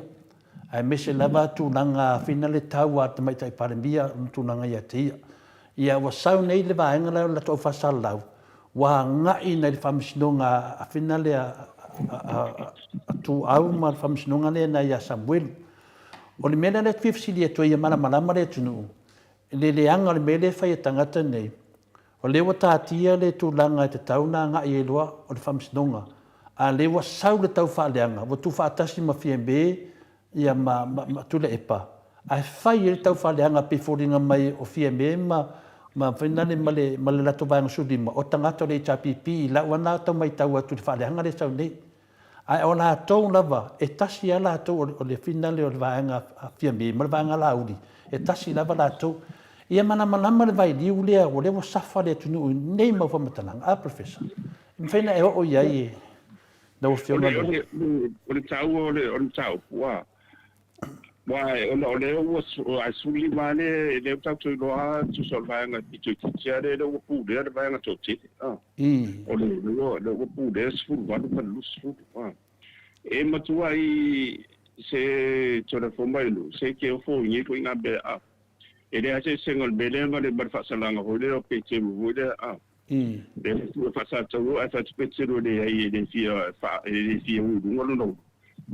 Ai mese lava tūnanga whina le taua te maita i pare mia, tūnanga ia te ia. Ia wa sau nei le vaenga la tau whasal lau, wa ngai nei le whamisinonga a whina le tu au ma le whamisinonga le na ia Samuelu. O le mena le fifsili e toia mana malama le tunu. Le leanga le mele whai e tangata nei. O le wa tātia le tūlanga e te tauna ngā i eloa o le whamsinonga. A le wa sau le tau whaaleanga. Wa tu whaatasi ma whiembe ia ma tule epa. ai fai e tau whaleanga pe whoringa mai o fia me ma whainane male lato vanga sudima o tangata le HRPP la wana tau mai tau atu te whaleanga le tau nei. Ai o la tau lava e tasi a la tau o le finale o le vanga fia me ma le vanga la uri e tasi lava la tau ia mana le vai liu lea o le wa safa le tunu nei ma whamatananga a professor. Mwhaina e o iai e na o whionga le. O le tau wa ole o a suli mane le tau tu loa tu sol vanga tu tia le o pu de vanga tu ti o pu de su va no lu su e matua I se tona fo mai lu se ke o fo ni ko inga be a e le ase single bele ma le bar fa salanga ho le o pe che mu de a de tu fa sa tu a fa pe che ro de ai de fia fa de fia u no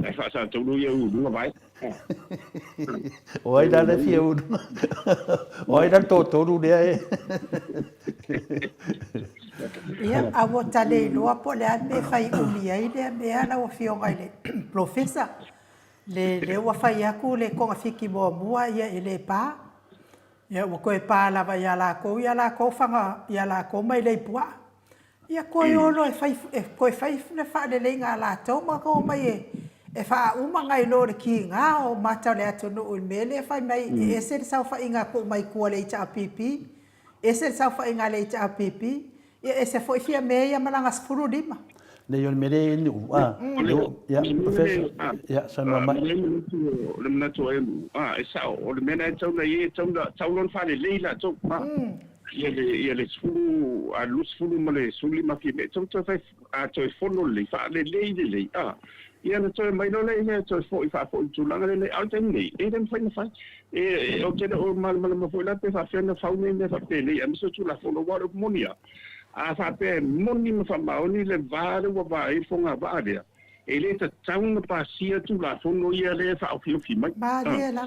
ai fa sa tu lu ye u no vai oi da le fia u oi da to ru de ai ia a vota le loa po le ame fai umi ai le ame ala o fionga le professor le wa fai aku le konga fiki mua ia ele pa ia wa koe pa lava ia la ko fanga ia la ko mai le pua ia koe olo e fai koe fai le fa le lenga la to ma ko mai e fa uma ngai lo ki nga o mata le atu no u mele fai mai e se sa fa inga ko mai ko le HRPP e se sa fa inga le HRPP e se foi fia meia malanga sfuru dima le yo mere ni ya professor ya sana ma le mena to e sa o le mena tau na ye tau lon fa le leila to ia le sfuru a lus sfuru male suli ma fi me tau fai a to fono le fa le le ia na to mai no le ia to foi fa foi tu langa le au tem nei e dem fai na fai e o te o mal ma foi la pe fa fe na fa ne fa pe le am so tu la fono wa monia a fa pe moni ma fa maoni le vale wa va I fonga va dia e le ta tang pa sia tu la fono ia le fa o fi mai ba dia la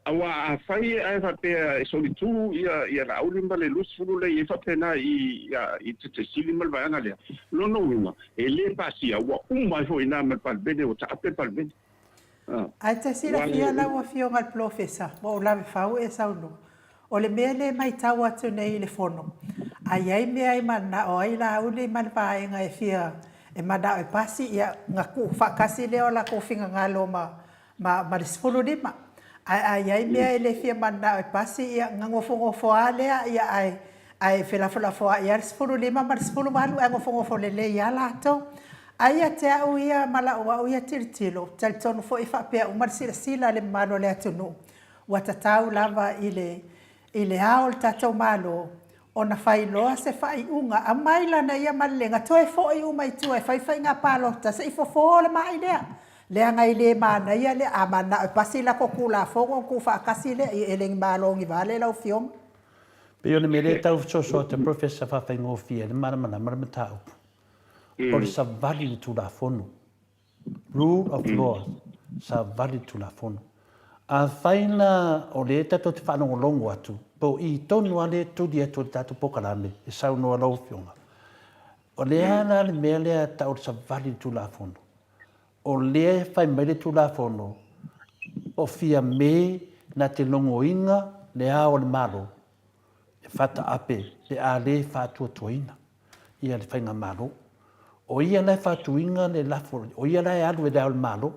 awa a fai a fa pe so li tu ia la uli ma le lus fulu le ia fa pe na I te sili mal va nga le no uma e le pa sia wa uma fo ina ma pa bene o ta pe pa bene ai te sila fia la wa fionga al professor o la fa o e sa no o le mele mai tawa tu nei le fono ai ai me ai mana o ai la uli man pa nga e fia e mada e pasi ia nga ku fa kasi le ola ko finga ngalo ma disfulu di ma ai me ai le fia mana e pasi ia nga ngofo ale ia ai fela fo ia disfulu di ma disfulu malu nga ngofo le ia la to ai te au ia mala o ia tirtilo tal tonu fo I fa pe o mar sila le malo le atunu wa tatau lava ile aol tatou malo ona fai loa se fai unga a mai lana ia malenga toe foi uma tu e fai nga palota se fo le mai le anga ile mana ia le amana pasila ko kula fogo ku fa kasile ele malongi vale la fiom pe ona mere tau so te professor fa fai ngofia le mana tau o sa vali tu la fono rule of law sa vali tu la fono a faina o le tato te whanau longo atu po I tonu ale tu dia tu tatu pokalame e sau no alo fionga o le ana le mea lea tau sa vali tu la fono o le fai mele tu la fono o fia me na te longo inga le a o le malo e fata ape le a le fatu toina ia le fainga malo o ia le fatu inga le lafo o ia le alu e le al malo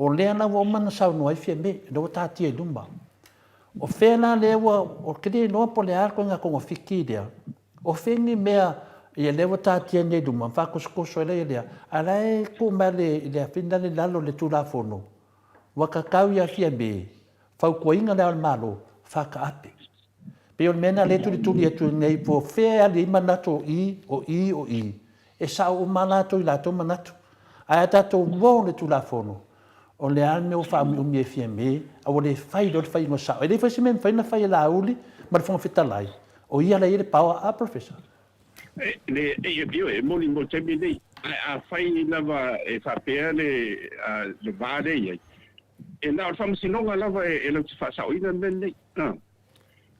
o le ana wo mana sau no ai fia me do ta tie lumba o fena le o kede no po le ar ko nga ko fiki dia o fengi mea ia le ta tie ne lumba fa ko so le dia ala e ko male le finda le lalo le tu la fono wa ka kau ia fia me fa ko inga le al malo fa ka ape pe o mena le tu ia tu nei po fe ali manato o i e sa o manato la to manato ai tato mo le tu la fono o le alme o fa mi fieme a o le fai do fai no sa e le fai men fai na fai la uli ma fo fita lai o ia le power a professor le e mo ni mo te mi a fai na va e fa pe le vade e na fa si no la va e lo fa sa o ina men nei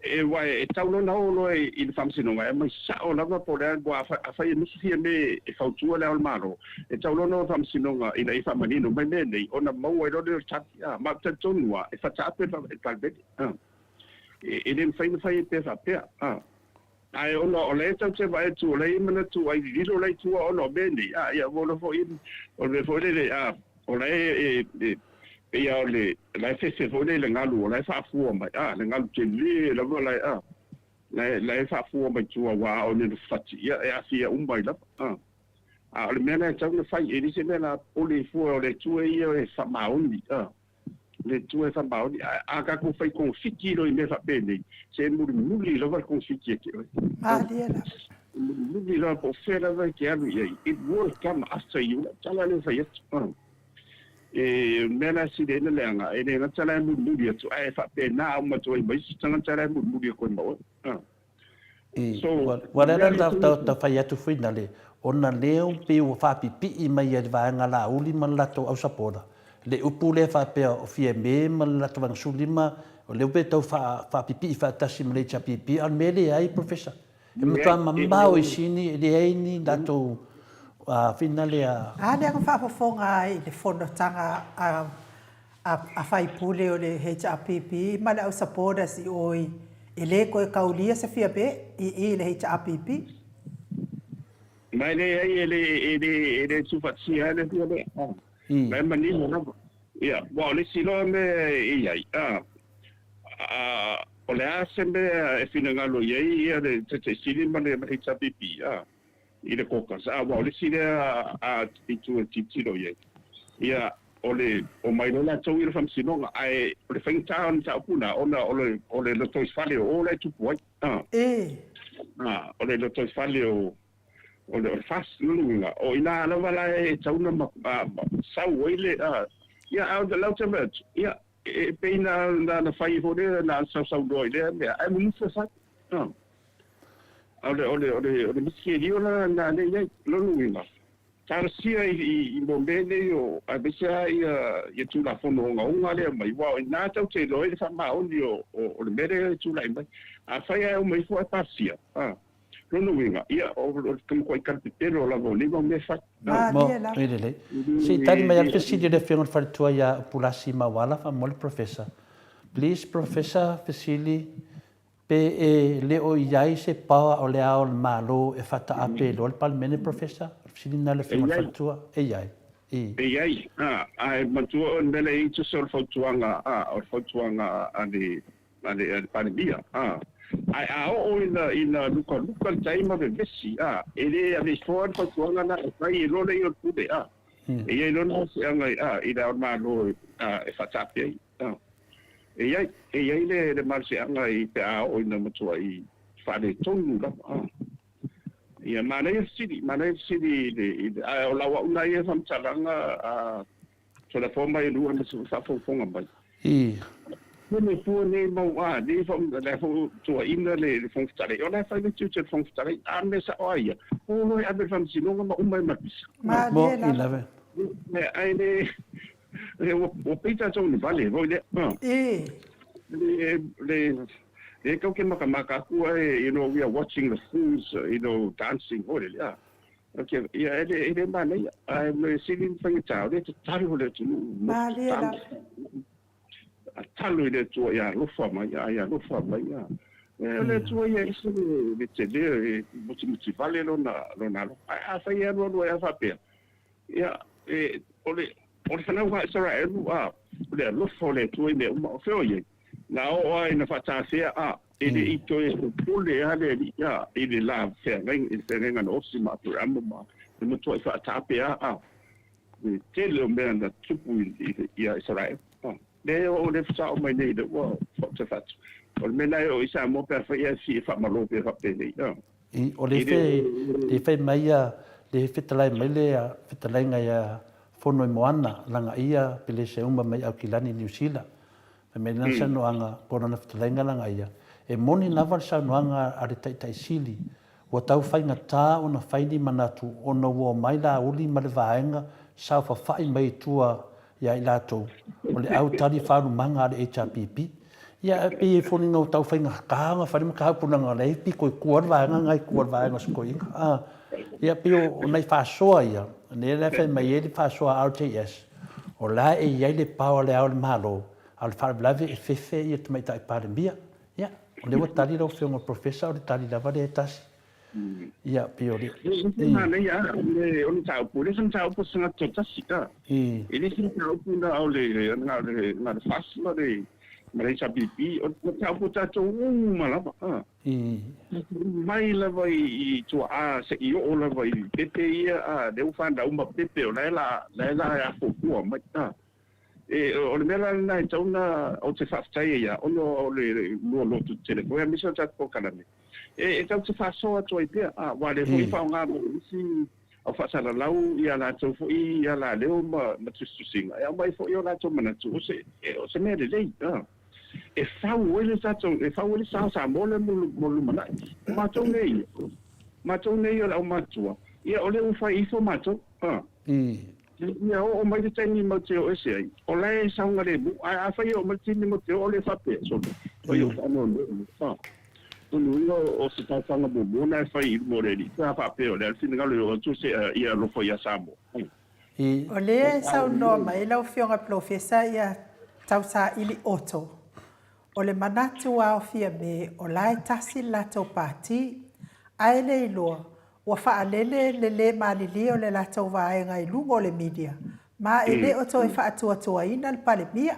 e wai e taulo na o i le famsino mai mai sa o lava po le wa a fai no fia me e fautua le al maro e taulo no famsino nga i nei famanino mai me nei ona mau e ro chat ma tantonua e fa chat e fa be e le fai pe fa pe ai ona o le tau se vai tu le mana tu ai di lo le tu o no be nei ia vo fo i o le fo le o le e ia le la se fo le ngalu la fa fu mai le ngalu te le la vo la la fa fu mai tu wa o le fati ia e asia mai la le mena tau le fai e se mena o le fu o le tu e fa mauni le tu e fa mauni ka ko fai con fikiro i me fa bene se muri lo va con fikiro Diela. muri lo po fera va che abi it will come after you tala le fai e mena si de le nga e ne tala muri tu ai fa pe na ma tu mai tala tala muri ko mo so what era ta fai atu finale ona leo pe o fa pipi i mai e va nga la uli man la to au sapora le upu le fa pe o fie me man la to van sulima o le pe to fa pipi fa tasim le cha pipi al mele ai professor e mtua mamba o isini le ai ni da to finale le ako whaafafonga ai le whonotanga a whai pule o le HRPP, ma le au sapora si oi e le koe kaulia sa fia pe i le HRPP. Mai le ai ele tufatsia le fia pe. Mai mani mo ia, wa le silo me ai o le asembe e fina lo ye le te sili ma le HRPP i le koka sa wa le sile itu titilo ye ia o mai no la tau i fam sino ai o le feng town ta puna ona o le to fale o le tu poi o le to fale o le fast lunga o ina la vala e tau na sa wele ia au de la temet ia e peina na fai ho de na sa do ile ai mu sa ole miski ona na le lo nuinga tarsia I bombele o abisa ia tu la fono nga le mai wa na tau te lo fa ma o le mere tu la mai a fa ia o mai fo tarsia lo nuinga ia o como coi carpetero la bo ni me fa le si tani mai al si de fion fa tu ia pulasi ma wala fa mol professor please professor facili pe le o iai se pa o le ao malo e fata ape lo pal mene professor sinina le fema fatua e iai ai matua on bele I to sol fatuanga o fatuanga ani pandemia ai o ina luka time of vesi ele ave for fatuanga na ai lo le yo pude e lo no se anga ida malo e fata ape e ai le marse anga I pe o ina matua I fale tonu la ia mana city le o la wa una ia fam talanga so la forma I lu so fa fonga ba ne pu ne mo ni fam la fo to ina le fong tale o la fa le tu fong tale me sa oia o no ia be fam sino ma umai ma mo 11 ne ai le o pita so ni vale vo le le kau ke maka kua we are watching the fools dancing hore okay ele mana I'm sitting for tau le taru le tu talu le tu ya lo fa mai le tu ya isu le tele muti vale lo na a fa ya lo ya fa pe ya ole fana wa sara le lo fo le tu le mo fe oye na o ai na fata sia ele ito e pule ale ya ele la fe ngai no sima programa ma no to fa ta pe le tele me na tupu ya Israel le o le fa o mai nei de wa fa fa o me na o isa mo per fa ya si fa malo pe fa pe nei o le fe mai le fitalai mai le fitalai ngai fono moana langa ia pele se uma mai au kilani New Zealand me na sa no anga kona na fitalenga langa ia e moni na val sa no anga are tai sili o tau fai na ta ona fai ni manatu ona wo mai la uli ma le vaenga sa fa fai mai tua ia ilato o le au tali fa no manga le HPP Ia pi funi ngau tau whainga kāanga whare maka punanga nei, pi koe kuarwaenga ngai kuarwaenga skoinga. Ia pi o nei whasoa ia, ne le whai mai e le whasoa RTS. O la e iai le pāo le ao le malo, al whareblawe e whewhe ia te maita e pāre mia. Ia, o le wa tali rau whionga professor, o le tali lava le e tasi. Ia pi o le. Nā nei a, o le tau pūre, san tau pū sanga tōtasi ka. E le sin tau pū na au le whasma le, ma rei sa pipi, o tau po tātou malama. Mai lava I tua a se I o lava I pepe ia a deu whanda uma pepe o laila a fokua mai. O le mela na I tauna o te whaftai ia, ono o le lua lotu tele, koe a misa tātou kaname. E tau te whasoa tua I pia, wale hui whao ngā mo isi au whasara lau ia la tau fo ia la leo ma tustusinga. E au mai fo I o la tau manatu, o se mea le lei. E whau ele tātou, e whau ele sa mole molu manai. Mātou nei o lau mātua. Ia ole u whai ifo mātou. Ia o mai te taini mo te o ese ai. O lai saunga le bu, a whai o mai tini mo te o le whape. O i o whano no. Tunu ino o se tātanga bubu, na e whai ilu moreri. Ka whape o le alfina ngalo o tu se ia rofo ia Samo. O le sau no mai lau whionga profesa ia tau sa ili oto. O le manatu au fia me o lai tasi lato pati, ai le iloa, ua whaalele le malili o le lato vaenga I lungo o le media. Ma e le o toi whaatua ina le pale mia.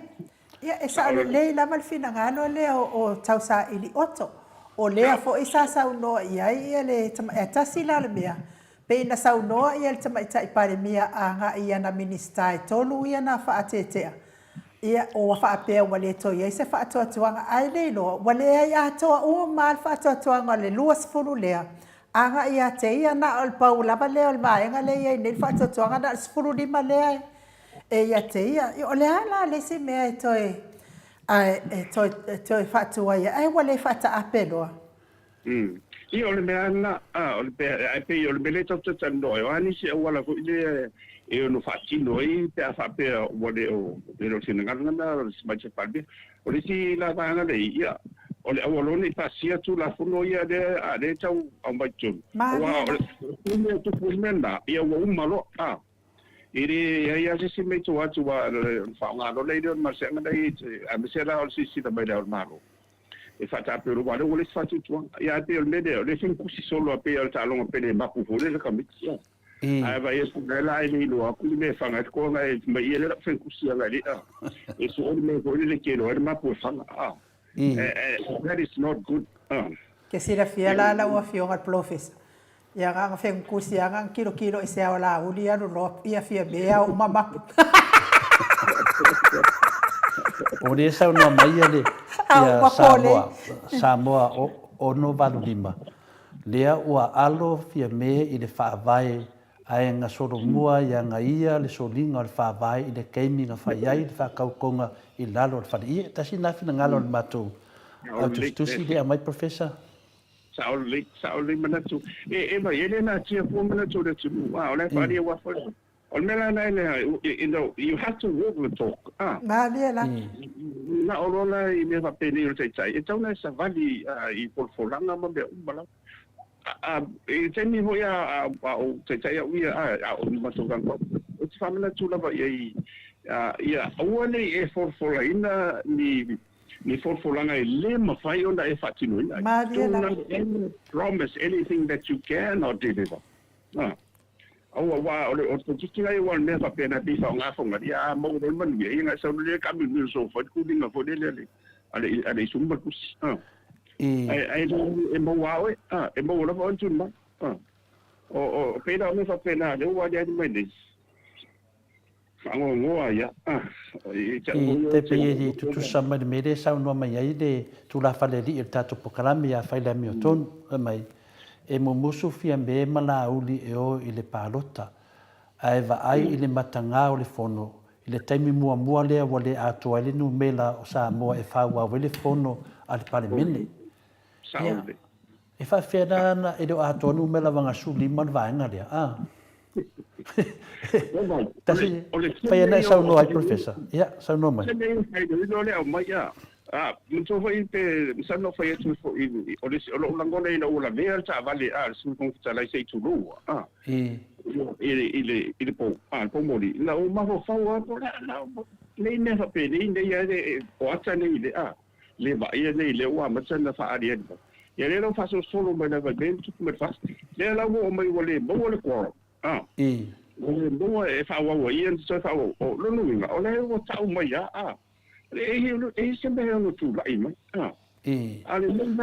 Ia e sa o le lama le fina ngano le o tau sa ili oto. O lea fo I sa sau noa ia le tasi la le mea. Pe ina sau noa ia le tamaita I pale mia a nga ia na ministai tolu ia na whaatetea. Ia o whaapea wale to ia se whaatoatuanga ai leilo wale ai atoa o mal whaatoatuanga le luas fulu lea anga ia te ia na o pau lava lea o maenga le ia nei whaatoatuanga na sfulu lima lea e ia te ia o lea la le se mea e toi whaatua ia ai wale whaata apeloa Ia o le mea na o le pea ai pe o le mele tau tatano o ani se wala ko ile e no fatino I pe a fa pe wale o le sina ngana o se mai se palbe o le si la vanga le ia o le awolo ni pasia tu la funo ia de tau au mai tu o le tu pulmenda ia o umalo ire ia se me tu atu wa fa ngalo le de ma se ngada I a me se la o si da mai da malo e fata pe ro wale o le fatu tu ia pe o le de le sin kusi solo pe o talonga pe le maku fo le ka mitsia ai vai esse dela ele no akuli me fanga ko nga e mai ele fa kusia nga le e so o me ko le ke no ma po fanga that is not good ke sira fiala la o fionga professor ia nga fa kusia nga kilo e se ala uli anu lo ia fia bea o mama O le sau no mai ele Samoa o no valu lima. Lea ua alo fia me I le whaavai ai nga soro mua ia nga ia le solinga o le whaavai I le keiminga whaiai le whakaukonga I lalo le whari. Tasi nafina ngalo le matou. Au tustusi le a mai professor? Saole manatu. E mai ele na tia po manatu le tumu. O le whari e wafa. O mela na you have to walk the talk. Ma le la. Na orola I me va peni o tai. E tau na sa vali I porfolanga ma be umbala. E teni ho ia o tai ia o matogang ko. O te famila tu lava ia awane e forfola ina ni forfolanga I le mafai ona e fatino ina. Do not promise anything that you cannot deliver. Wa o te tiki ai wa me fa pena pi fa nga fonga dia mo de man ye nga sa le ka mi so fa ku dinga fo de le ale sumba kus ai e mo wa e mo la fa tun ma o pena me fa pena le wa dia di mai fa ngo ya te pe tu sama de mere sa no mai ai de tu la fa le ri tato pokalami ya fa le mi oton mai e mo musu fia me mala uli e o I le palota ai va ai I le matanga o le fono I le taimi mua lea wale atua le nu mela o sa moa e whaua wele fono al pale mene e wha whiana na e reo atua nu mela wanga su lima le vaenga lea tasi whaiana e sau no ai professor ia sau no mai Muito foi pe misano foi tu foi o lango nei no la ver ta vale su con ta lai sei tu lu ele po mori la o ma fo fa la nei ne fa pe nei ya de o ata nei le va ia nei le wa ma tsana fa ari ya le no fa solo ma na va ben tu me fa le la mo mai wole mo le ko mo e fa wa ia so fa o lo no nga o le o ta mai ya sempre no tu la ima ale não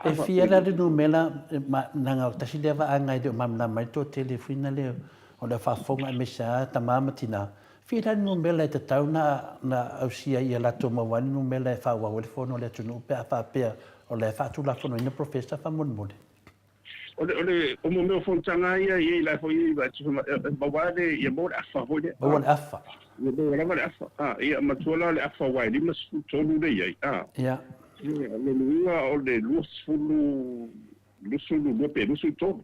e fia la no mela nanga tasi leva anga de mamna mai to telefona le o le fa fonga me sa tamama tina fia no mela te tau na ausia ia la to mawani no mela fa wa le fono le tunu pe fa pe o le fa tu la fono ina professor fa mon mon o mo meu fontanga ia la foi va tu ma wale ia mo afa ho le o afa ia mo la afa ia ma tu la afa wa di mas tonu le ia ia le luga o le lusulu no pe lusu to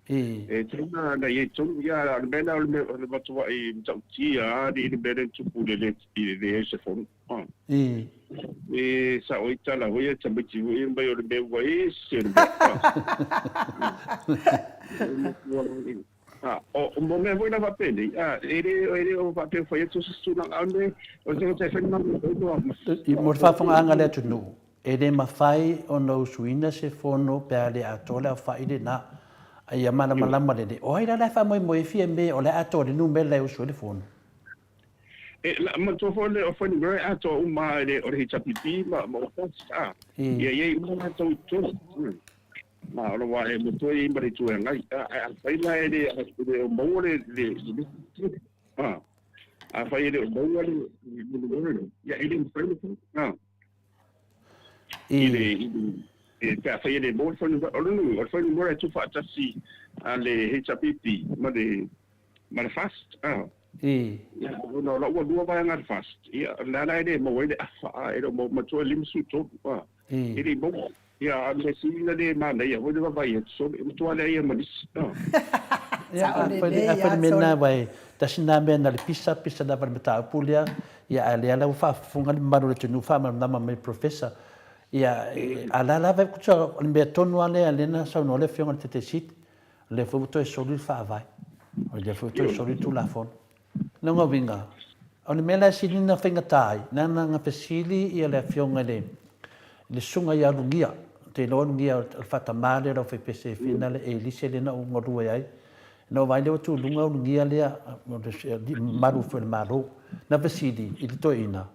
e tena na ia to ia bena le batu ai tauti di beren tu pule le se fon e sa oita la voy a chambichi voy en bayo le voy se o mo me voy na va pele ele o va pe foi tu su na ande o te fe na i mo fa fonga anga le tu no e le mafai o no suina se fono pe ale atola fa ile na ai mana malama le o ira la fa mo fie me o le atole no me le o su le fono la ma to fo le o fo ni bre ato uma le o ri chapipi ma mo fa ye uma to ma lo wa e mo to i mari tu ngai fa ila e mo le a fa ile mo le ya ile mo e ka fa ile mo fo ni o fo ni mo tu fa tasi ale chapipi ma le fast no lo dua vai ngar fast ia la ide mo ide afa ide mo ma to lim su to ide mo ia le sina de mana ia wo vai so to ala ia ma dis ia fa mena vai tasina mena le pisa da meta pulia ia ala fa funga maru le tunu fa ma mai professor ia ala la vai kucho le tonu ale na sa no le fiona te sit le fo to so lu fa vai o le fo to so lu tu la fon não o vinga o le mela si na finga tai na nga pesili ia le fionga le sunga ia lungia te lo lungia al fata male ro fe pese finale e li se le na un ru ai no vai le tu lunga lungia le maru fe maru na pesili il to ina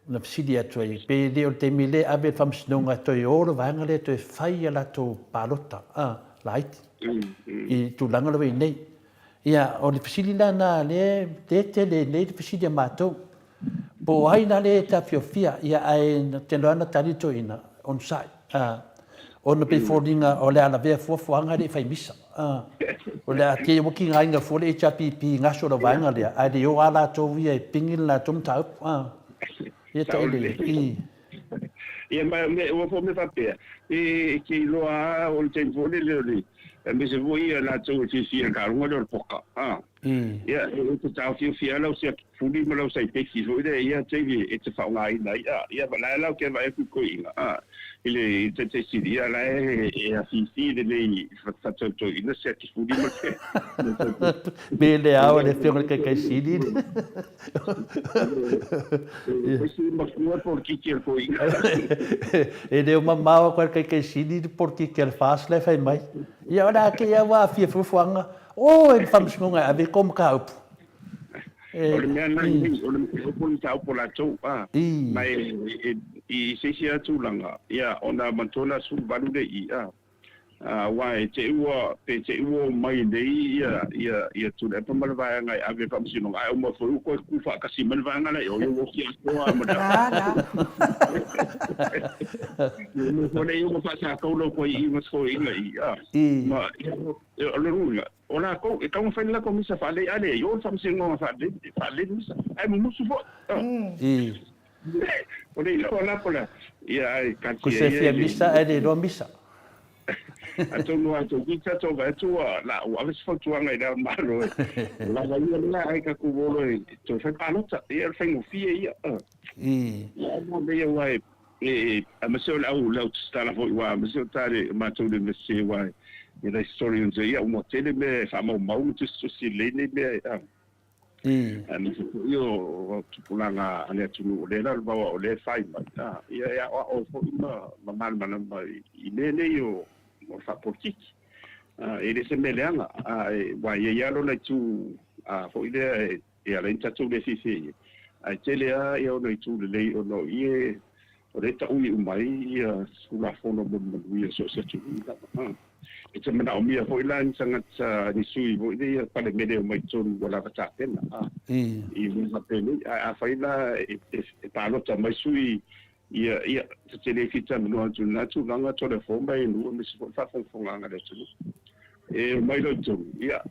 na pesili atu ai pe le o te mile ave fam snonga to oro vanga le to fai la to palota light i tu langa lo nei ia o le fisili na le le fisili matou po ai na le tafiofia ia ai te loana talito ina on site ona pe fordinga o le ala vea fuafuanga le fai misa o le ake woki ngainga fo le HPP ngaso lo vanga le ai de o ala tovia e pingin la tom tau ia te ele ia me o fo me papea ke loa o le tempo le me se voi la to si si ka runga do poka ia o tau fia la se fuli me la sai pe si so ide ia te vi e te fa ngai nai ia ba la ke vai ku inga ile te si dia la e a si de nei fa to ina se ti fuli me ke bele a le fio che si di si ma fu por chi ko inga e de uma mal qualquer que si di porque que ele faz le fai mai ia ora que ia wa fia fuanga e fams ngonga ave como ka up o le mea nai o le poni tau po la tau mai i seisi atu langa ia ona mantona su balu de wa te ua mai nei ia tu le pa malva nga ave pa msino ai o mo fo ko ku fa kasi malva nga le o yo ki ko ma da no fo le yo fa sa ko lo ko i mas ko i ma o le runga ona ko e ka mo fa la ko misa fa le ale yo fa msino fa le misa ai mo su fo o le la pola ia ai ka ku se fia misa e ro misa ato no ato kita to va to la o ave sfo to ngai da maro la ia la ai ka ku volo to fa palota ia fa no fie ia Ya mo me wai a masol au lau stala fo wa masol tare ma tu de mesi wai ina historians ya mo tele me fa mo mau tu si le ne me io tupulanga ane tunu le la ba o le fai ma ya o fo ma mal ma i ne io mo fa politique ele se meleanga wa ya lo na tu fo ile e ala inta tu le si ai tele ia no tu le o no ie o le ta ui mai ia sula fono mo ia so se tu e te mana o mia fo ilan sangat ni sui mo ia pa le mele mai tun wala ta tena i mo pele a faila e pa lo ta mai sui ia te tele kita no tu na tu langa to le fo mai no me se fa fo langa le tu e mai lo tu ia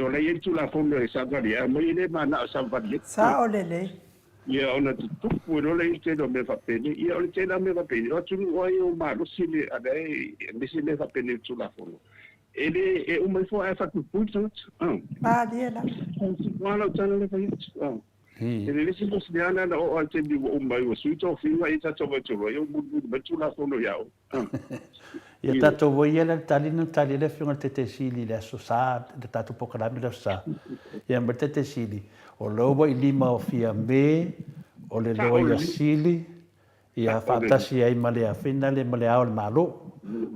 o le tu la fo le sa ga ia mai le mana sa va le sa o le ia ona tupu no le te no me fa pele ia o te na me fa pele o tu o ia ma lo sile adai me se me fa pele tu la fono ele e o mai fo a fa tu punto ba dia la wala tana le fa ele le si pos diana na o te di o mai o suito finga ita to ba tu io bu tu la fono ia ia tato voi ele talina talile finga te sili le so sa de tato pokalami le sa ia me te sili o lobo i lima o fia me o le loa ia sili ia whaatasi ai male a whina le male ao le malo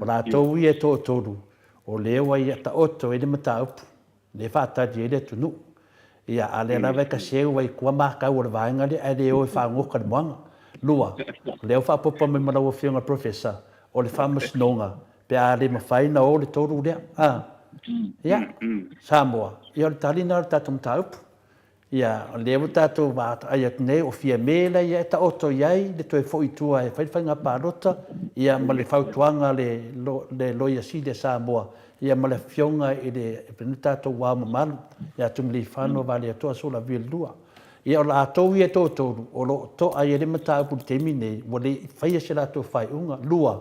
o la tau i e tō tōru o lewa i ta oto e le mata upu le whaatari e le tunu ia a le rawe ka seu wai kua maka o le vaenga le a le o e whaangoka le moanga lua leo whaapopa me mara o whiunga professor o le whaamasnonga pe a le mawhaina o le tōru lea ia Samoa ia o le talina o le tato mata upu ia le tatou va ai nei o fia mela ia ta oto iai le toe foi tua e fai nga parota ia ma le fautuanga le loia si de Samoa ia ma le fionga i le tatou wa mamal ia tumli fano vale to so la vil lua ia la to ia to o lo to ai le mata pu termine o le fai se la to fai unga lua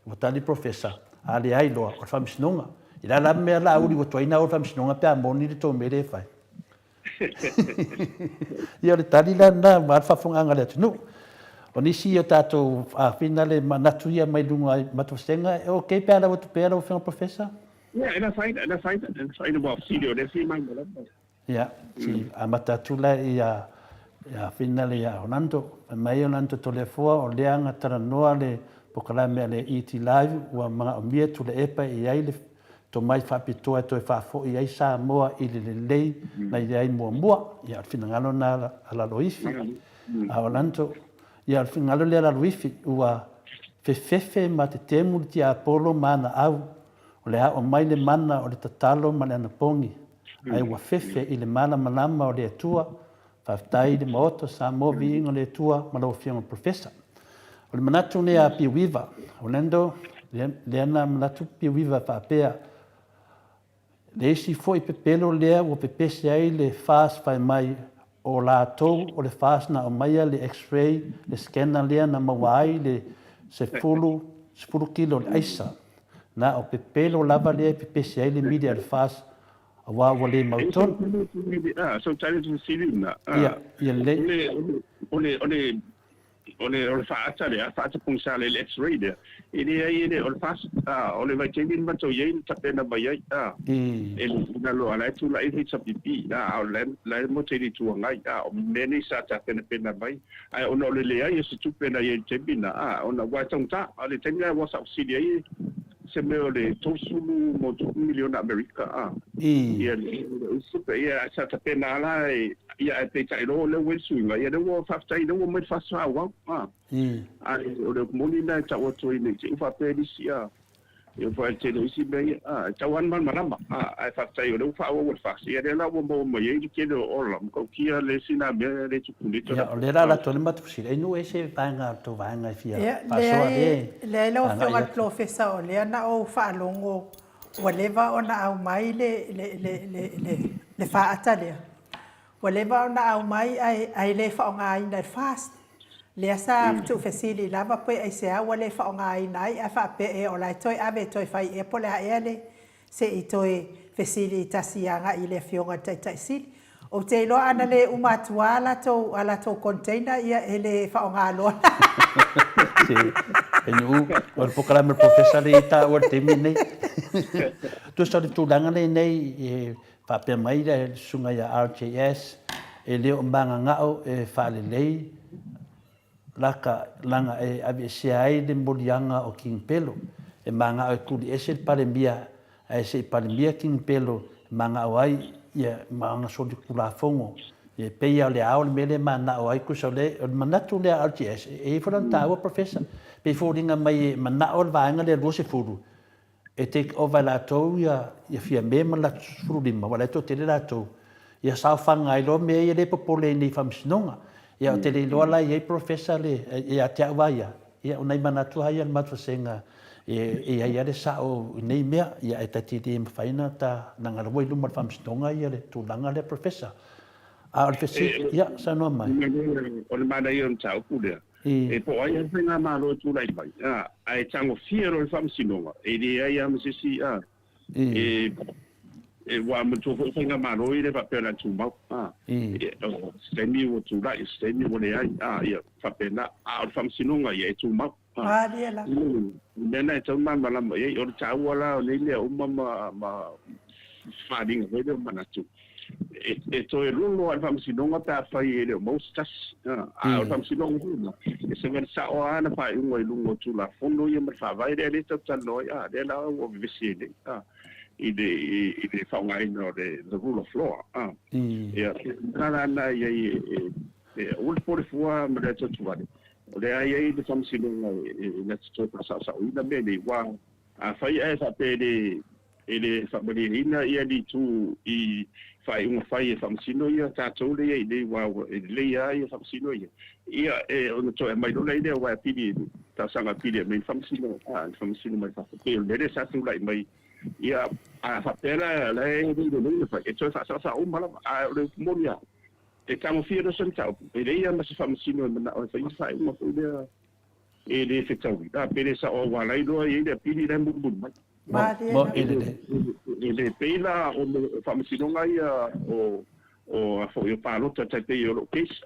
o tali professor ali ai lo o famsnonga ila la me la uri o toina o famsnonga pe amoni le to mere fai ia le tali la na ma fafonga le tunu o nisi o tatou a finale manatu ia mai lunga matosenga o ke pe ala o pe o professor and I find about video they see my mother ia si a matatula ia finale ia Orlando mai Orlando telefona o leanga tara noa le pokalame le ET live wa mga mia tu le epa ia ile to mai whapitoa to e whafo i ai Samoa i le lei na i ai mua ia finangalo na ala loifi a Orlando ia finangalo le ala loifi ua fefefe ma te temu ti Apollo mana au o le o mai le mana o le tatalo ma le anapongi ai ua fefe i le mana malama o le atua whaftai le maoto Samoa vi ingo le atua ma lo fianga professor o le manatu ne a Piwiva Orlando le ana manatu Piwiva whapea le si foi pepelo lea o pepese ai le fast fai mai o la tou o le fast na o mai le x-ray le scanner lea na mawai le se fulu kilo le aisa na o pepelo lava lea pepese ai le media le fast a wa le mauton so tell to see na ia le ole faata le faata punsa le x-ray de ele ole fast ole vai tengin man to yin tapena vai ele na lo ala tu la i sa pipi la mo te tu ngai o meni sa tapena pena vai ai ono le ai se tu pena yin tebina ona wa tonta ale tenga wa subsidy ai se me ole tosulu mo tu miliona america ia super ia sa tapena la ia te tai lo le wesu ia le wo fa tai le wo me fa sa wa o le moni na ta o to ni te fa pe di sia eu fa te no si be ta wan man marama ai fa tai o le fa o fa sia le la wo mo ye ki le o la ko kia le sina be le tu ni to ia le la to le matu si e no ese panga to vanga fia pa so le lo fa al professor le na o fa longo o le va ona au mai le fa atale o le va ona au mai ai le fa nga i na fast le sa tu fesili lava poi ai se o le fa nga i nai a fa pe e o la toi ave toi fai e pole a ele se i toi fesili tasianga i le fionga tai tai sil O te iloa ana le umatua ala tau container ia ele whaongalo. Enu o pokala me professor le ta o te mine. Tu sa tu danga nei pa pe mai le sunga ya RJS e le mbanga ngao e fa le lei langa e ABCI de mbolianga o King Pelo e manga o kuli ese palembia e se palembia King Pelo manga wai ia manga so di kula fongo e peia le ao mele mana o ai ku so le manatu le RJS e fronta o professor pe foringa mai mana o vaanga le rose furu e take over la to ia fia mema la furu di ma wala to te la to ia sa fanga i lo me le popole ni famsinonga ia te le lo la ia professor le ia te vaia ia unai manatu ia matu senga ia ia le sa o nei mea ia e tati de faina ta nanga roi lu mar famsinonga ia le tu langa le professor a professor ia sa no mai o le mana ia tau kulia e po ai fenga malo tu lai bai ai tango fiero le famsinonga e le ia msisi e wa mo tu fenga malo ile pa pela tu mau stemi o tu lai stemi o le ai ia pa pela a famsinonga ia tu mau Mariela. Nena tau mala mai o tau wala le le o ma fading o le manatu e to e lulo al famsinonga ta fai le mostas al famsinonga e se ver sa o ana fa un e lungo tu la fondo ia ma fa vai le tata noi de la o visile i de fa ngai no de the rule of law ia na ia o por fua ma de tu vale o le ai de famsinonga na tso sa ina bene wa a fai e fa pede ele fa bene ina ia di tu i fai un fai famsino ia ta tole ia de wa le ia famsino ia o to e mai do le de wa pidi ta sanga pidi me famsino famsino mai fa pe le sa tu lai mai ia a fa pera le de le fa e to sa o mala a le monia e kamo fia do sentau e le ia ma se famsino na o fai ma fu de e de se tau da pere sa o wa lai do ia de pidi le mu mai ele pela o famsinonga ia o a foi o palota te pe o case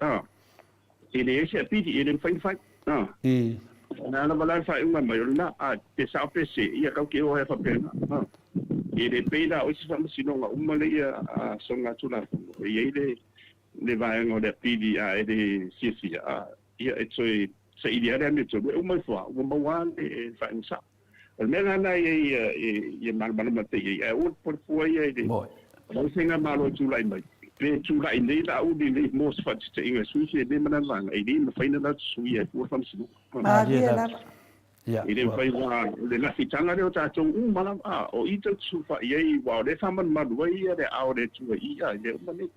ele ese pidi ele fai na bala fai uma maior te sa pese ia ka ke o fa pena ele pela o famsinonga uma le ia songa tula ia le vai ngo de pidi ele sisi ia etoi se ideia de meto uma foi uma one e fa insa o mena na ia mal mate ia o por foi ia de o singa malo tulai mai pe tulai nei la u di nei mos fat te inga suisi de mena lang ai di me faina na suia por fam sinu ia ile fai wa le na fitanga de o ta mala o ito tsufa ia wa de faman madua ia de au de tu ia de mane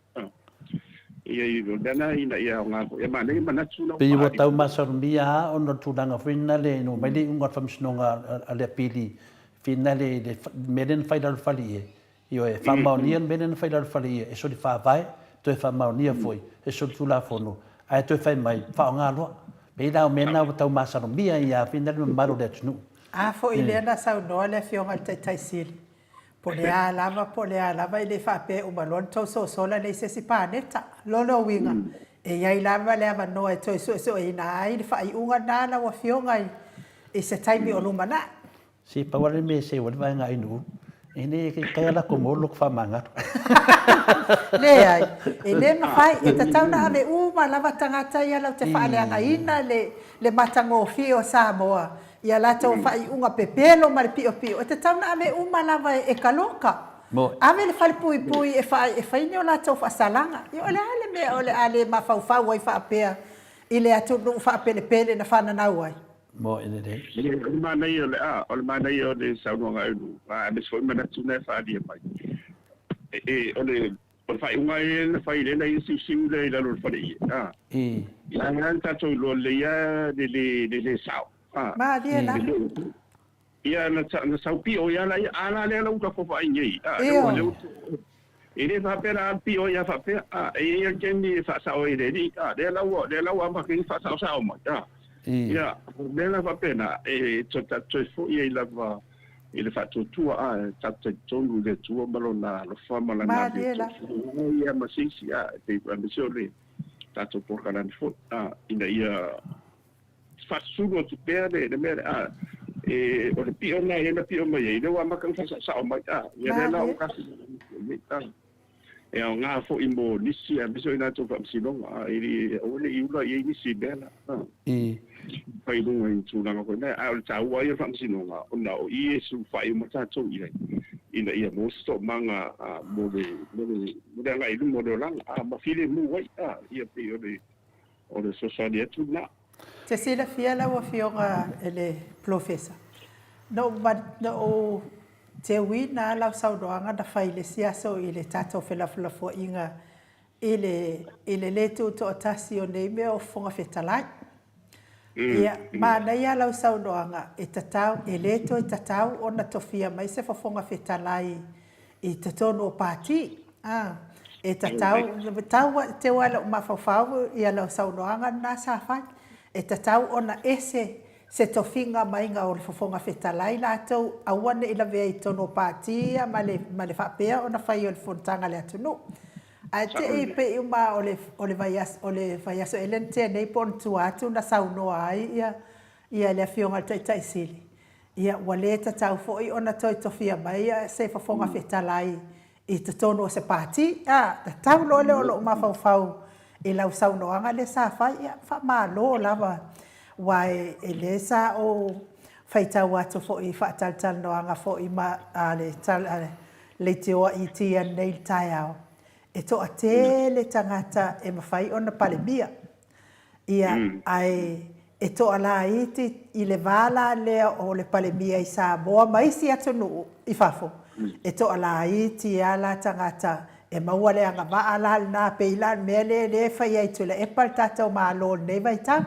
ia dana ina ia nga e mane mana tsuna pe wo tau masorbia ono tudanga finale no mai un got famsnonga ale pili finale de meden final fali io e famonian meden final fali e so di fa vai to e famonia foi e so tu la fono ai to fai mai fa nga lo pe da mena tau masorbia ia finale maro de tsnu fo ile na sa no le fionga tai sili po le lava ile fa pe o balon to so la le se si paneta lo winga e ia lava le ava no e to so e na ai fa i unga na la wa fionga e se taimi o lumana si pa wale me se wa nga inu ene ke kaya la como lo fa manga le ai e le ma fai e ta na ave uma lava tangata ia la te fa le nga ina le matango fio Samoa ia la tau fai unga pepelo ma le pio e te tau na ave uma lava e kaloka ave le fai pui e fai ni o la tau fa salanga i ole ale ma fau ai fa pea i le atu no fa pele na fa na wai mo ene de o mana ia le saunga ngai a so mana tuna fa dia mai ole o fai unga e fai le nei si le la lo fai ia nga ta to lo le ia de sao ma dia la ia na sau pio ia la ala le la uka fo fai nei ele fa pera pio ia fa pe ia kendi fa sao ile ni de la wa ma ke fa sao ma ia de la fa pena to fo ia la va i le fa'atuatua tata tonu le tua malona alofa malana ia masisi pe amesio le tato porkalani fo ina ia fa'asulu o tupea le mea o le pio na ia na pio mai le wa maka sa o mai ia le la o kasi e o ngā fo i mo nisi a miso ina tō whamsinonga i o le iula i nisi bela pai runga i tūranga koe nei a o le tāua i a whamsinonga o na o i e su whai mo tātou i rei ina ia mo sto manga mo le anga ilu mo le langa ma file mu wai ia pe o le sosani atu na te sila fiala wa fionga ele professor no o te wina lau saudoanga da whaile siaso i le tātou whelawhelafo inga i le letu to atasi o nei mea o whonga whetalai. Ia, mana ia lau saudoanga e tatau, e leto e tatau o na tofia mai se whonga whetalai i tatono o pāti. E tatau, te wala o mawhawhau i lau saudoanga nā sāwhai. E tatau o na ese se tofinga mai ngā o le whawhonga whetalai lātou awane ila vea i tono pātia ma le whapea o na whai o le whontanga le atunu. A te i pe i uma o le vaiaso elen te nei pon tu atu na saunoa ai ia le whionga tai sili. Ia wale tatau fo i ona toi tofia mai se whawhonga whetalai i te tono o se pāti. Ta tau lo le o lo mawhawhau i lau saunoanga le sa whai ia wha maa lo lava. Wai e le sa o whaitau atu fo i whaataltal noanga fo i le te oa i tia nei tai au. E toa tele tangata e mawhai o na palemia. Ia ai e toa la iti i le vala lea o le palemia i sa moa maisi atu nuu i whafo. E toa la iti a la tangata e maua le anga maa la na peilan mea le whai ai tula e pal tatau maa lo nei vaita.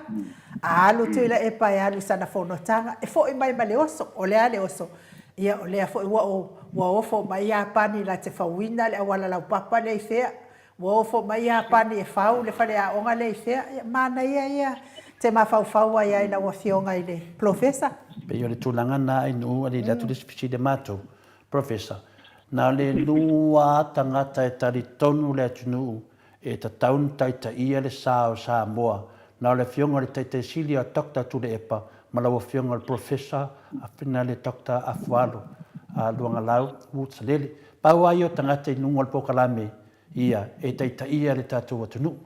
Alu tu ila e pai alu sana whanotanga. E fo i mai ma le oso, o lea le oso. Ia o lea fo i wa ofo mai a pani la te whawina le awala lau papa le i whea. Wa ofo mai a pani e whau le whare a onga le i whea. Mana ia te mawhauwhaua ia ina wa whionga i le professor. Pe yo le tūlanga nā i nuu ali latu le spisi de mato, professor. Nā le nua tangata e tari tonu le atunu e ta taun taita ia le sao sa moa. Nā le whionga le teite sili a Dr. Tule Epa, ma lau whionga le professor, a whina le Dr. Afualo, a luanga lau, Wutsalele. Pau ai o tangata i nunga le pokalame, ia, e teita ia le tātou atunu.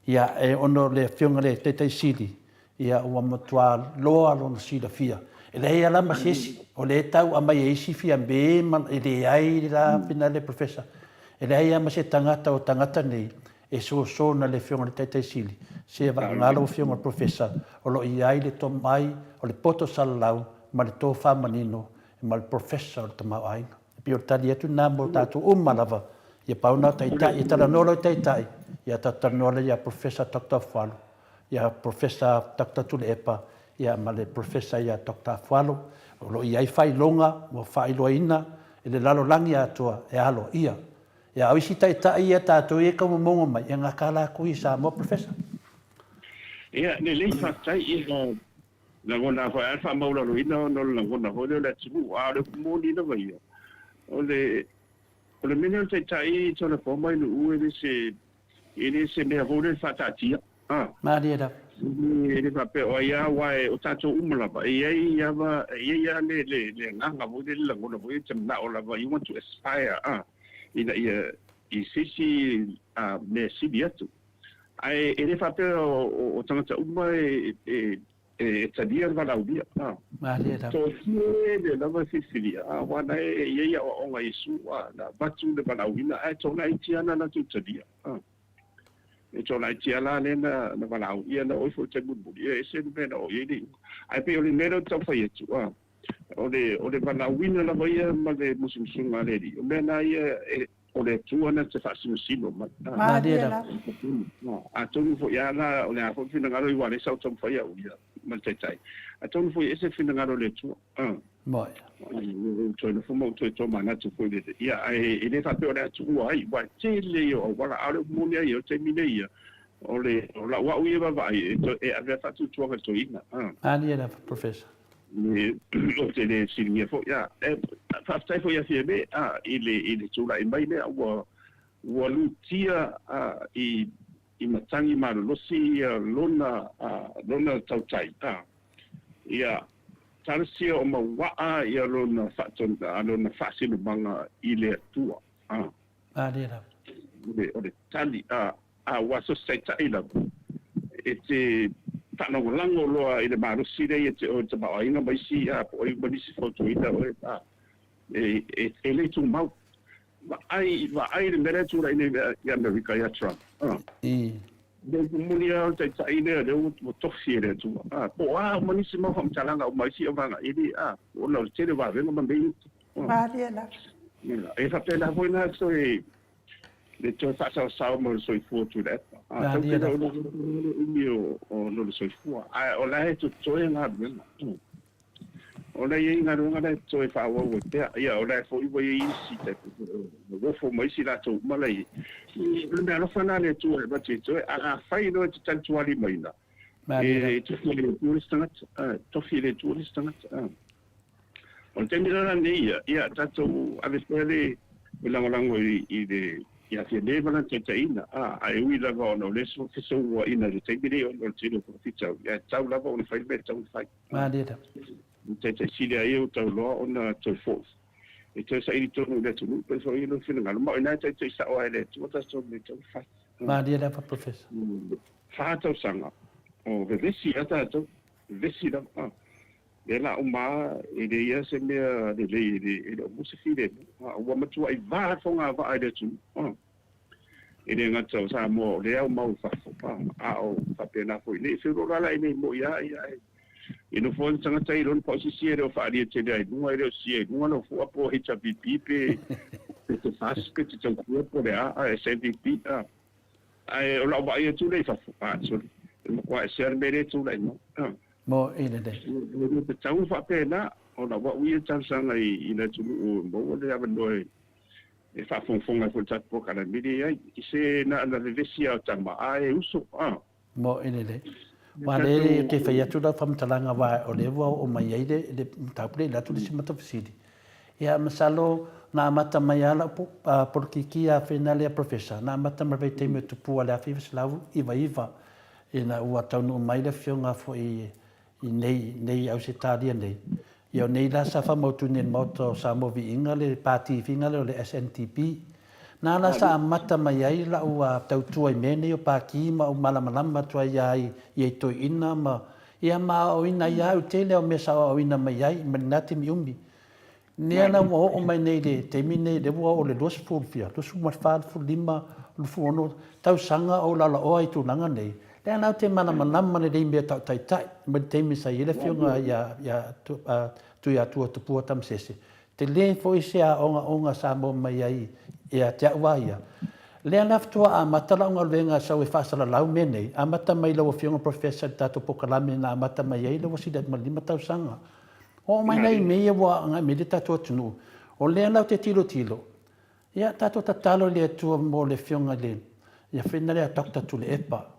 Ia, e ono le whionga le teite sili, ia ua matua loa lona sila fia. E le hea lama sesi, o le tau a mai eisi fia me, e le ai la whina le professor. E le hea ma se tangata o tangata nei, e so na le whionga le teite sili. Se va ngalo fiona professor o lo iai le to mai o le poto salau ma le to fa manino ma le professor to ma ai pio tali atu na mo tatu malava ia pauna taita i tala no lo taita ia tata no le ia professor Dr. Falo ia professor Dr. Tule Epa ia ma le professor ia Dr. Falo o lo iai fai longa mo fai loina e le lalo langi atua e alo ia ia au si taita ia tatu e ka mo mo mai nga kala ku isa mo professor. Ia, ne lei whatai i na ngona whai alfa maula roina no na ngona hoi le timu a le kumoni na vai. O le mene o te tai tona whomai no ue ele se mea hore whatatia. Maria da. Ele whape o ia wai o tato umalava. Ia le nganga hoi le ngona hoi te mna o lava. You want to aspire. Ina ia i sisi me sibi atu. Ai ele fa o tangata uma e tadia va laudia Maria da to le lava sisilia wana e ia o nga isu na batu de balauina ai tona itiana na tu tadia e tona itiana na balauia na o fo te budi e se de no ye ai pe o le mero to fa yetu o le balauina la vai ma le musunga le di o mena ia o le tuana te whaasimusino. Maria. A tonu fo ia la, o le a fo whina i wale sau tamu whaia o ia, ma taitai. A tonu fo ese whina ngaro le tua. Moi. Toi na fuma o toi tō mana tu fo le. Ia, e le whape o le atu ua ai, wa te le o wala aure mone ai o te mine ia. O la wa uia wa vai, e ave whatu tuanga to ina. Maria, professor. ni o te le sinia fo ya fa stai fo ya fiebe ile tula imbai le wa lutia i matangi marolosi lona tautai ia tarsia o mawaa ia lona fasilu manga ile atua Adira. o le tali waso saitaila e te whanongolango loa i le marusi rei e te o te maoaina maisi po i manisi fotoina o e le tu mau ma ai le mere tu rai ne i Amerika ia Trump de mulia o te taine le o tofi le tu po manisi mau ham talanga o maisi o vanga ili o no te le va venga mamei Mariela. e fa pena foi na so le to fa sa mo so i foto le o no so i fu o la e to e na ben o la e nga runga le to e fa o te ia o la fo i voi si te o fo mai si la to malai le me no fa na le to e ba te to fai no te tanto ali mai na e to le turista to file turista o te mira nei ia tato ave pele lango i de ia te leva te taina ai ui lava no leso que so ina de te video no tiro profita ia tau lava on fai beta on fai Adira. te silia eu tau lo ona to force e te sai to no le tu per so io no fino ngal ma ina te sa o ele tu ta so le to fai Adira pa professor. Fa tau sanga o vesi ata to vesi da Ela uma ele ia se me ele o musifire o matua I va fonga va ai tu ele ngata sa mo le au mau fa o fa pena foi le se ro la ele mo ia e no fon sanga tai ron posisi ele o fa ali te dai no ele si no no fu apo hita pipi te fas que te tau po le a SVP ai o la ba ia tu le fa so mo qua ser mere tu le no Mo ina de. Te tau fa pena o na wa ui tan sanga I na tu mo le ava noi e fa fonga fo tat po kana midi ai se na le vesi o tama ai uso Mo ina de. Wa le te fai atu da fam talanga wa o le wa o mai ai de tapre la tu si mata fisidi. Ia masalo na mata mai ala por kikia finale professor na mata mai te me tu pu ala fi slavu iva ina ua tau no mai le fionga fo I nei au se tadia nei. Ia nei la sa fa motu nen moto sa mo vi inga le party finga le SNTP. Na la sa mata mai ai la ua tau tua I mene o paki ma o malamalama tua ai I to ina ma ia ma o ina ia o tele o me sa o ina mai ai manati mi umbi. Nea na o mai nei de te mine de o le dos fia. Dos marfal fu lima lu fu ono tau sanga o la o ai tu nanga nei. Le ana te mana le mea tau tai ma te mi sa ile fionga ya tu ya tu pu tam sese te le foi se a onga sa mo mai ai ia te wa ia le ana ftua a matala nga venga sa we fasala lau mene a mata mai lo fionga professor tato pokalame na mata mai ai lo si dat malima tau sanga o mai nei me wa nga medita to tunu o le ana te tilo ia tato tatalo le tu mo le fionga le ia finale a takta tu le epa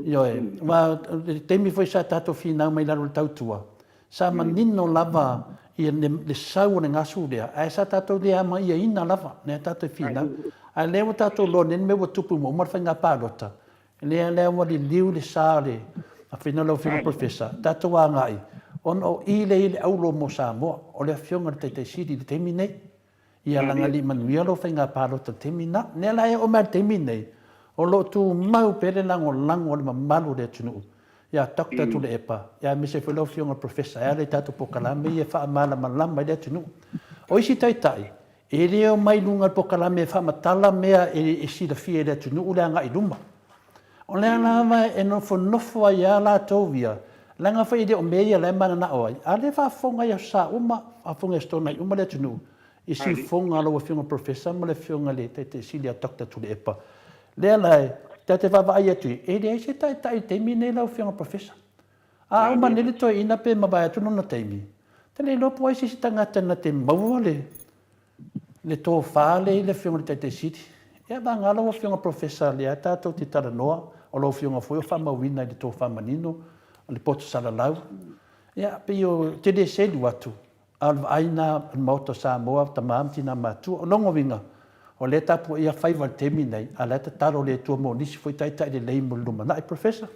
Io ma temi foi sa tato fina mai la tau tua. Sa manino lava I le sau ne ngasu dia. Ai sa tato dia ma ia ina lava ne tato fina. Ai lewa tato lo ne me wo tupu mo mar fanga palota. Le lewa di liu le sale. A fina lo fina professor. Tato wa ngai. On o ile au lo mo sa mo. O le fionga te sidi te mine. Ia langa li manuia lo fanga palota te mina. Ne la o ma te mine. O lo tu mau pere lango le mamalu de tunu. Ia takta tu le epa. Ia mise filo fionga professor. Ia le tatu pokalame ia wha amala malama de tunu. O isi tai. E reo mai lunga pokalame e wha matala mea e si da fie de tunu ule anga I luma. O le anga e nofo ia la tovia. Langa wha ide o mea le mana na oai. A le wha fonga ia sa uma. A fonga stona I uma de tunu. Isi fonga lo fionga professor. Ma le fionga le te silia takta tu le epa. Le lai, te whawa ai atu, e rei se tai teimi nei lau whianga professor. A uma nele toi ina pe mabai atu nona teimi. Tene lopo ai si tangata na te maua le tō whāle I le whianga te siti. Ia ba ngā lau whianga professor le a tātou te tara noa, o lau whianga fwoi o whamawina I le tō whamanino, o le poto sala lau. Ia, pe o te de se du atu. Al aina moto Samoa tamam tina matu o nongo winga. O le tapu ia fai wal temi nei, a le taro le tua mo nisi foi tai tai le lei mo luma. Nai, professor?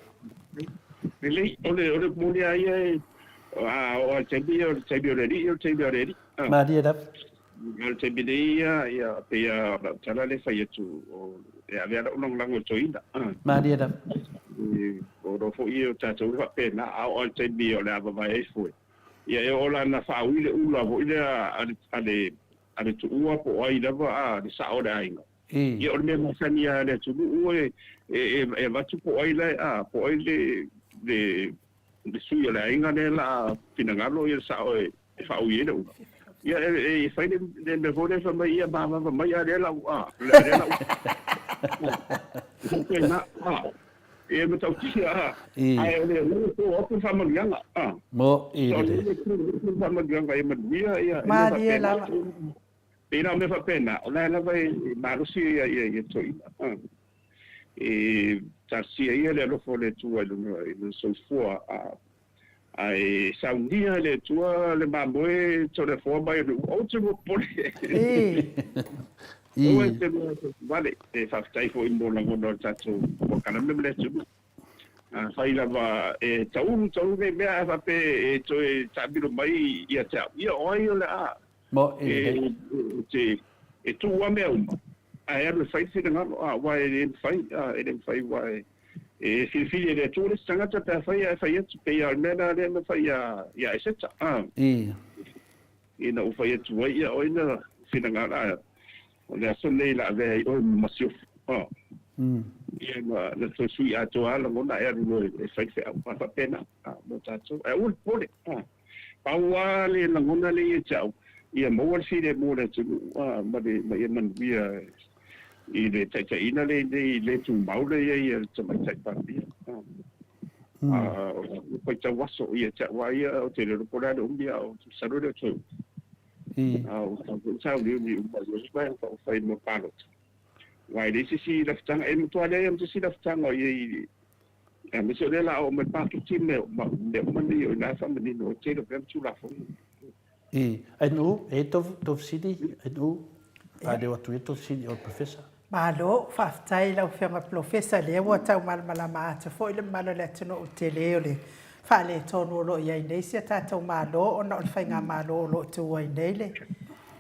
Ele, ole muli ai o tebi o tebi. Maria da. O tebi ia pe tala le fai tu o e avea long lango toina. Maria da. O ro fo ia tatu va pe na o tebi o le ava vai foi. Ia e ola na fa uile ula vo ile ale tu ua po ai lava de sa ora ainga. Ia o me masania le tu ue e va tu po ai le po ai de sui le ainga le la pinangalo ia sa o e fa uile ula. Ia e fai de me vole fa mai ia ba mai ale la le la. E me tau tia ai le o ko fa malianga mo e le fa malianga e madia ia Maria la ina me fa pena la vai marusi ia toi e tarsia ia le lo le tua le so fo ai saundia le tua le mamboe to le fo mai o te mo pole vale e fa tai fo in bona ngono tatu ko kana me le tu fai lava e tau me mea fa pe e to e tabiro mai ia tau ia oi la mo e tu wa me uma ai le fai se nga wa e fai wa e fili le tu le sanga ta fai pe al mena le me fai ia e seta ina u fai tu ia oi na fina nga o le aso nei la ve o masio ia na so sui ato ala ngona e ru e fai fe pa pena mo tato e ul pole pa wa le ngona le e chau ia mo wal si le mo le tu ma de ma man via i le tata ina le tu maule ia te mai tai pa dia ko ta waso ia ta wa ia o te le ko la umbia o saro le tu o sa ni ba yo fai mo palo wai desi si laftanga e mo ale am si laftanga ye e me so la o me pa ki me ni o na fa me no te lo pem tu la fo ai no e to city ai no pa de watu to city o professor malo faftai la ufenga professor le wa tau mal malama te foi le malo le tino o te le fa le tonu lo ia nei sia tatou malo o na fa nga malo lo tu ai nei le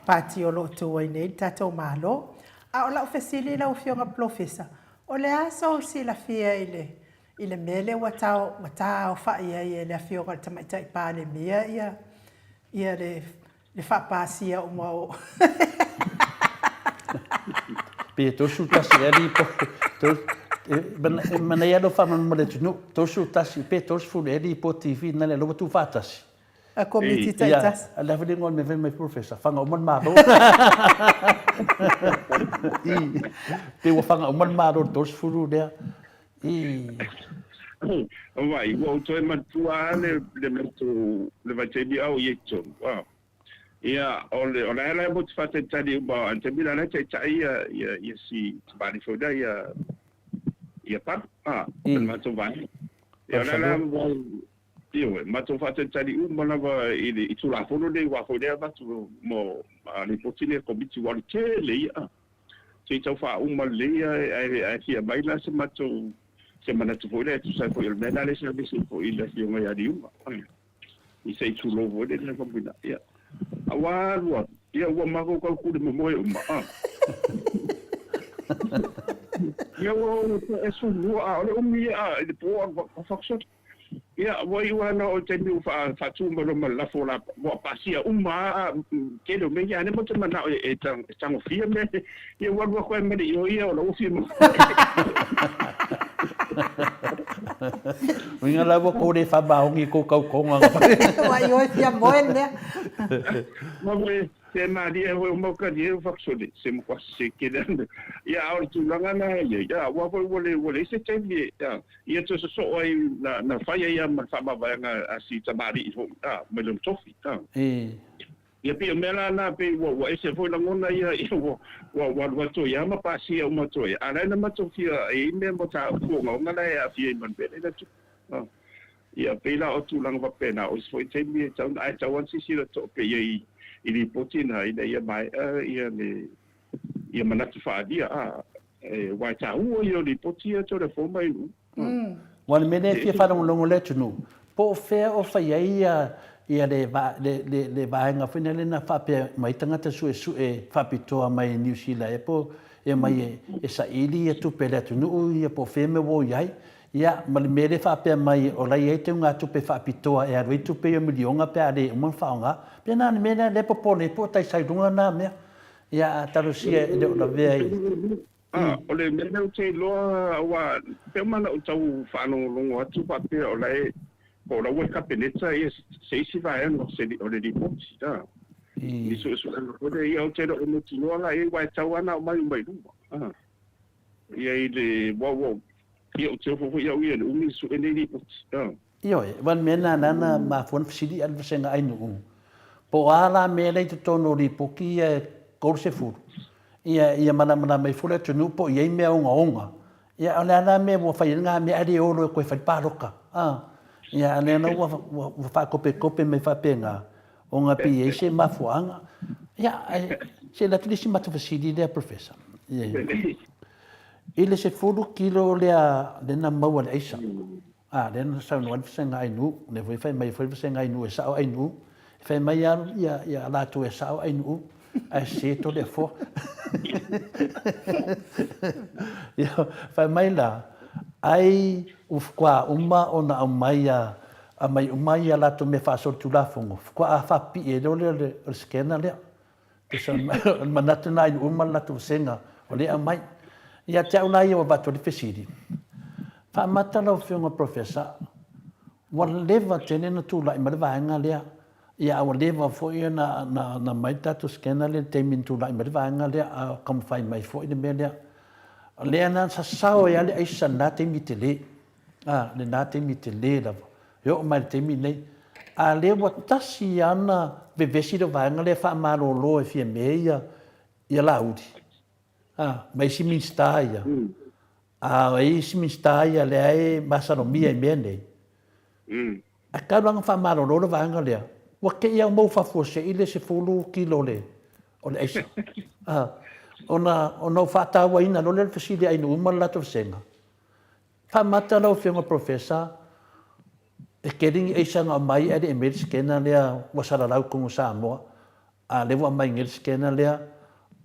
pati o lo tu ai nei tatou malo a o la ofesili la ufenga professor o le aso si la fia ile mele wa tau fa ia le fio ka tamai tai pa le mia ia le fa pasia o mo pe to su tasi ali po to mana ia do fama mo le tunu to su tasi pe to su ali po TV na le lo tu fatasi a committee taitas ala vele ngol me vem professor fanga o mon maro pe wo fanga o mon maro to su dia vai o to e matua le vai te dia o yeto ia o la mo te fate tadi ba ante bila na te tai ia si bani fo da ia pa ma to vai ia la io ma to fate tadi ma va i tu la fono de wa fo de ba tu mo ni potine ko biti wa ke le ia te tau fa ma le ia ia baila se ma to se mana tu fo le tu sai fo il mena le se fo il si ma ia di i sei tu lo vo de na ko bina ia awa ia wa mago ka ku de mo ia wo eso no ole umi de po fakso ia wo i wa no te ni fa tu mo lo la fo la wa pasia ke do me ya ne mo te mana e tang fia me ia wa ko me ia o lo fia mo Winga la ko de fa ba ngi ko ka ko nga wa yo fia moene mo me se ma dia ho mo ka dia fakso de se mo kwase ke de ia au tu langa na ia wa wo se te bi ia to so ai na fa ia ma fa ba nga asi tamari ho me lo tofi ia pe mela na pe wo ese foi la ngona ia wa to ia ma pasi o mo to ia ana na ma to fia e me mo ta ko nga na ia fia man pe na tu ia pela o tulang va pena o foi temi tau ai tau an sisi la to pe i li potina ina ia mai ia le ia manatu fa dia wa ta u ia li potia to le fo mai wan mene fia fa longo le tunu po fe o fa ia le va nga fina le na fa pe mai tanga te su fa pitoa mai New Zealand e po e mai e sa ili e tu pe le tunu ia po fe me wo iai ia ma le mere fa pe mai o lai e te nga tu pe fa pitoa e aroi tu pe o milionga pe ale mo fa nga pe na me le po le po tai sai dunga na me ia tarusia e la ve ai o le mene o te loa wa pe mana o tau fa longo atu pa pe o lai o la ua kapeneta ia seisi vaega o le lipoti ta i suʻesuʻega kone ia o tele o mutinoa la ia uae tau ana o mai luma ia i le uauau ia o te ofofo ia uia le umi suʻe nei lipoti io wan mena nana ma fon fisili al vasenga ai nu po ala me le tono lipoki e korse fu ia mana mai fule tunu po ia me onga ia ala me wo fai nga me ali o lo ko fai paroka ia le no wa fa kope me fa penga o nga pi se ma fuanga ia se la tisi ma tu fasidi le professor ia ile se fulu kilo le na mau le isa le na sa no senga ai nu ne foi fai mai foi senga ai nu e sa ai nu fai mai ia la tu e sa ai nu ai se to le fo ia fai mai la ai ufkwa uma ona umaia mai la to me fa so tu la fongo kwa fa pi e le skena le so manatu nai uma la to senga o le mai ia te una ia va to le fesidi fa mata no fongo professor one leva tenena tu la ma va nga le ia o leva fo ia na mai tatu skena le te min tu la ma va nga le come fai mai fo i me le ana sa sao ia le aisa na te mitele le na te mitele la yo mai te mi nei le wa tasi ana vevesi do vanga le fa marolo e fie meia ia la udi mai si minstaia ai si minstaia le ai masanomia e mene a ka fa marolo vanga le wa ke ia mo fa fose ile se fulu kilo le o le aisa ona fata wa ina lo le fasili ai no ma la to senga fa mata lo fe ngo professor e kering e sanga mai e de emerge kena le wa sala lau ko sa mo a le wa mai ngel skena le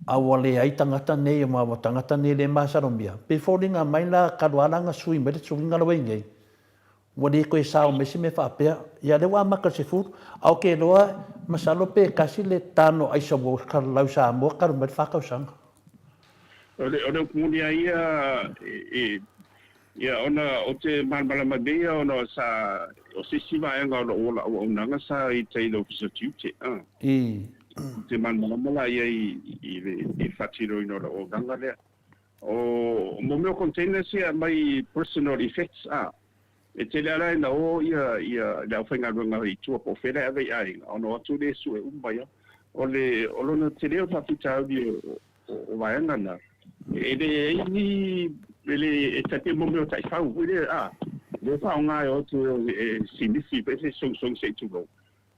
a wa le ai tangata nei ma wa tangata nei le ma sa romia pe folinga mai la kadwala nga sui me tsu nga lo ngai wa de ko sa o me se me fa pe ya le wa ma ka se fu au ke lo ma sa lo pe kasi le tano ai sa bo ka lau sa mo ka me fa ka sang o kumuni ia ona o te malama dea ona sa o sisi vaenga ona o nanga sa i te ilo fisatute te malama la ia i fatiro ino o ganga lea o mo meu container sia mai personal effects e te lea na o ia la whainga runga i tua po whera ave ai ona atu le su e umbaya o lona te leo papita o vaenga na e ni ele tape mo meu tai fa ele le fa nga yo tu sinisi pe se song se tu go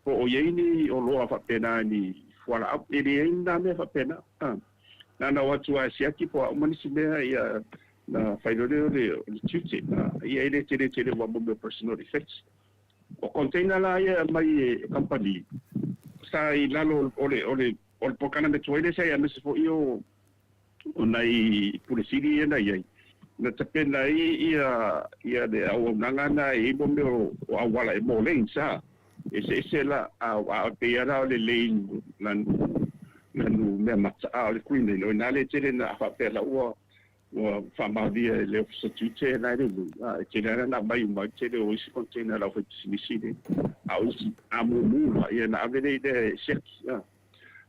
o ye ni o lo fa pena ni fora ele ainda me fa pena na watu a sia ki po mani si me ia na fa le tuti ia ele tele wa mo personal effects o container la ia mai company sa i lalo ole po kana de toile sa ia me se fo io onai pulisiri na ia na tapena ia de au nanga na i bo me o awala e mo lein sa ese la a te ara le lein nanu me mata le queen no na le tele na fa pela o fa ma dia le substitute na le te na mai uma tele o isi container la fo sini au amu ia na ave de check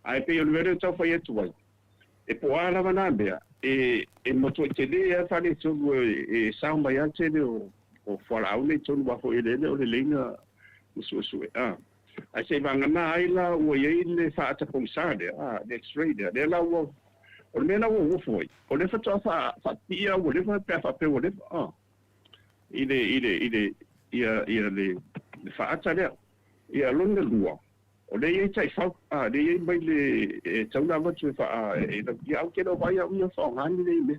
ai pe o vero tau fa yetu vai e po ala mana bea e moto te le fa le tu e samba ya te o fora au le tu wa fo ele o le linga su ai se vanga na ai la o ye le fa ta pomsade the x-ray de la o me na o foi o le fa fa pia o le fa pe o le ile ia le whaata lea. Ia lona lua. O le iei tai whau. Le iei mai le tauna watu wha ia au kena wai au ia whaongani le ime.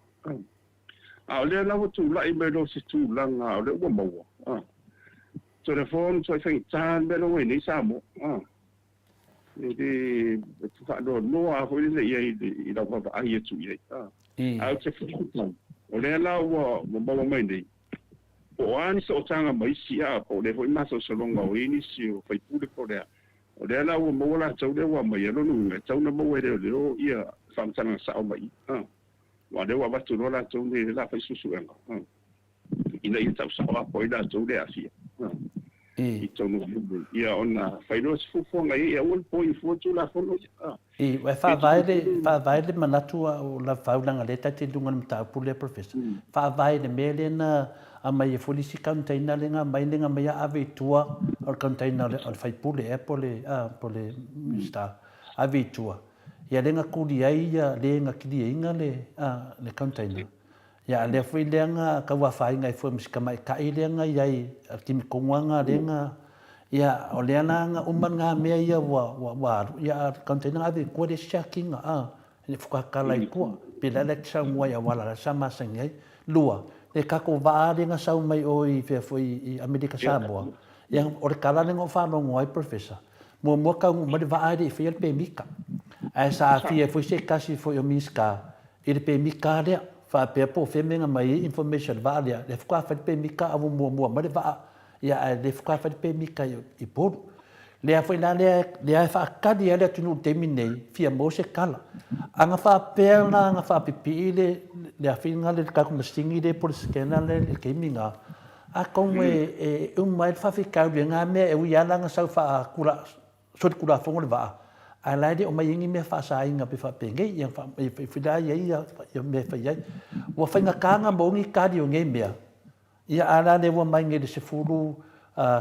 O lea lawa tūlai mai lo se tūlanga o le ua maua. Telefon so fai tan belo we ni samo de fa do no a ho le ye i da ba ai tu ye a se fu o le la wo mo mai ni o ani so tanga mai si a o le ho ma so so longa o ini si o fai pu de ko o le la wo mo la tau le wa mai lo nu tau na mo we le o ia fa tanga sa o mai wa de wa ba tu no la tau ni la fai su su ina i tau sa wa ko ida tau le asia I tonu ia ona faino fufonga ia ol poi fotu la fono wa fa vai le manatu o la faulanga le tati dunga mta pule professor fa vai le melena a mai folisi container lenga mai lenga mai ave tua o container o fai pule pole pole sta ave tua ia lenga kuli ai ia lenga kili inga le container ya le foi lenga ka wa fai ngai foi miska mai ka lenga ia kimi kongwanga lenga ya o lena nga umanga me ia wa ya container ave ko de shaking ni fuka kala ko pela lecture mo ya wala sama sangai lua e ka ko va lenga sau mai o I foi I America Samoa ya o kala lenga fa no ngoi professor mo ka mo de va ai fe pe mika asa fi foi se kasi foi o miska il pe mika le fa pe po fe menga mai information valia le fuka fa pe mika avo mo ma de va ya le fuka fa pe mika I por le foi na le fa kadi ele tu no terminei fia mo se kala anga fa perna anga fa pipi le finga le ka como stingi de por skena le ke minga a como mai fa ficar bien a me eu ia langa sa fa kula so kula fongo le va ala de o mai ngi me fa sa inga pe fa penge yang fa da ia me fa ia wa fa nga kanga mo ngi kadi o ngi me ia ala de wa mai ngi de se fulu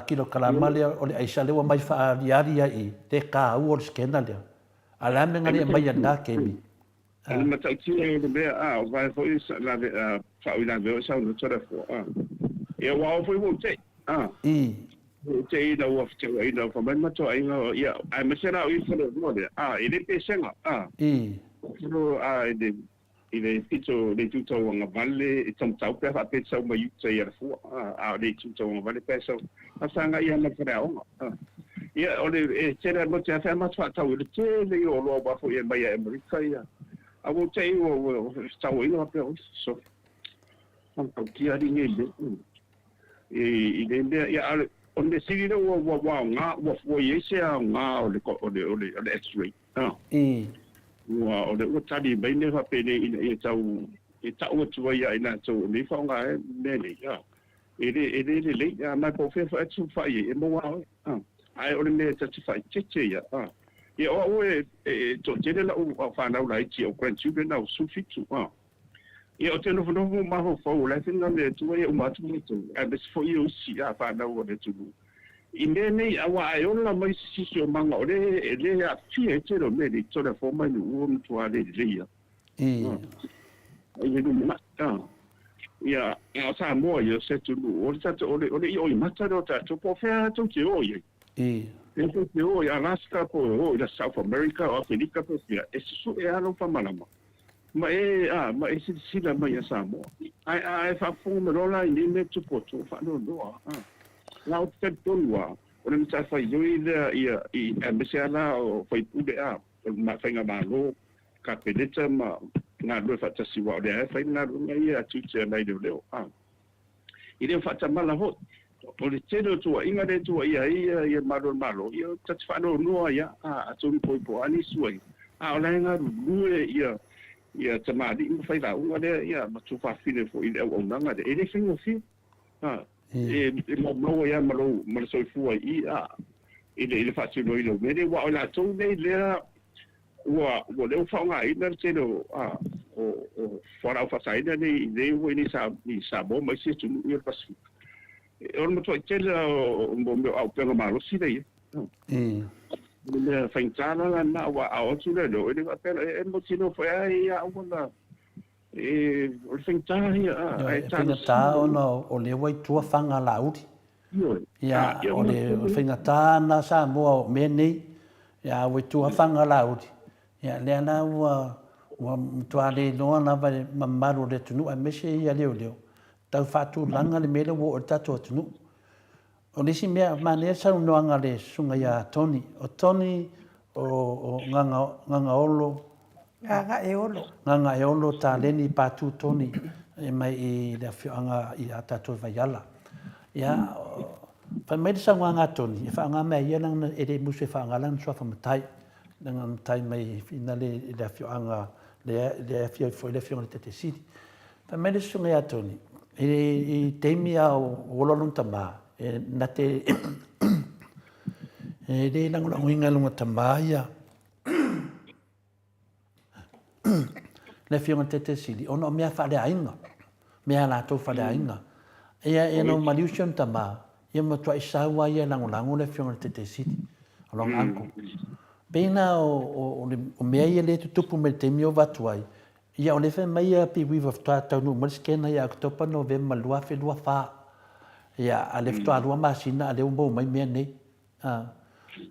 kilo kalamale o le aisa le wa mai fa diaria I te ka o skena le ala me ngani mai na ke mi Al matauti e le mea o vai foi la fa ina veo sa no tsara fo ia wa foi mo te te ina wa te ina fa mai mato ina ia ai me sera o ifo no de ele pe senga no ele pito le tuto nga vale tom tau pe fa pe sa mai te ia fo le tuto nga vale pe sa asanga ia na fera o ia o le sera mo te fa ma fa tau le te le o lo ba fo ia mai America ia I will tell you what tau ina pe so am kia ri nge le ia on the city wa nga wa ye se nga o le x-ray wa o le tadi bai ne fa pe ne ina tau tu ia ina so ni fa nga ne ya ele le ya ma po fe fa tu fa ye mo wa ai o le ne tatu fa che ya ia o to tele la o fa na lai ti o grandchildren na su fitu ia o tele no ma ho fo la tinga le tu ia o ma tu ni tu a bes fo io si a fa na o le tu ine nei awa ai ona mai si o manga o le a fi e te lo me di to le fo mai no o tu a le ia ia no ma ia sa mo ia se tu o le o mata do ta to po fe to ki o ia Então, eu Alaska po da South America o Africa po ia isso é a não famalama mas se lá mais Samoa ai fa fumo rola ni me tu po tu fa no lá o te tonua o le sa fa yo ia embesa lá o foi pude ma fenga malo ka peleta ma na do fa tasi wa le fa na ia tu te na de leo ile fa tamala ho o le teno tua inga le tua ia malo ia tatfano noa ia a tonu po ani suai o le nga lue ia tamadi mo fai la unga le ia ma tu fa fine fo ile o nanga de ele fingo fi mo ia malo so fu ile fa tu no ile me le wa la tu le wa le fa nga ina teno o fora fa sai ne wo ni sa bo ma si tu ia pasu o mo to tele o mo au pega malo si dai le faintana na wa o tu le do ele apela e mo tino foi ai a uma o faintana ia ai ta o no o le wai tua fanga laudi ia o le whaingatā na sa mua o mea nei, ia ue tua whanga lauri. Ia lea na ua mtua le noa na vai mamaru le tunu a mese ia leo leo. Tau whātu langa le mele wo o tatu o tunu. O nisi mea manea sau noanga le sunga ia Tony. O Tony o nganga olo. Nganga e olo. Nganga e olo ta leni pātu Tony. E mai i le whioanga i a tatu vaiala. Ia, whamairi sa nganga Tony. E whaanga mea ia nang e re musu e whaanga lang sua whamatai. Nanga matai mai ina le whioanga le whio foi le whioanga te siri. Whamairi sunga ia Tony. I teimi au ololun tama. E nate e re langulangu inga lunga tama ia. Le whionga te siri. Ono mea whare ainga. Mea lātou whare ainga. Ia e no maliusion tama. Ia matua i saua ia langulangu le whionga te siri. Along anko. Pena o mea ia le tutupu me te mio watuai. Ia o le whai mai a pi wiwa whtātau nu. Mariskena ia October, November, lua whenua whaa. Ia a le whtua lua masina a le umbo mai mea nei.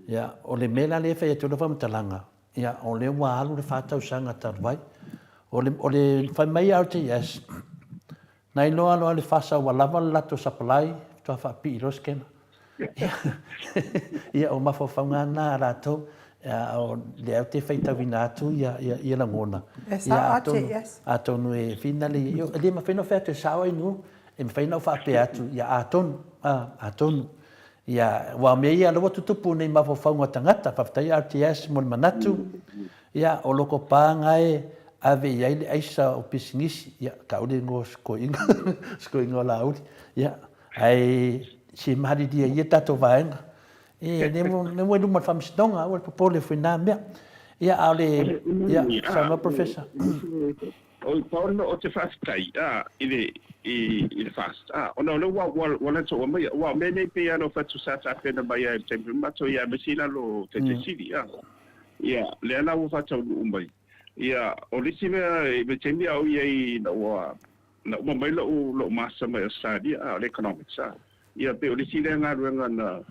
Ia o le mela le whai atu le whamatalanga. Ia o le ua alu le whātau sanga tarwai. O le whai mai au te yes. Nai loa loa le whasa ua lava lato sapalai. Tua wha pi i roskena. Ia o mawhawhaunga nā rātou. O le au te whaitawina atu ia langona. A tonu e whinale. Le ma whenua whea te sawa inu. E ma whainau whape atu. Ia a tonu. A tonu. Ia wa mea ia lawa tutupu nei ma whawhaunga tangata. Whaftai RTS mo le manatu. Ia o loko pāngai ave iai le aisa o pisingisi. Ia ka ule ngō skoinga. Skoinga o la uli. Ia ai si mahari dia ia tato vaenga. E ne mo luma whamsidonga o le popole whinā mea. Ia au le sama professor. O paono o te whaftai, i le fast. Ona le wala to o mai, wa mene pe ano fatu sa pena mai e tempe mato ia mesina lo te siri. Ia, le ana o fatu umai. Ia, o le sime me tempe au ia na mai lo masa mai o stadi, le economics. Ia pe o le sile ngaruenga na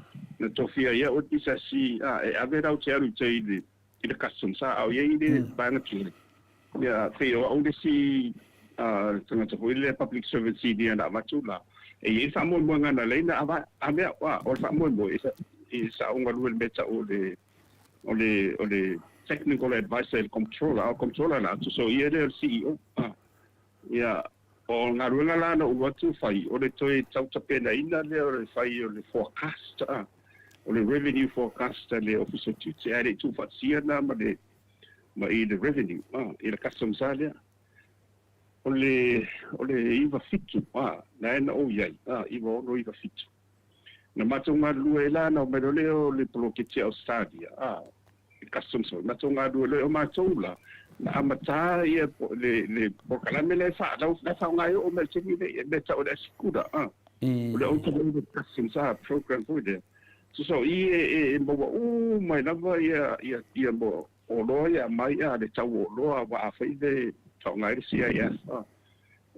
tofia ia o tisa si e ave rau te aru te i le customs au ia i le banga tūne. Ia te o au le si tangata hoi le public service di ana matula. E i sa mo mwanga na leina a mea o sa mo i sa unga lue le meta o le technical advisor le controller na atu. So ia le CEO. Ia o ngā ruenga lana o watu whai, o le toi tautapena ina le o le whai o le forecast, o le revenue forecast le officer tuti, a le tūwhatsia na ma i le revenue, i le customs a lea. O le iwa fitu, na ena o iai, iwa ono iwa fitu. Na matou ngā lua e lana o mero leo le poloketi Australia, i customs o, matou ngā lua leo matou la, na amata ia le pokalame le fa la fa ngai o me tini le meta o le skura o le o le customs program for there so e mo mai lava ia mo o loia mai a le tau o loa wa a fai le tau ngai CIS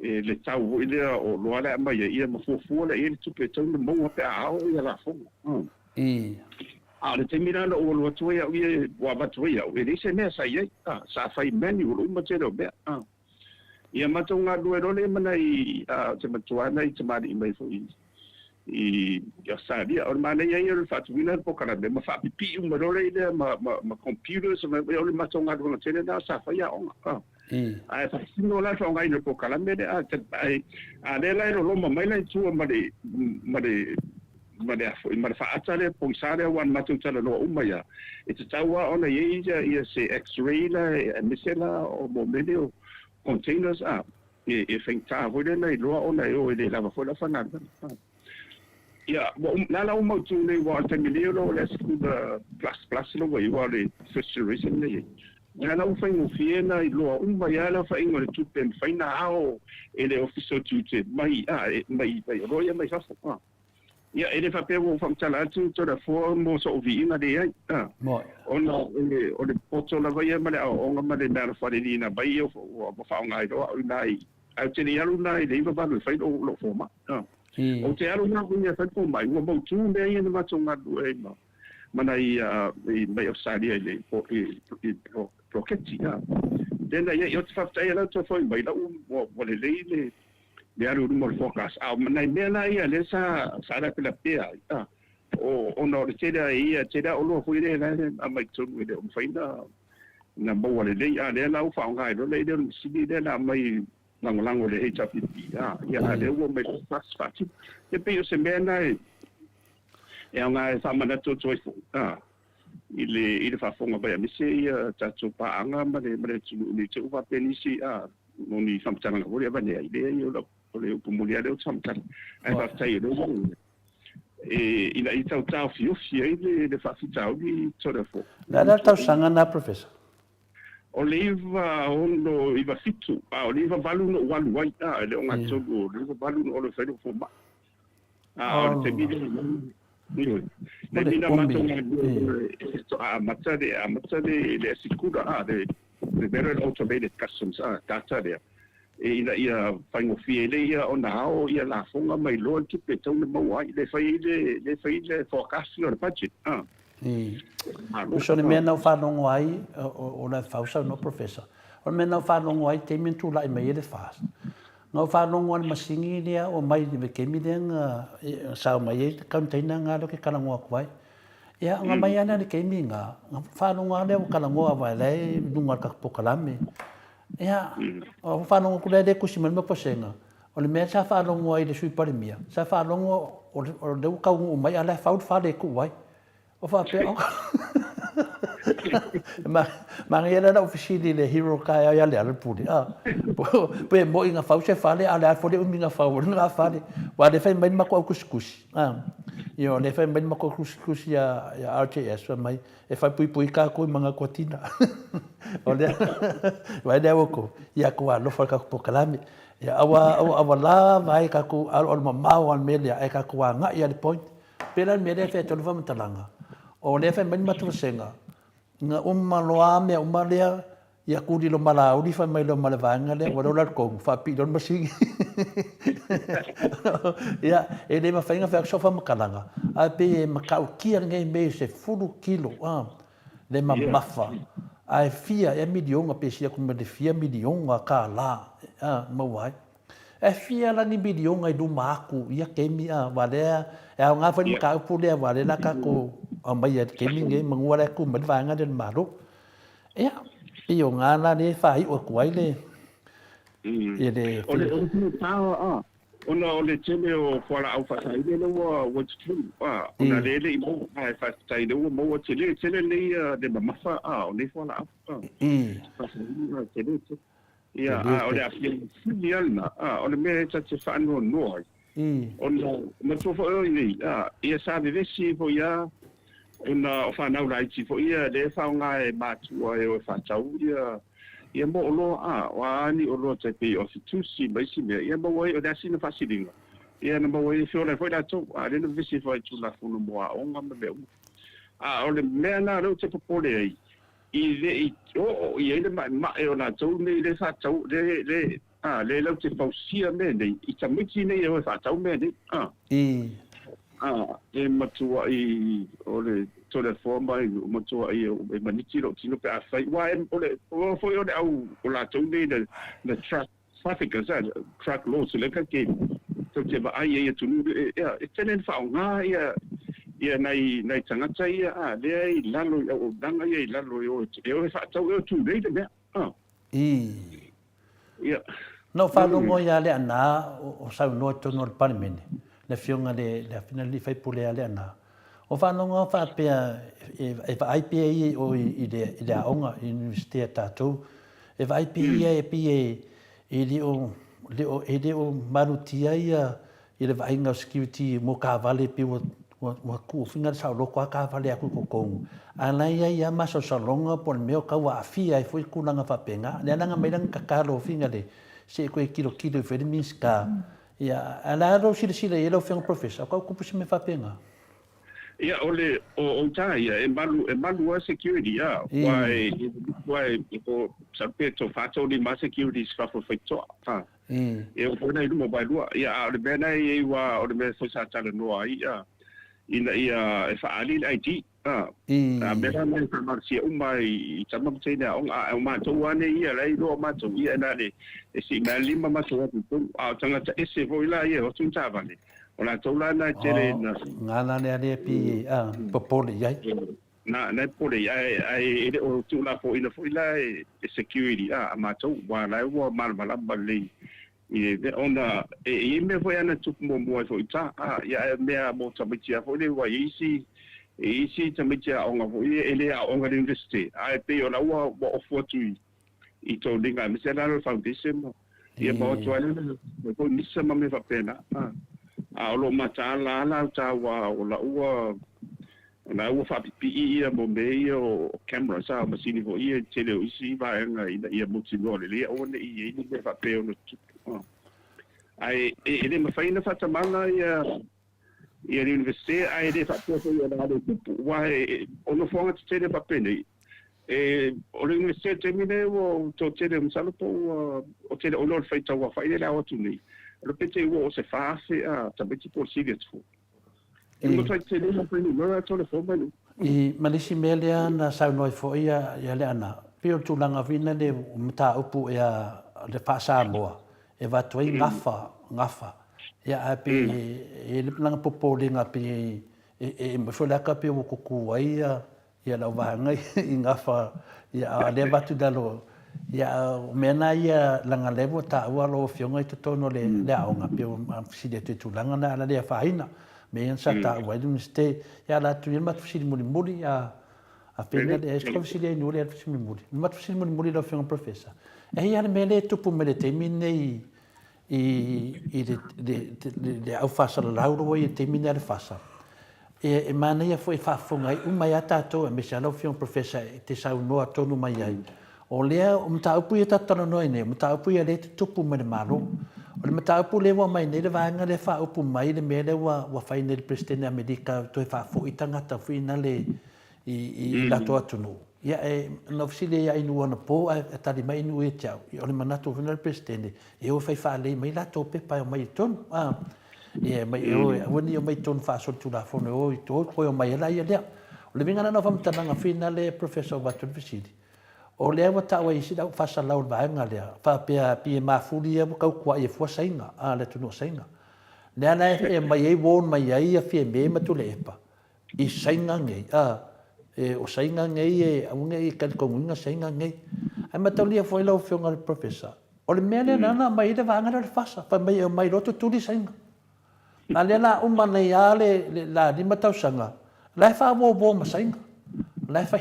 e le tau ile o loa le mai ia mo fu le ia tupe tau le mo pe a o ia la fo le te mirana o lo tuia o wa batuia o le se me sa ia sa fai manual o matero be ia matonga duero le mana i te matuana i te mari mai fo i ya sa dia o mana ia ia fatu wina po kana be ma fa pipi o marole ile ma computers ma o le matonga duero tele na sa fai a onga ai fa sino la fa ngai no po kana me a le la lo ma mai la tu ma ma fa atale po sare wan matu tala no umaya it's tawa ona ia se x-ray la misela o momento containers e fenta ho le nei lo ona o le lava fo la fana ia la mo tu le wa tamilio lo le plus lo wa le first reason le na la fa ngo fiena i lo umaya la fa ngo le tu pen faina ao ele officer tu mai roya mai sa ia ele fa pe wo fam tala tu to da fo mo so vi ina de ai ona o le poto la vai ma le o nga ma le na fa le na bai o fa ngai do nai au te ni alu nai le va va le fa lo fo ma o te alo na kunya fa ko mai wo mo tu me ia na matonga du e ma mana i mai o sari ele po proketi ya dena ia yo te fa tai la to foi mai la o le alo mo focus a mana me na ia le sa la pela pea o no le tera ia tera o lo foi le a mai tu le o faina na mo le le la o fa ngai lo le si le na mai lango le e chapi ia le o me pas fati e pe o se mena e nga fa mana to fu ile fa fonga ba mi se ia tatu pa anga ma le tu ni tu va penisi no ni samtana ngo le ba ne ile yo le o mulia le o samtana ai fa tai lo e ina i tau fiu ile fa fitau ni to fu la tau sanga na professor Oliva ondo iva fitu oliva valu no walu wai le o ngato oliva valu no le fedo fo ma o te bide le mina mato matade le sikura de very automated customs data there e ia faingo fiele ia ona ao ia la fonga mai lo ki pe tau le mo ai le faile forecast no budget so le mena fa no ai o la fausa no professor o mena fa no ai te min tu la mai le fast no fa no ngon masingi dia o mai de ke mi den sa mai kan taina nga lo ke kala ngo kwai ya nga mai ana ke mi nga fa no nga le kala ngo vai le dunga ka pokalame ya o fa no ku le de kusimal me posenga o le mena sa fa no ai le sui pare mia sa fa no o de ka u mai ala fa de ku vai o fa pe ma ngela na ofisini le hero ka ya le al pudi pe mo inga fa se fa le ala fo de minga fa nga fa de wa de fe mai ma ko kuskus yo le fe mai ma ko kuskus ya RTS mai e fa pui ka ko manga kotina o le wa de ko ya ko lo fa ka po kalami ya awa la vai ka ko al mama wan media e ka ko nga ya de point pela me de fe to va mtalanga o le fe mai ma to senga nga loa me lea ia kuri lo mala uri fa mai lo mala vanga le wa dolar ko fa pi don masing ia e le ma fainga fa so fa makalanga a pe makau kia ngai me se fulu kilo le ma mafa ai fia e milion a pe sia kuma de fia milion a ka la ma wai e fia la ni milion ai du maku ia ke mi wa le e nga fa ka pu le wa le la ka ko mai ke mi ngai mangua ku men vanga den maru ia io ngana ne fai o kuai le le ole tele o fora au fa sai le what's true ona le mo ai fa sai le mo tele le de mafa ole fora ia ole a filialna ole me tsa fa no ona ma to fo ia sa de si fo ia una fa na rai ti fo ia le fa nga e matua e fa tau ia mo lo wa ni o lo te pe o tu si mai si me ia mo o da si na fa si dinga ia na mo e fo le fo da to a le no visi fo tu la fu no mo o nga me o le me na lo te po le i le o ia le ma e ona to ne le fa tau le lo te fa si me ne i ta mi ti ne e fa tau me ne e matua i ole to le forma i matua i e maniti lo tino pe afai wa ole foi ole au ola tonde the traffic as a track law so le ka ke to te ba ai e tunu e tenen fa nga ia nai tangata ia le ai lalo o danga ia lalo e fa tau e tu le de ia no fa no mo ia le ana o sa no to no parmene le fionga le finali fai pule ale ana o fa no fa pe e va IPA o i de onga university tato e va IPA e pe e le o marutia ia i le va inga security mo ka vale pe wa ku finga sa lo kwa ka vale aku ko ana ia ma so longa por meo ka wa fia e foi kunanga fa penga le nanga mai nang ka lo finga le se ko kilo fermis ka ia ala ro sila ia fiang professor ka ku pusi me fa penga ia ole o tai e malu security why ko sabe to fato di ma security fa fo feito e o pona i mo bailua ia o le bena i wa o le me foi sa tala no ai ina ia e fa ali ai ti a mera me fa marcia mai tama tsena on a ma to wane ia lai do ma to ia na le e si ma lima ma to a tanga ta ese voi la ia o tun tava le ona to la na tere na ngana ne ale pi popole ia na pole ai o tu la fo ila e security ma to wa la wa mal le i ona e me foi ana tu mo foi ta ia me mo tabitia foi le wa isi tabitia onga foi ele a onga university ai pe ona wa o fotu i to dinga me se la foundation ia mo to ana ko nisa me fa pena a lo mata la ta wa o la na ua whapipi ia mo mei o camera sa masini ho ia tele o isi va nga ia muti no le o ne ia ni me whape o no ai e le mawhaina whatamanga ia universite ai le whape o ia na le tupu wa o no whonga te tele whape nei o le universite temine o to tele msalopo o tele o lor whaita wa whaine la o tu nei o pete o se whaase tabeti por serious fo I malisi melea na sau noi fo ia le ana. Pio tūlanga vina le mta upu ia le whaasa moa. E watoi ngafa. Ia api e le planga popolinga pi e mwholaka pi o kuku ia lau wahangai i ngafa ia le watu dalo. Ia mena ia langa lewo ta ua lo fionga i tutono le aonga pi o sile tu tūlanga na ala lea whaina. Me yan sa ta wa dum ste ya la tu mat fisi muri a pena de escola fisi de no le fisi muri mat fisi muri lo fion professor e ya me le tu pu me le termine de au fasa la ro e termine le fasa e mana ya foi fa fonga uma ya tato e me sa lo fion professor te sa no atonu mai ai o le o mta pu ya tatano no ne mta pu ya le tu pu me malo o le mataupu le wa mai nei le vaenga le whaupu mai le mele wa whai nei le presidente Amerika toi whafo i tangata whina le i lato atunu. Ia e nofisile ia inu ana po a tali mai inu e tiau. I o le manatu whina le presidente e o whai whaalei mai lato pepa o mai tonu. Ia mai e o wani o mai tonu whaasol tu la whone o i tō poi o mai ala ia lea. O le vingana no whamtananga whina le professor Watson Visidi. O lea wa tawa isi dau fasa lau vaenga lea. Whapea pie mafuri e kau kua e fua sainga. Le tunu sainga. Lea na e mai e won mai ai a fie me matu le epa. I sainga ngei. O sainga ngei e aunga i kalikongunga sainga ngei. Ai matau lia foi lau fionga le professor. O le mea lea nana mai le vaenga le fasa. Pa mai roto tuli sainga. Na lea la umana i ale la ni matau sanga. La e wha wo ma sainga. Lai fai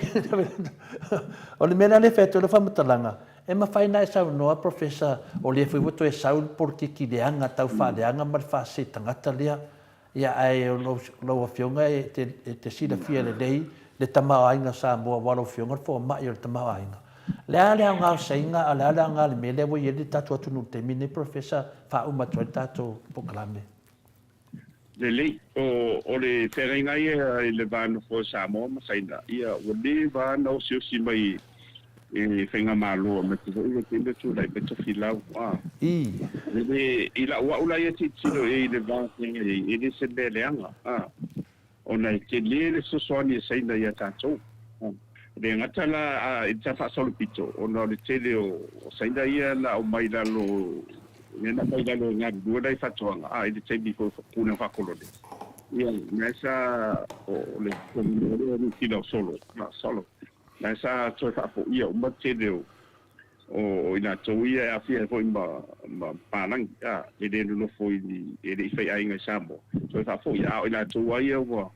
o le mena le fetu le whamatalanga e mawhai na e sau noa professor o le fui wato e sau politiki leanga tau whaleanga ma le whase tangata lea ia ai o lau fionga e te sila fia le lei le tamau ainga sa mua walo fionga le fo mai o le tamau ainga lea lea ngā sainga a lea lea ngā le mele wa i ele tatu atu nu te mine professor wha umatua le tatu pokalame le lei o le whenga ia i le vānu fo Samoa masaina ia o le vāna o si mai e whenga māloa me te hoi te ina tū lai beto whilau i la ua ula ia titino e le vāna e le se le leanga o nei te le sosoani e saina ia tātou le ngata la i ta whaasolo pito o na le tele o saina ia la o mai lalo nena mai lalo ngā dua dai whatoanga i le teimi ko puna whakolone ia nesa o le komune o ni tila solo nesa toi whapo ia o matele o ina tau ia a fia foi ma pālang e le no foi e le whai ainga Samoa toi whapo ia o ina tau ia o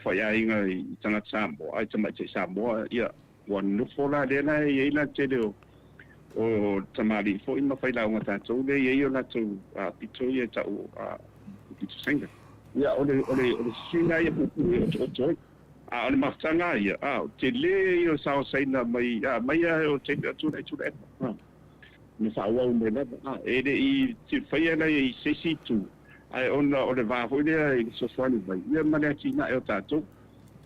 whai ainga i tanga Samoa ai tamai te Samoa ia wa no fola lena e ina tele o tamari fo ina fai la nga tātou le e o natu pito ia tau pito senga ia o le singa ia pupu o toi o le maftanga ia te le o sao saina mai o te atu me fa wa me na e le i te fai ana i sesi tu ai ona o le va fo le i so swali mai ia mana ki na o tātou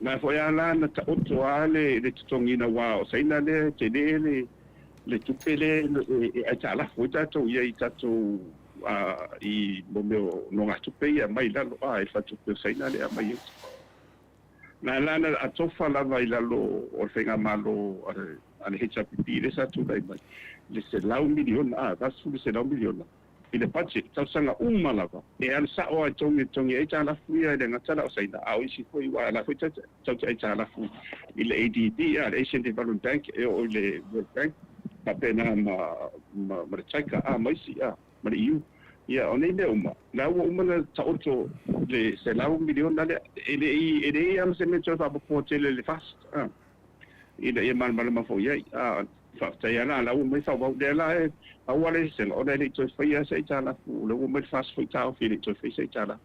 na fo ia la na ta o ale le tongi na wa o saina le te le le tupele e tala foi tato ia tato I momeo no ngatupe ia mai lalo e fatupe saina le mai na lana atofa lava I lalo o fenga malo ale hecha pipire sa tu dai mai le se lau miliona vasu le se lau miliona ile pache tausanga lava e an sa o tongi e tala fuia le ngatala o saina au isi foi wa la foi tata e tala fu ile ADB Asian Development Bank e o le World Bank papena ma chaika mai si ma iu ia ona le uma na na taoto le se lau miliona le ele am se me tsa po tele le fast ile e mal ma fo ia fa ya la uma fa ba de la awale se ona le tsa fa ia se tala fu le uma fast fo tao fi le tsa fa se tala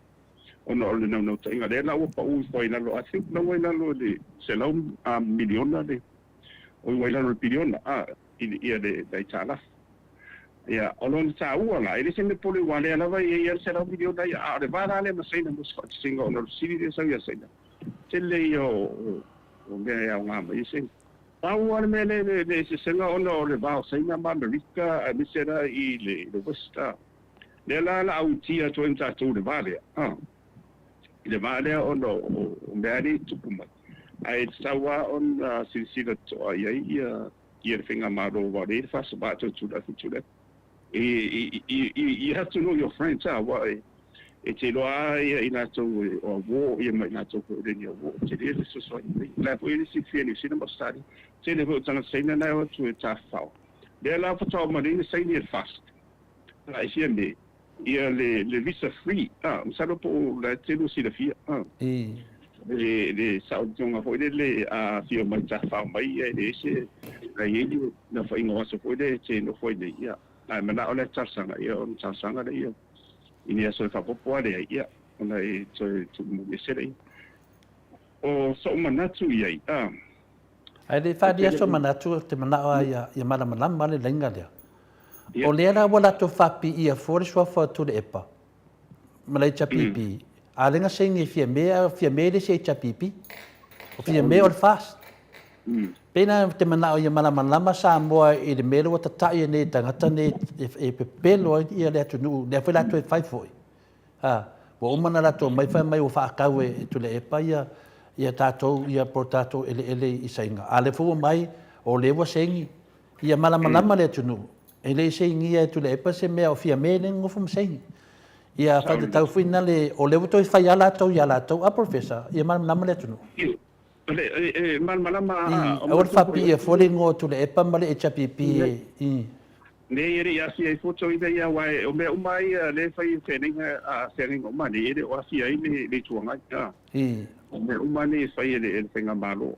ona ole no tinga le la pa u fo ina lo I think no ina lo le se lau miliona le o ina lo miliona ia de tala ia olon sa uala ele se me pole wale ala vai ia se la video dai de vara le masina mo scott singo no siri de sa ia sina tele io o me ia nga mai se awal me le se senga ono le ba sina ma america mi sera I le westa le la autia to entra to de vale le vale ono o me ali tupuma ai sawa on silsila to ia finga maro vale fa ba to da you have to know your friends why it's ina to o wo ia mai na to ko de wo te de so la po ile si fini si no stadi te de vo tanga sina na o to ta fa de la fa to ma ni sai ni fast la isi me ia le visa free sa po la te no si de fia le sa jonga po le fi o mai ta fa mai de se la ye na fa ingo so po de te no foi de ia ai mana ole tsanga ia on tsanga de ia ini aso fa popo de ia ona e to mu mesere o so manatu ia ai le fa dia so manatu te mana ia mana male lenga dia o le era wala to fapi ia for so fa to de epa mala chapipi alenga sengi fia me de se chapipi o fia me o fast pena te mana ia malama sa moa I le melo o tatai nei tangata nei e pepelo ia le atu nu le foi la tu fai foi o umana la to mai o fa kau e tu le epa ia tatou ia portato ele I sainga ale fu mai o le wa sengi ia malama le atu nu ele sengi ia tu le epa se me o fia me nen o fum sengi ia fa te tau fina le o le to fai ala to a professor ia malama le atu nu malama o fapi e fole ngo tu le epa male e chapipi ne ere ia si e foto I ia wai o me umai le fai feninga feninga mani ere o si ai le tuanga o me umani fai le fenga malo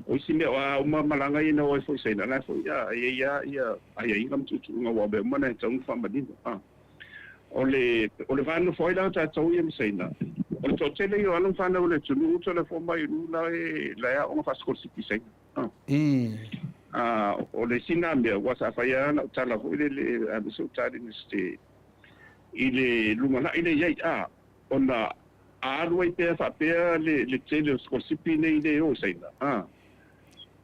o si me o malanga ina o foi sei na foi ia ai ngam tu nga wa be mana tong fa madin o le vano foi la ta tau ia sei na o to tele yo anu fa na o le tunu to le forma I nu la o fa skol si sei o le sina me wa sa fa ya na tala ho le abiso tari ni ste ile lumana ile ia ona arwai pe fa pe le tele skol si nei de o sei na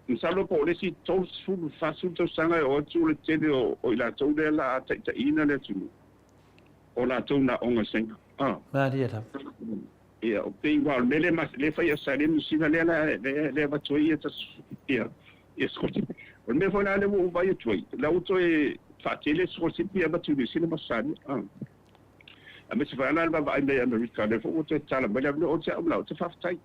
Misalo po le si tau su fa su to sanga o tu le tele o ila tau de la ta ina le tunu o la tau na onga senga Maria ia o pe igual mele mas le fa ia sale musina le va toi ta ia skoti o me fa na le mo va ia toi la auto e fa tele skoti ia va tu sine masani a me se fa na va ai America le fo te tala me le o te au te fa tai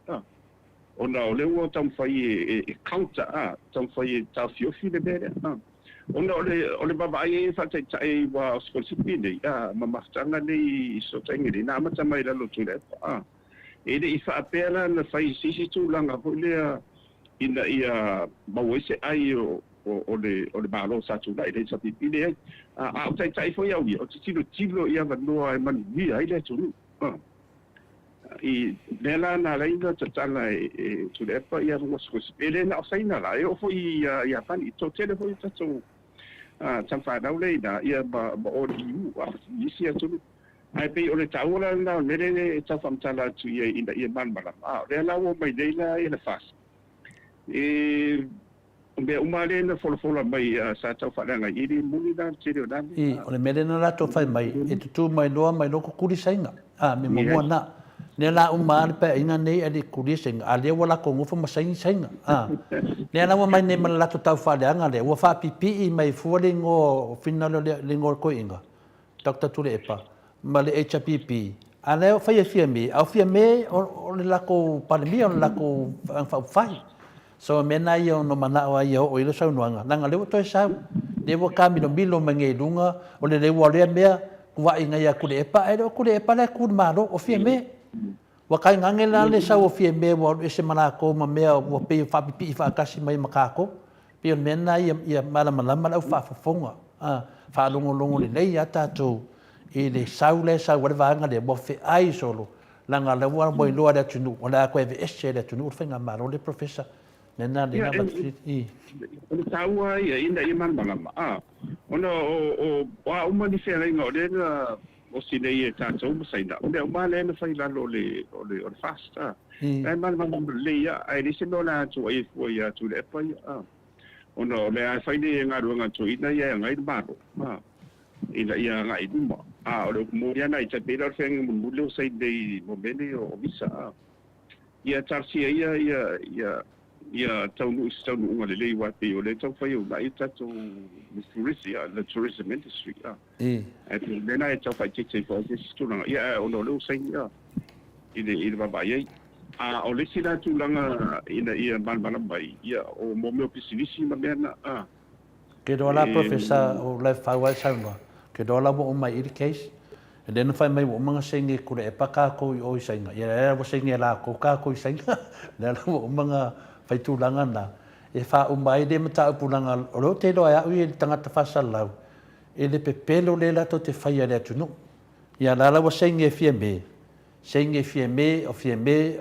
ona o le o tam fa e counter tam fa e ta fio le bere ona o le baba ai fa tai wa skoti ne ma maftanga nei so tangi na ma mai la lo tu le ele I fa apela na fai sisi tu langa po le ina ia mawese ai o le balo sa tu dai le sa pipile a tai foi au o tilo ia va no ai man vi ai le tu I nela na la ina tala e tu le pa ia mo sko ele na sai na la o foi ia fan I to tele foi tatu tan fa na le na ia ba o di I sia tu ai pe o le taula na mele ta fam tala tu ia man mala le la o mai de la ia fas be umale na fola mai sa tau whananga iri muni na tere o nani. I, o le mele na lato whai mai, e tutu mai loa mai loko kuri sainga. Me mamua na. Ne la umale pe ina nei ali kuri sainga. A lea wala ko ngufa ma sainga. Ne la wa mai ne mana lato tau whaleanga le. Ua wha pipi i mai fuare ngo fina le ngor ko inga. Dr. Ture Epa. Ma le HPP. A leo whai fia me. Au fia me o le lako palemia o le lako whai. So mena ia no mana o ia o ile sau nuanga nanga lewa toi sau le wa kamino milo mange lunga o le lewa le mea wa inga ia ku le epa e ku le epa le ku malo o fie me wa kai ngange la le sau o fie me wa ese mana ko ma mea wa pe fa pipi fa kasi mai makako pe mena ia mala mala fa fonga fa longo le nei ata to e le sau wa vanga le mo fe ai solo langa le wa mo lo ada tunu ona ko e ese le tunu fa nga malo le professor nena dina i o taua ia ina i malama ona o umani fera inga o le o sine i tātou masaina o le umale na whai lalo o le fasta e malama le ia ai risi no la atu ai fua ia tu le epa ia ona o le ai whaine ngā ruanga tu ina ia ngai maro ina ia ngai numa o le kumuriana i tapira o whenga mule o saidei mo mene o visa ia tarsia ia taunu unga le lei wapi o le tau whai o lai tato the tourism industry e nena e tau whai tete i whai tete tūlanga ia ono leo sain i le babai ei o le sina tūlanga ina ia malmala mai ia o momeo pisinisi ma mena ke dola professor o le whawai saunga ke dola mo o mai iri case e lena whai mai o mga saingi kure e paka ko i oi sainga ia rea mo saingi la ko ka ko i sainga lena mo o mga fai tūlanga na e wha umai le mata upulanga o lo te loa ui e tangata whasalau e le pepelo le lato te whai a le atunu ia lala wa saingi e fia me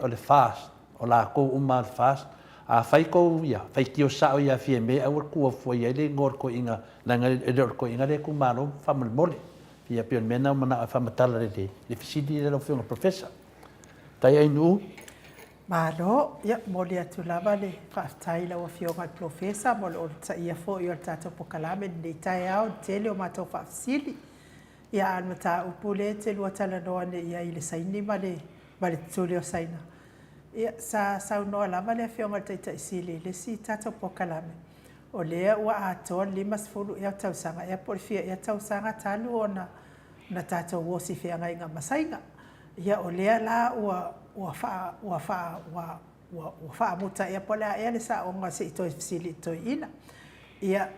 o le fast o la ko uma le fast a whai ko ia whai ki o sao ia fia me au kua fua ia le ngor ko inga langa e le ko inga le kumaro whamal mole fia pion mena mana a whamatala le fisidi le lo whiunga professor tai ai nuu Malo, ia moli atu lava le whaatai lawa whionga profesa mo le o ta ia fo i o tato pokalame ni tai au tele o mato whaafsili ia an mata upule te lua tala noa ne ia i le saini ma le tuli o saina ia sa saunoa lava le whionga taita isili le si tato pokalame o lea ua atoa 5 ia tausanga ia polifia ia tausanga talu o na tato wosi whianga inga masainga ia o lea la ua muta ia pole ia le sa o ngase to fisili to ina ia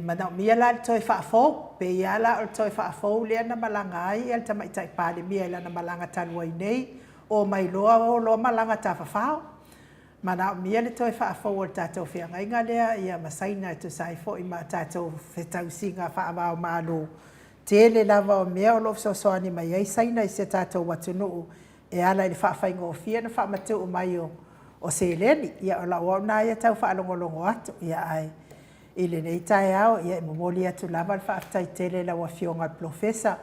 mana mia la to fa fo pe ia la to fa fo le na malanga ai el tama tai pale mia la na malanga tanwai nei o mai lo malanga ta fa mana mia le to fa fo o tato fia ngai ngale ia masaina to sai fo i ma tato fetau singa fa ma malo tele lava o mea o lo so ani mai ai saina i se tato watunu e ala i whaafai ngofia na whaamatu o mai o Seleni. Ia o la wana ia tau whaalongolongo atu. Ia ai i le nei tae au, ia i momoli atu lava whaatai tele la wa whionga profesa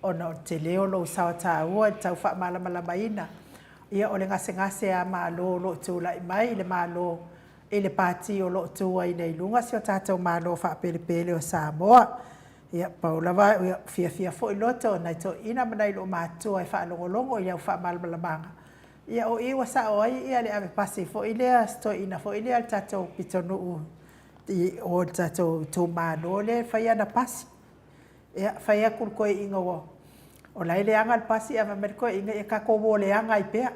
o na o te leo lo sawa tā ua i tau whaamalamala ina. Ia o le ngase a malo lo tūla i mai, le malo i le pāti o lo tūa i nei lunga si o tātou malo whaapele o Samoa. Ia paulawa ia fia fo i loto na to ina manai lo matua i whaalongolongo ia whaamalamanga. Ia o iwa sa o ai ia le ave pasi fo i lea sto ina fo i lea tatou pitonu o tatou tō mano le whaia na pasi. Ia whaia kulkoe inga wo. O lai le anga pasi ava merkoe inga ia kako wo le anga i pea.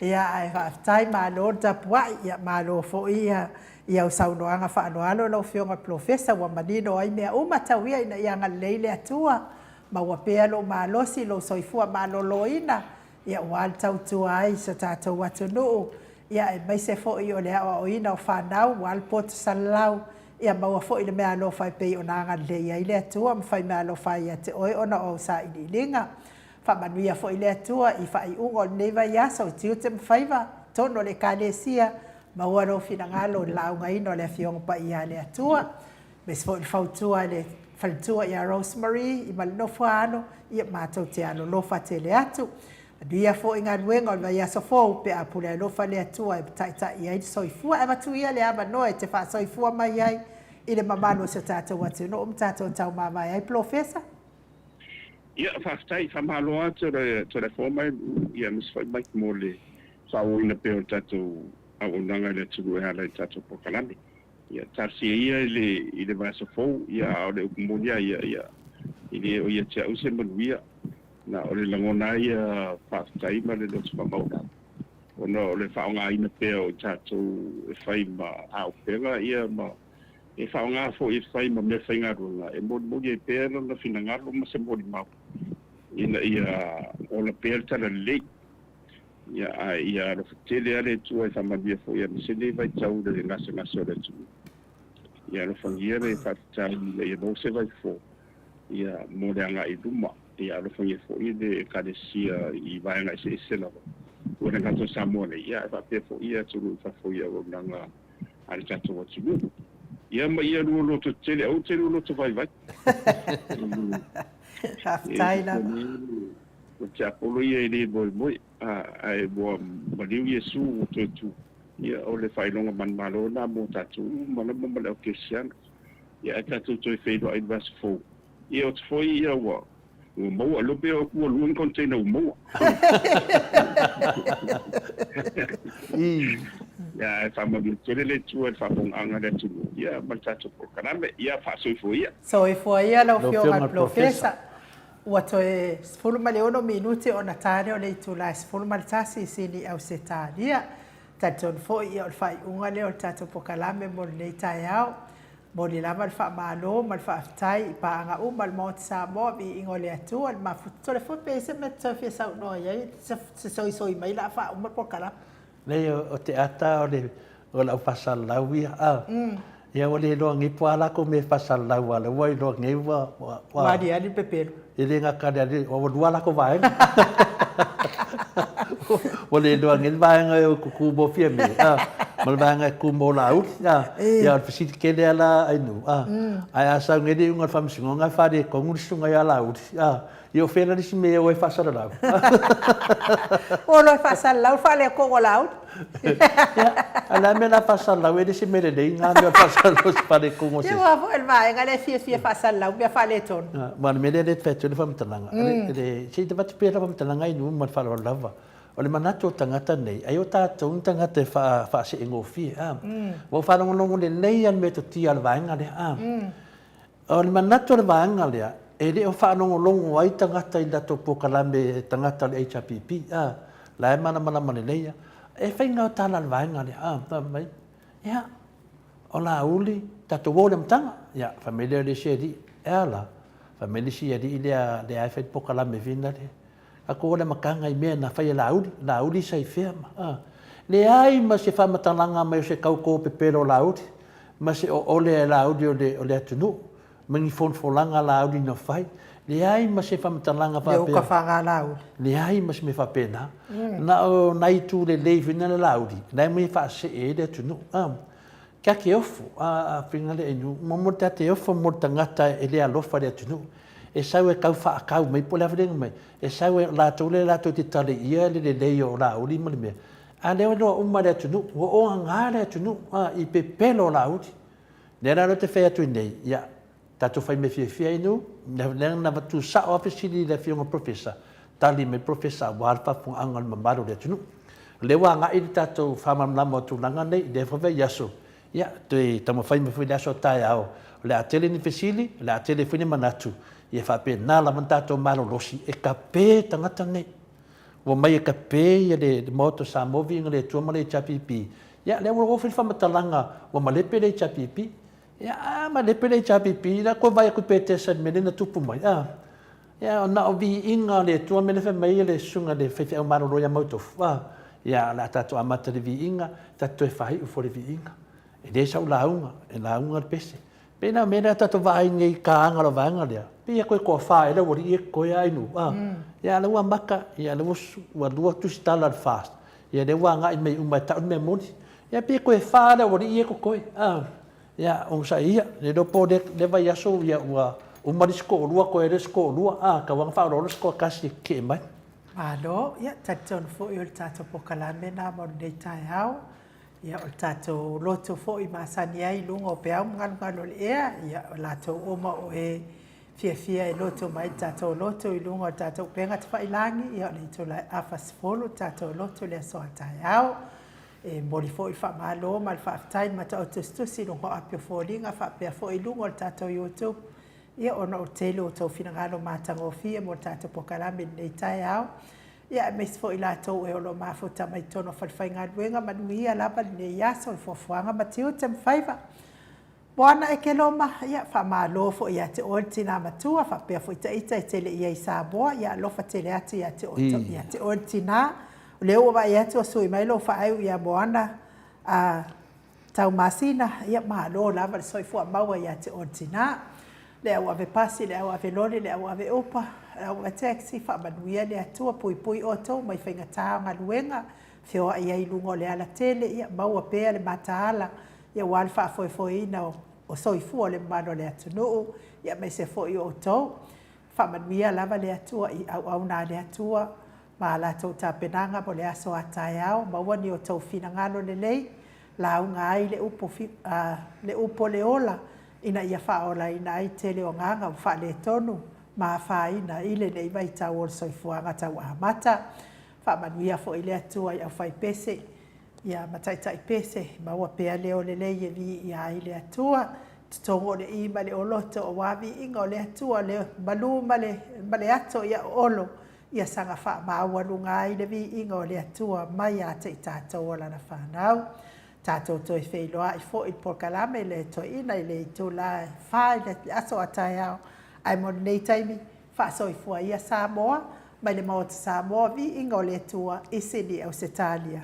Ia ai whaftai malo tapuai ia malo fo ia ia o saunoanga whaanoalo lau whionga profesa wa manino ai mea umatawia ina ianga leile atua ma wa pea lo malosi lo soifua malolo ina ia wal tautua ai sa tātou atunu ia e mai se fo i o lea o ina o whanau wal pot salau ia maua fo i le mea lo whai pei o nanga leia i le atua ma whai mea lo whai a te oi ona o sa i linga whamanuia fo i le atua i whai ungo neiva iasa o tiu te mwhaiva tono le kālesia maua ro fina ngalo launga ino le whionga pa ia le atua. Mes fo i whautua le whaltua ia Rosemary i malino whaano ia mātou te ano lofa te le atu. Dia fo inga ruenga o ia so fo pe a pule lo fa le atua e ta ia soifua e matu ia le ama no e te fa soifua mai ai i le mamano se tātou atu no tātou tau mamai ai professor. Ia whaftai whamaloa te re fōmai ia mis whai mai mo le whaoina pe o tātou au unanga le turu e hala i tātou pokalami. Ia tarsi ia i le vasa fōu ia o le ukumonia ia i le o ia te ause manuia na o le langona ia whaftai ma le lotu whamauna. Ona o le whaonga ina pe o tātou e whai ma au penga ia ma e whaonga fo i whai ma me whainga runga. E mōni e pēra na whinangaro ma se mōni mau. Ina ia o la pēra tala lei. Ia lo whatele ale tua e whamabia fo ia misene vai tau le ngase o le tu. Ia lo whangia re whatatau le ia no se vai fo. Ia mō le anga i ruma. Ia lo whangia fo i le kadesia i vaenga i se isela. Ua na gato Samoa le ia e whapea fo ia turu i whafo ia o nanga ale tato watu nunu. Ia ma ia lua loto tele, au tele loto vai. Haftai la. O te apolo ia i le moi, a e boa maliu Iesu o tu. Ia o le whailonga manmalo na mo tatu, mana mamale o kesiana. Ia e tatu toi whaido ai vasu fōu. Ia o te foi ia ua. Ua maua, lope o kua luan container ua maua. Ia e whamagi tele le tua e whaponganga le tunu. Ia maltato po kaname, ia whasoifo ia. Soifo ia lau whionga professor. Ua toe sifuru male ono minuti o na tāre o le itu la sifuru male tasi sini au se tāria. Taton fo ia o whai unga le o tato po kalame mo le tai au. Mo le lama le wha malo, ma le wha aftai, i paanga u, ma le mauti sa mo, mi ingo le atu, al ma futo le fo pese me tau fia sau no iai, se soi mai la wha umar po kalame. Lei o te ata o lau whasalau ia. Ia o le loa ngipo ala ko me whasalau ala, wai loa ngiwa. Wadi ali pepero. I le ngā kare ali, o lua la ko vaenga. O le loa ngiwa vaenga e o kuku mo fia me. Ma le vaenga e kumo la au. Ia o fisiti kele ala ainu. Ai asau ngede unga whamsingo ngai whare konguri sunga ia la au. Ia o whena nisi me o e whasalau. O lo whasalau, whale kongo lau. Ala me na whasalau, e nisi mere nei, ngā mea whasalau si whare kongo se. Ia wafo el vaenga le fia whasalau, mea whale tonu. Mana mele le whetu le whamtalanga. Se te watu pēra whamtalanga inu, man whalawa lava. O le manatu o tangata nei, ai o tātou un tangata e whaase ingo fia. Wa whanongonongo le nei an me to tia le vaenga lea. O le manatu le vaenga lea, e le o whanongolongo ai tangata i dato pokalame tangata le HRPP. La e mana mane leia. E whainga o tāna le vaenga lea. Ia, o la uli, tato wō le mtanga. Ia, familia le sheri. Ea la, familia sheri le a whai pokalame vina lea. Ako ole makanga I mea na whai la uli sai whea ma. Le ai ma se whamatalanga mai o se kauko pepero la uli. Ma se o ole la uli o le atunu. Mangi fonfolanga la uli no whai. Le ai ma se whamatalanga whapea. Le uka whanga la uli. Le ai ma se me whapena. Na o nai tu le leivina la uli. Nai mai whaase e le atunu. Kia ke ofu. Whingale e nu. Mo te ofu mo tangata e le alofa le atunu. E sau e kau whaakau mai po lewa renga mai. E sau e lātou le lātou te tale ia le leo la uli mali mea. A leo loa uma le atunu, o ngā le atunu, I pe pelo la uli. Nera no te whea tui nei, ia, tātou whai me whia inu, nera na watu sa ofisini le whionga professor, tali me professor wālpa punga angal mamaru le atunu. Lewa ngā ili tātou whamamlama o tūlanga nei, le whawai yaso. Ia, tui tamo whai me whia aso tai ao, le atele ni whisili, le atele whine manatu. Ia whape nāla man tātou marolosi e ka pē tangata nei. Wa mai e ka pē ia le moto sa movi inga le tua male chapipi. Ia le ua ofil whamatalanga wa malepe le chapipi. Ia malepe le chapipi na ko vai ku pē tesa mele na tupu mai. Ia na o vi inga le tua mele wha mai le sunga le whaiwhi au marolo ia mautofu. Ia la tātou amata le vi inga, tātou e whahi ufo le vi inga. E le sau launga, e launga le pese. Pena mena tātou vai ngai ka angalo vanga lea. Pia koe kua whae la wari e koe ainu. Ia lewa maka, ia lewa lua tusi tala le fast. Ia lewa ngai mei umai taun me moni. Ia pia koe whae la wari e koe. Ia onsa ia, le dopo lewa yaso ia ua umari sko o lua koe re sko o lua. Ka wang whae rolo sko kasi ke mai. Malo, ia tatou fo i o le tatou pokalame na mo nei tai hao. Ia o le tatou loto fo i masani ai lunga o pe au ngalo le ea. Ia o latou oma o e fia e loto mai tatou loto i lunga o tatou penga te whailangi. Ia o le ito lai awhasifolo tatou loto le asoa tai hao. E mori fo i wha malo ma le whaafitain ma tau tustusi lunga apio fo linga whaapea fo i lunga o le tatou YouTube. Ia ona o tele o tau finangalo matangofia mo tatou pokalame nei tai hao. Ia me fo i latou e olo mafuta mai tono falfaigaluega manuia lava lenei aso o le fuafuaga ma tiu te mafaiva. Moana e ke loma ia faamālō foʻi iā te o le tinā matua faapea foʻi taʻita e tele ia i Samoa ia alofa tele atu iā te o le tinā o le ua vaai atu o sui mai lo faaiu iā moana taumasina ia mālō lava le soifua maua iā te o le tinā le au ave pasi le au ave loli le au ave opa au ave taxi faamanuia le atua puipui otou mai faigatā galuega feoaʻi ai luga o le ala tele ia maua pea le mataala ia ua le faafoefoeina o soifua o le mamalo le atunuu ia mai se foʻi o outou faamanuia lava le atua i auauna le atua ma latou tapenaga mo le aso a taeao maua ni o tou finagalo lelei lauga ai le upo le ola ina ia faaolaina ai tele o gaga faaletonu mafāina i lenei vaitau o le soifuaga tauamata faamanuia foʻi le atua i aufai pese ia mataʻitaʻi pese maua pea lea o lelei e viia ai le atua totogo o leʻi ma le oloto o aviiga o le atua le malu ma le ato ia o olo ia saga faamaualuga ai le viiga o le atua mai a te i tatou o lana fanau tatou toe feiloaʻi foʻi le pokalame le toeina i le itula fā i le aso a taeao ai mo lenei taimi faasoifua ia Samoa mai le maota Samoa viiga o le atua isili Ausetalia.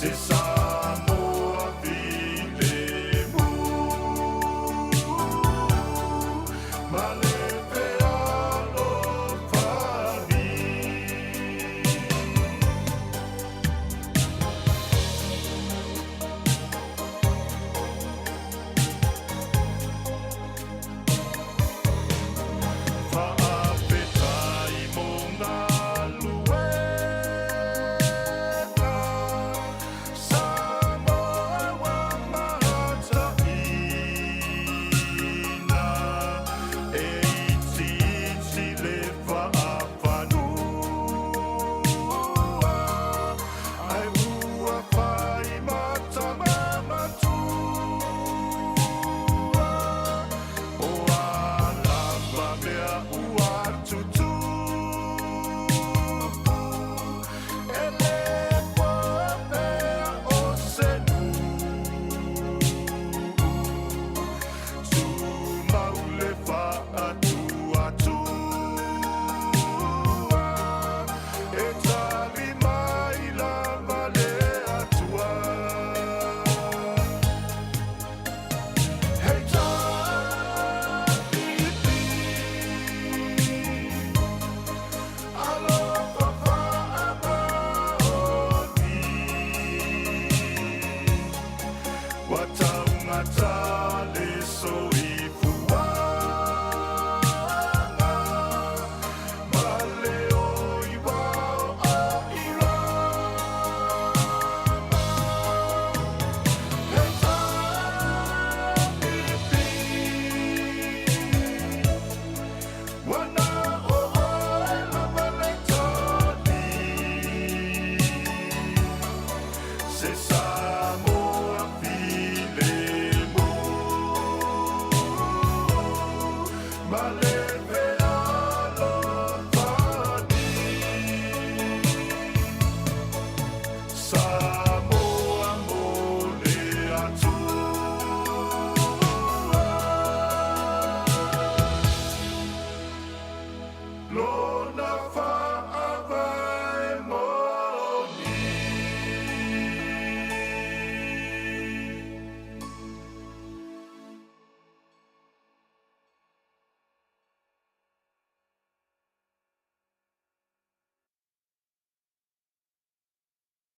C'est ça